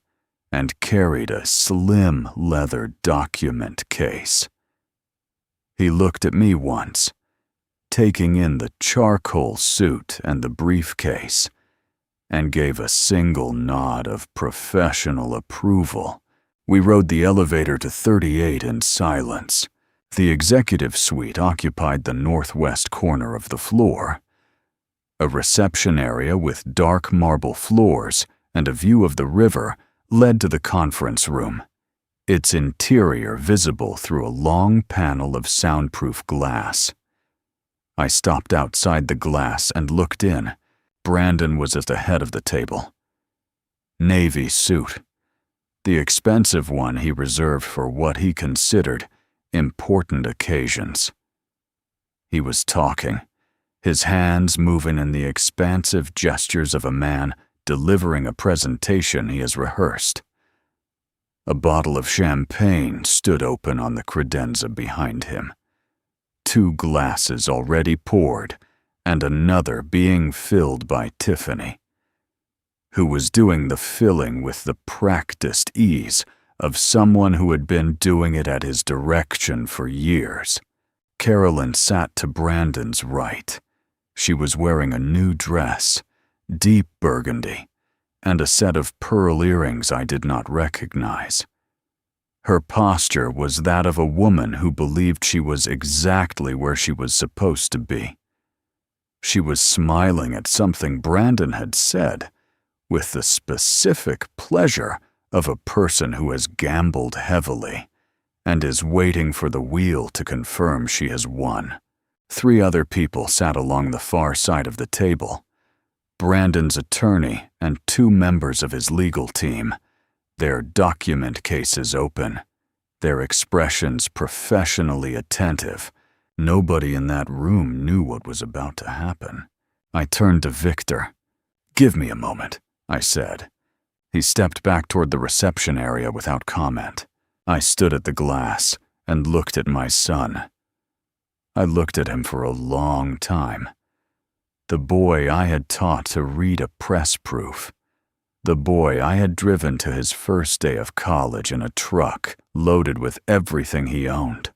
and carried a slim leather document case. He looked at me once, taking in the charcoal suit and the briefcase, and gave a single nod of professional approval. We rode the elevator to 38 in silence. The executive suite occupied the northwest corner of the floor. A reception area with dark marble floors and a view of the river led to the conference room, its interior visible through a long panel of soundproof glass. I stopped outside the glass and looked in. Brandon was at the head of the table. Navy suit, the expensive one he reserved for what he considered important occasions. He was talking, his hands moving in the expansive gestures of a man delivering a presentation he has rehearsed. A bottle of champagne stood open on the credenza behind him. 2 glasses already poured, and another being filled by Tiffany, who was doing the filling with the practiced ease of someone who had been doing it at his direction for years. Carolyn sat to Brandon's right. She was wearing a new dress, deep burgundy, and a set of pearl earrings I did not recognize. Her posture was that of a woman who believed she was exactly where she was supposed to be. She was smiling at something Brandon had said, with the specific pleasure of a person who has gambled heavily and is waiting for the wheel to confirm she has won. 3 other people sat along the far side of the table. Brandon's attorney and 2 members of his legal team, their document cases open, their expressions professionally attentive. Nobody in that room knew what was about to happen. I turned to Victor. "Give me a moment," I said. He stepped back toward the reception area without comment. I stood at the glass and looked at my son. I looked at him for a long time. The boy I had taught to read a press proof. The boy I had driven to his first day of college in a truck loaded with everything he owned.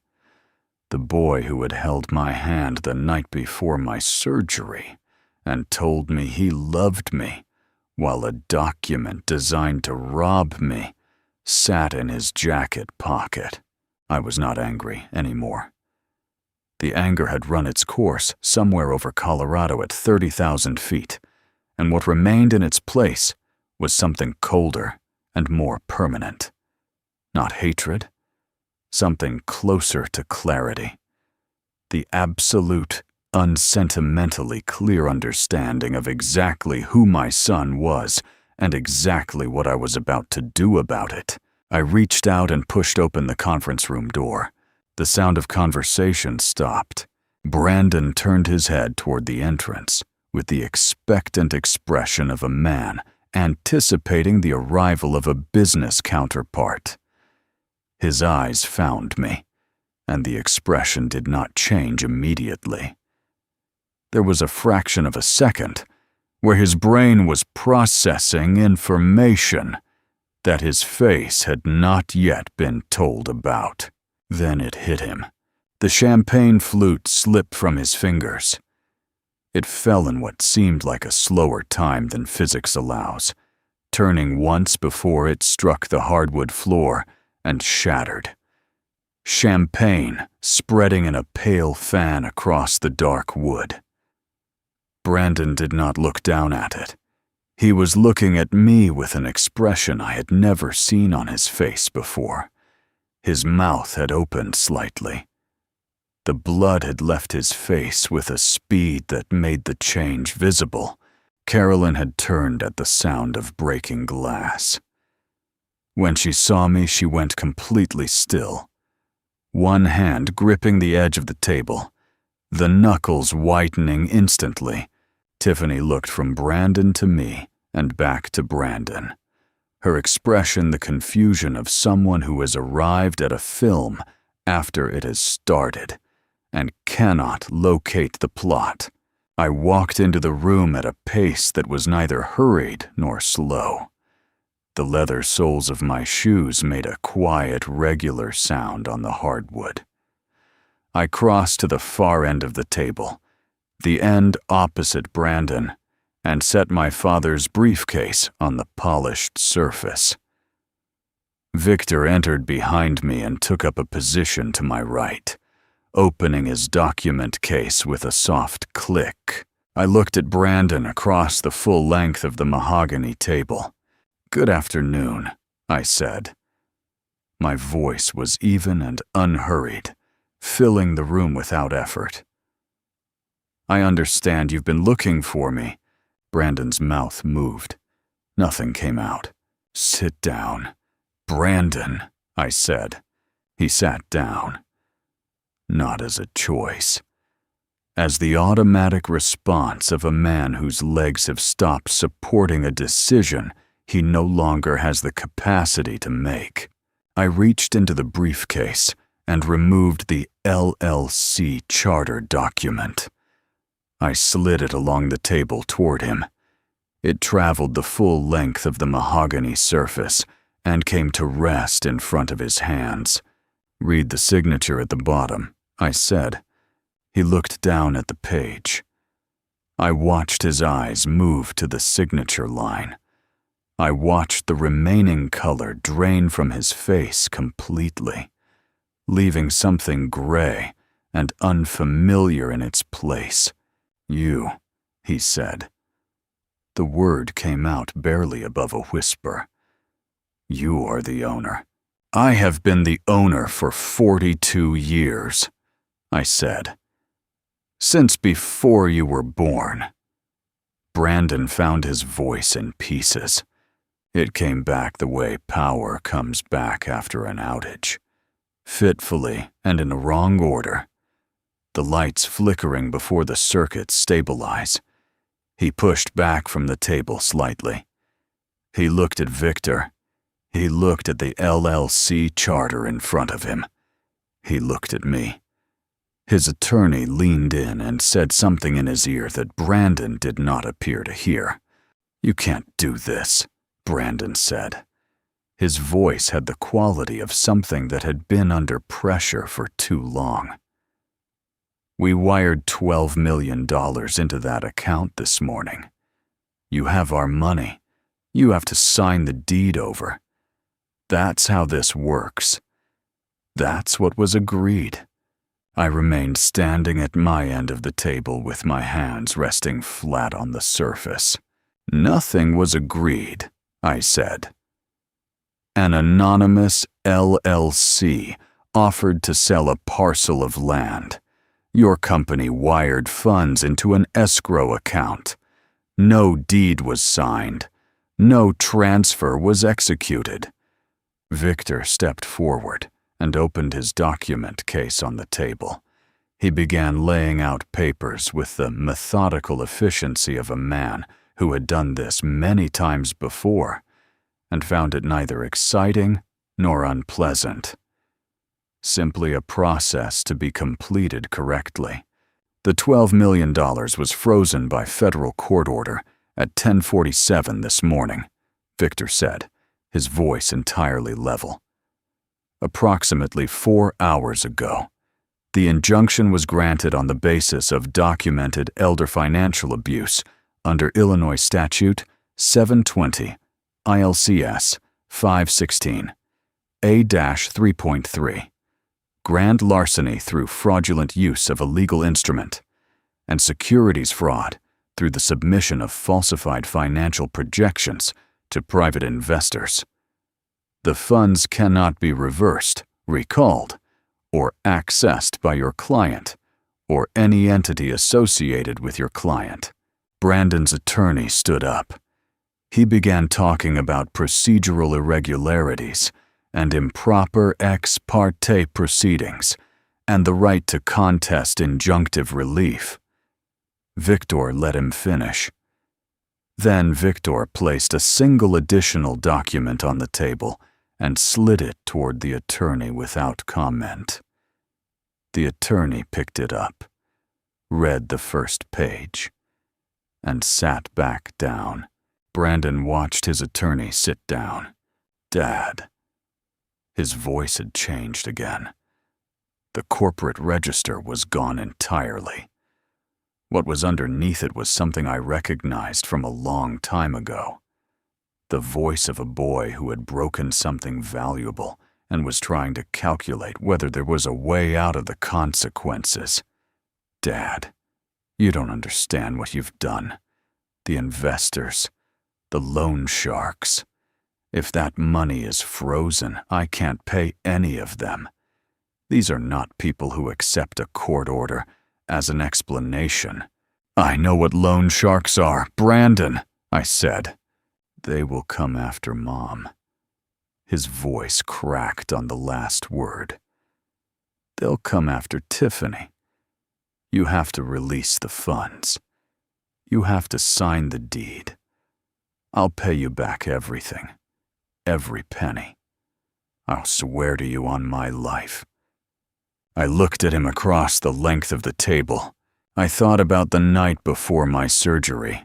The boy who had held my hand the night before my surgery and told me he loved me, while a document designed to rob me sat in his jacket pocket. I was not angry anymore. The anger had run its course somewhere over Colorado at 30,000 feet, and what remained in its place was something colder and more permanent. Not hatred, something closer to clarity. The absolute, unsentimentally clear understanding of exactly who my son was and exactly what I was about to do about it. I reached out and pushed open the conference room door. The sound of conversation stopped. Brandon turned his head toward the entrance with the expectant expression of a man anticipating the arrival of a business counterpart. His eyes found me, and the expression did not change immediately. There was a fraction of a second where his brain was processing information that his face had not yet been told about. Then it hit him. The champagne flute slipped from his fingers. It fell in what seemed like a slower time than physics allows, turning once before it struck the hardwood floor and shattered. Champagne spreading in a pale fan across the dark wood. Brandon did not look down at it. He was looking at me with an expression I had never seen on his face before. His mouth had opened slightly. The blood had left his face with a speed that made the change visible. Carolyn had turned at the sound of breaking glass. When she saw me, she went completely still. One hand gripping the edge of the table, the knuckles whitening instantly. Tiffany looked from Brandon to me and back to Brandon. Her expression the confusion of someone who has arrived at a film after it has started and cannot locate the plot. I walked into the room at a pace that was neither hurried nor slow. The leather soles of my shoes made a quiet, regular sound on the hardwood. I crossed to the far end of the table, the end opposite Brandon, and set my father's briefcase on the polished surface. Victor entered behind me and took up a position to my right, opening his document case with a soft click. I looked at Brandon across the full length of the mahogany table. "Good afternoon," I said. My voice was even and unhurried, filling the room without effort. "I understand you've been looking for me." Brandon's mouth moved. Nothing came out. "Sit down." "Brandon," I said. He sat down. not as a choice. As the automatic response of a man whose legs have stopped supporting a decision he no longer has the capacity to make. I reached into the briefcase and removed the LLC charter document. I slid it along the table toward him. It traveled the full length of the mahogany surface and came to rest in front of his hands. "Read the signature at the bottom," I said. He looked down at the page. I watched his eyes move to the signature line. I watched the remaining color drain from his face completely, leaving something gray and unfamiliar in its place. "You," he said. The word came out barely above a whisper. "You are the owner." "I have been the owner for 42 years, I said. "Since before you were born." Brandon found his voice in pieces. It came back the way power comes back after an outage, fitfully and in the wrong order. The lights flickering before the circuits stabilize. He pushed back from the table slightly. He looked at Victor. He looked at the LLC charter in front of him. He looked at me. His attorney leaned in and said something in his ear that Brandon did not appear to hear. "You can't do this," Brandon said. His voice had the quality of something that had been under pressure for too long. "We wired $12 million into that account this morning. You have our money. You have to sign the deed over. That's how this works. That's what was agreed." I remained standing at my end of the table with my hands resting flat on the surface. "Nothing was agreed," I said. "An anonymous LLC offered to sell a parcel of land. Your company wired funds into an escrow account. No deed was signed. No transfer was executed." Victor stepped forward and opened his document case on the table. He began laying out papers with the methodical efficiency of a man who had done this many times before and found it neither exciting nor unpleasant. Simply a process to be completed correctly. The $12 million was frozen by federal court order at 10:47 this morning, Victor said, his voice entirely level. Approximately 4 hours ago, the injunction was granted on the basis of documented elder financial abuse under Illinois Statute 720 ILCS 516 A-3.3, grand larceny through fraudulent use of a legal instrument, and securities fraud through the submission of falsified financial projections to private investors. The funds cannot be reversed, recalled, or accessed by your client or any entity associated with your client. Brandon's attorney stood up. He began talking about procedural irregularities and improper ex parte proceedings and the right to contest injunctive relief. Victor let him finish. Then Victor placed a single additional document on the table and slid it toward the attorney without comment. The attorney picked it up, read the first page, and sat back down. Brandon watched his attorney sit down. "Dad." His voice had changed again. The corporate register was gone entirely. What was underneath it was something I recognized from a long time ago. The voice of a boy who had broken something valuable and was trying to calculate whether there was a way out of the consequences. "Dad, you don't understand what you've done. The investors, the loan sharks. If that money is frozen, I can't pay any of them. These are not people who accept a court order as an explanation." "I know what loan sharks are, Brandon," I said. "They will come after Mom." His voice cracked on the last word. They'll come after Tiffany. You have to release the funds. You have to sign the deed. I'll pay you back everything. Every penny. I'll swear to you on my life." I looked at him across the length of the table. I thought about the night before my surgery.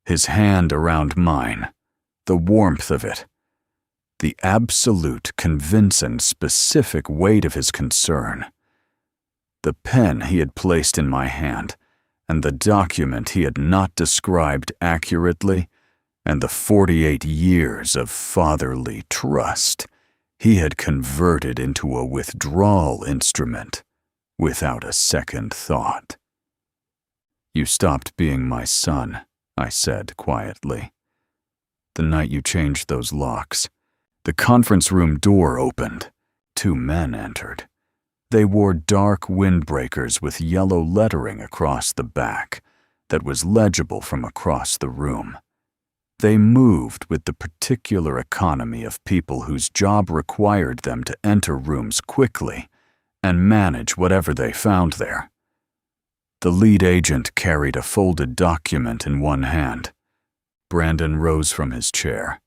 His hand around mine. The warmth of it. The absolute, convincing, specific weight of his concern. The pen he had placed in my hand, and the document he had not described accurately, and the 48 years of fatherly trust he had converted into a withdrawal instrument without a second thought. "You stopped being my son," I said quietly. "The night you changed those locks." The conference room door opened. 2 men entered. They wore dark windbreakers with yellow lettering across the back that was legible from across the room. They moved with the particular economy of people whose job required them to enter rooms quickly and manage whatever they found there. The lead agent carried a folded document in one hand. Brandon rose from his chair.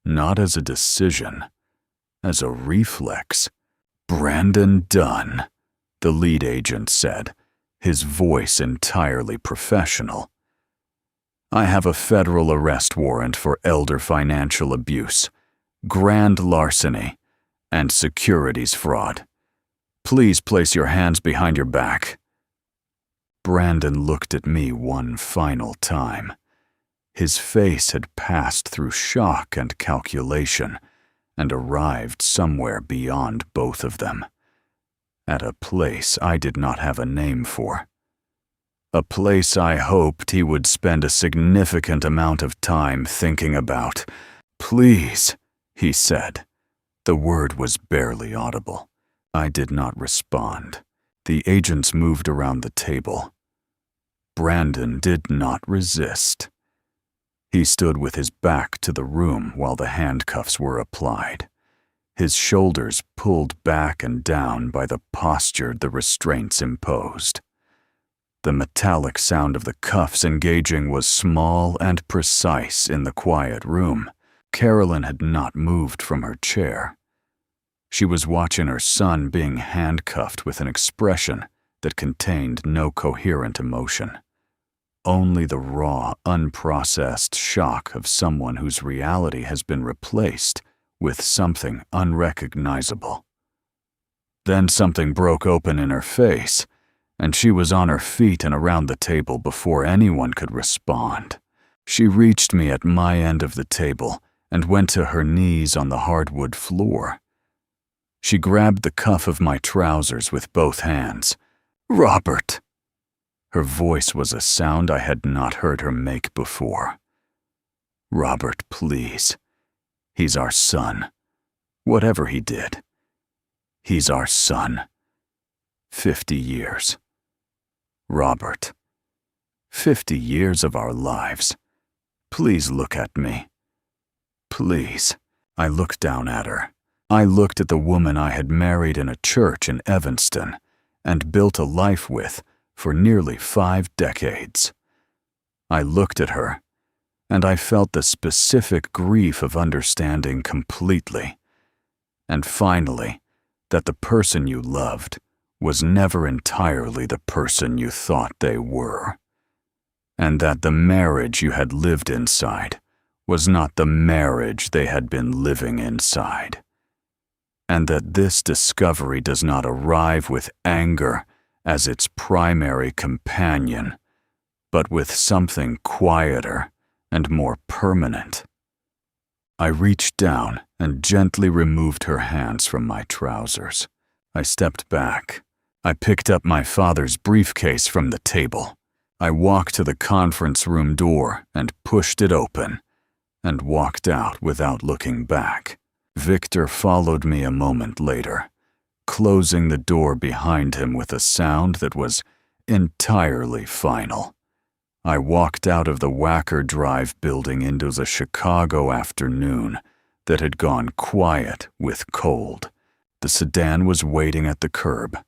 Not as a decision, as a reflex. "Brandon Dunn," the lead agent said, his voice entirely professional. "I have a federal arrest warrant for elder financial abuse, grand larceny, and securities fraud. Please place your hands behind your back." Brandon looked at me one final time. His face had passed through shock and calculation and arrived somewhere beyond both of them, at a place I did not have a name for. A place I hoped he would spend a significant amount of time thinking about. "Please," he said. The word was barely audible. I did not respond. The agents moved around the table. Brandon did not resist. He stood with his back to the room while the handcuffs were applied, his shoulders pulled back and down by the posture the restraints imposed. The metallic sound of the cuffs engaging was small and precise in the quiet room. Carolyn had not moved from her chair. She was watching her son being handcuffed with an expression that contained no coherent emotion. Only the raw, unprocessed shock of someone whose reality has been replaced with something unrecognizable. Then something broke open in her face, and she was on her feet and around the table before anyone could respond. She reached me at my end of the table and went to her knees on the hardwood floor. She grabbed the cuff of my trousers with both hands. "Robert!" Her voice was a sound I had not heard her make before. "Robert, please. He's our son. Whatever he did. He's our son. 50 years. Robert. 50 years of our lives. Please look at me. Please." I looked down at her. I looked at the woman I had married in a church in Evanston and built a life with for nearly 5 decades. I looked at her, and I felt the specific grief of understanding completely. And finally, that the person you loved was never entirely the person you thought they were. And that the marriage you had lived inside was not the marriage they had been living inside. And that this discovery does not arrive with anger as its primary companion, but with something quieter and more permanent. I reached down and gently removed her hands from my trousers. I stepped back. I picked up my father's briefcase from the table. I walked to the conference room door and pushed it open, and walked out without looking back. Victor followed me a moment later, closing the door behind him with a sound that was entirely final. I walked out of the Wacker Drive building into the Chicago afternoon that had gone quiet with cold. The sedan was waiting at the curb,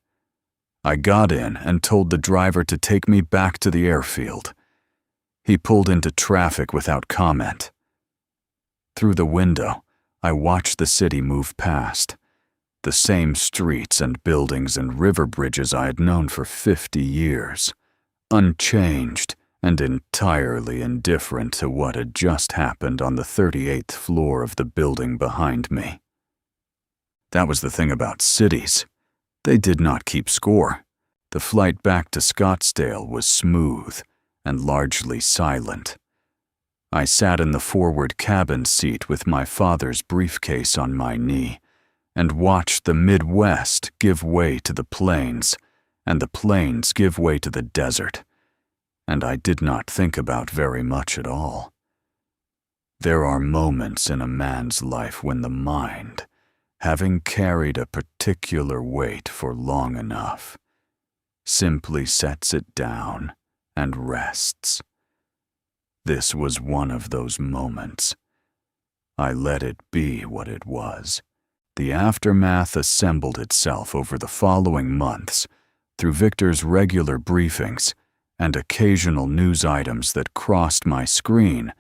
I got in and told the driver to take me back to the airfield. He pulled into traffic without comment. Through the window, I watched the city move past, the same streets and buildings and river bridges I had known for 50 years, unchanged and entirely indifferent to what had just happened on the 38th floor of the building behind me. That was the thing about cities. They did not keep score. The flight back to Scottsdale was smooth and largely silent. I sat in the forward cabin seat with my father's briefcase on my knee and watched the Midwest give way to the plains and the plains give way to the desert, and I did not think about very much at all. There are moments in a man's life when the mind, having carried a particular weight for long enough, simply sets it down and rests. This was one of those moments. I let it be what it was. The aftermath assembled itself over the following months through Victor's regular briefings and occasional news items that crossed my screen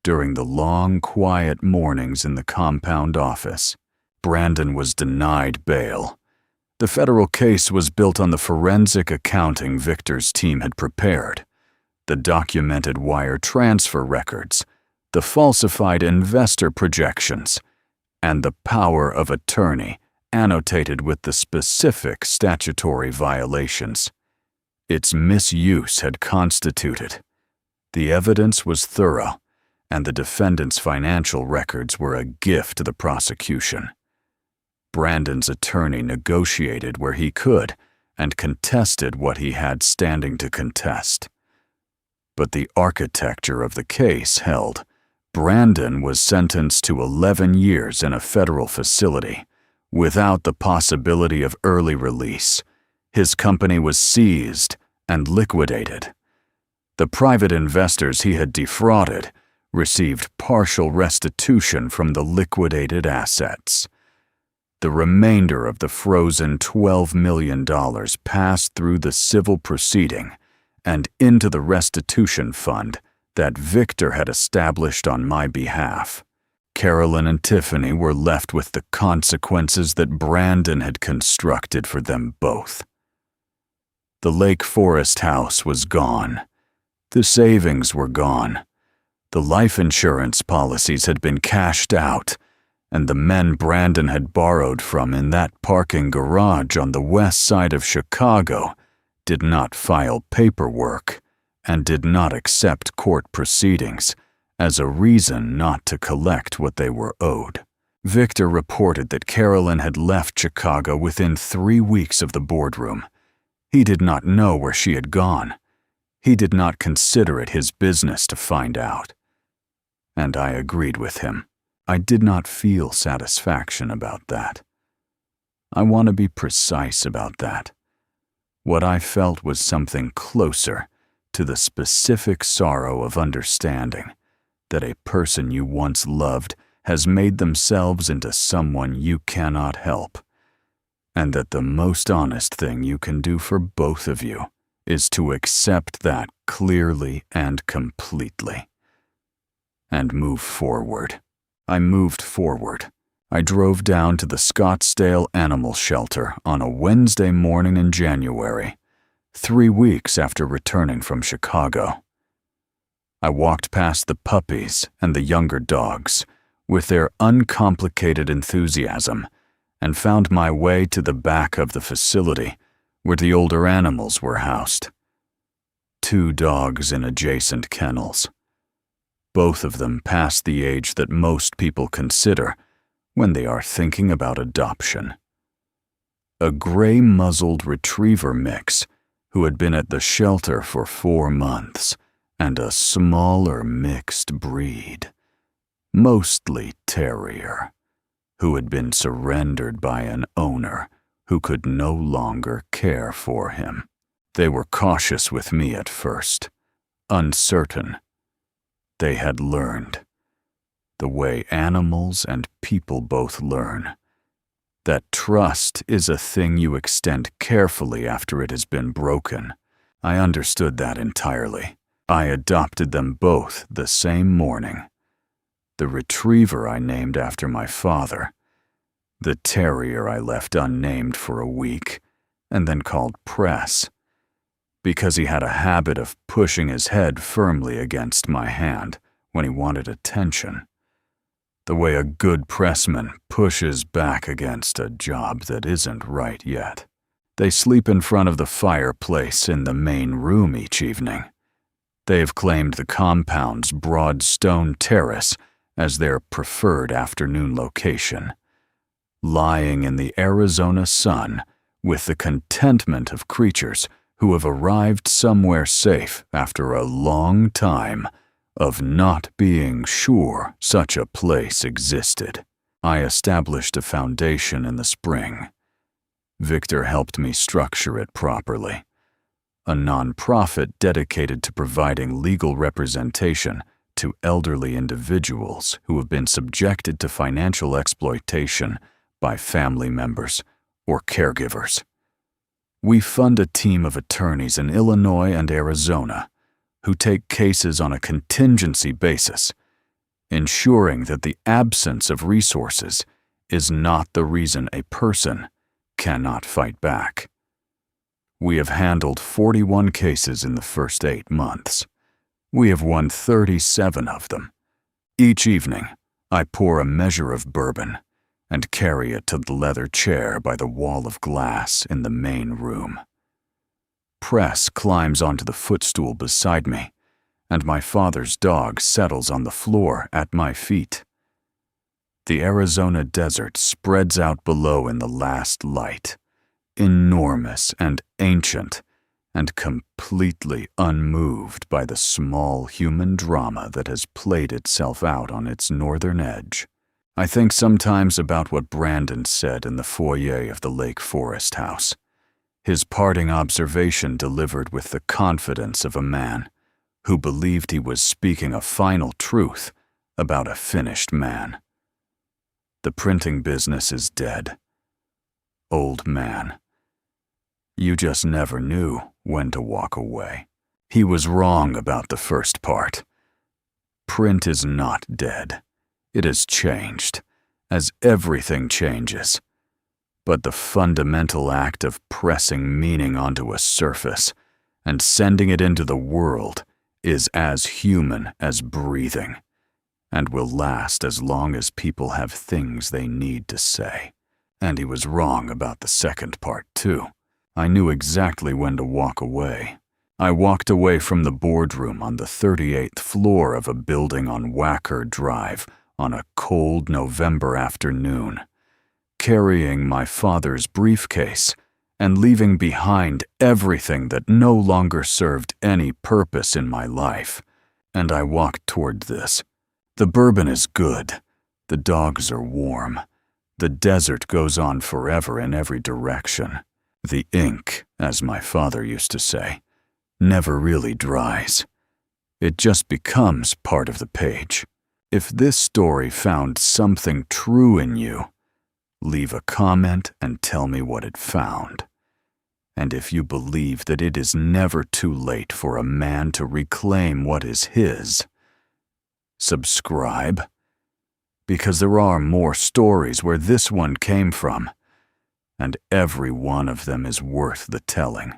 during the long, quiet mornings in the compound office. Brandon was denied bail. The federal case was built on the forensic accounting Victor's team had prepared, the documented wire transfer records, the falsified investor projections, and the power of attorney annotated with the specific statutory violations. Its misuse had constituted. The evidence was thorough, and the defendant's financial records were a gift to the prosecution. Brandon's attorney negotiated where he could and contested what he had standing to contest. But the architecture of the case held. Brandon was sentenced to 11 years in a federal facility, without the possibility of early release. His company was seized and liquidated. The private investors he had defrauded received partial restitution from the liquidated assets. The remainder of the frozen $12 million passed through the civil proceeding and into the restitution fund that Victor had established on my behalf. Carolyn and Tiffany were left with the consequences that Brandon had constructed for them both. The Lake Forest house was gone. The savings were gone. The life insurance policies had been cashed out, and the men Brandon had borrowed from in that parking garage on the west side of Chicago did not file paperwork and did not accept court proceedings as a reason not to collect what they were owed. Victor reported that Carolyn had left Chicago within 3 weeks of the boardroom. He did not know where she had gone. He did not consider it his business to find out. And I agreed with him. I did not feel satisfaction about that. I want to be precise about that. What I felt was something closer to the specific sorrow of understanding that a person you once loved has made themselves into someone you cannot help, and that the most honest thing you can do for both of you is to accept that clearly and completely, and move forward. I moved forward. I drove down to the Scottsdale Animal Shelter on a Wednesday morning in January, 3 weeks after returning from Chicago. I walked past the puppies and the younger dogs with their uncomplicated enthusiasm and found my way to the back of the facility where the older animals were housed. 2 dogs in adjacent kennels. Both of them past the age that most people consider when they are thinking about adoption. A gray-muzzled retriever mix who had been at the shelter for 4 months, and a smaller mixed breed, mostly terrier, who had been surrendered by an owner who could no longer care for him. They were cautious with me at first, uncertain. They had learned, the way animals and people both learn, that trust is a thing you extend carefully after it has been broken. I understood that entirely. I adopted them both the same morning. The retriever I named after my father, the terrier I left unnamed for a week, and then called Press, because he had a habit of pushing his head firmly against my hand when he wanted attention, the way a good pressman pushes back against a job that isn't right yet. They sleep in front of the fireplace in the main room each evening. They've claimed the compound's broad stone terrace as their preferred afternoon location, lying in the Arizona sun with the contentment of creatures who have arrived somewhere safe after a long time of not being sure such a place existed. I established a foundation in the spring. Victor helped me structure it properly. A nonprofit dedicated to providing legal representation to elderly individuals who have been subjected to financial exploitation by family members or caregivers. We fund a team of attorneys in Illinois and Arizona who take cases on a contingency basis, ensuring that the absence of resources is not the reason a person cannot fight back. We have handled 41 cases in the first 8 months. We have won 37 of them. Each evening, I pour a measure of bourbon and carry it to the leather chair by the wall of glass in the main room. Press climbs onto the footstool beside me, and my father's dog settles on the floor at my feet. The Arizona desert spreads out below in the last light, enormous and ancient, and completely unmoved by the small human drama that has played itself out on its northern edge. I think sometimes about what Brandon said in the foyer of the Lake Forest house, his parting observation delivered with the confidence of a man who believed he was speaking a final truth about a finished man. The printing business is dead. Old man. You just never knew when to walk away. He was wrong about the first part. Print is not dead. It has changed, as everything changes. But the fundamental act of pressing meaning onto a surface and sending it into the world is as human as breathing, and will last as long as people have things they need to say. And he was wrong about the second part, too. I knew exactly when to walk away. I walked away from the boardroom on the 38th floor of a building on Wacker Drive on a cold November afternoon, carrying my father's briefcase and leaving behind everything that no longer served any purpose in my life. And I walked toward this. The bourbon is good. The dogs are warm. The desert goes on forever in every direction. The ink, as my father used to say, never really dries. It just becomes part of the page. If this story found something true in you, leave a comment and tell me what it found. And if you believe that it is never too late for a man to reclaim what is his, subscribe, because there are more stories where this one came from, and every one of them is worth the telling.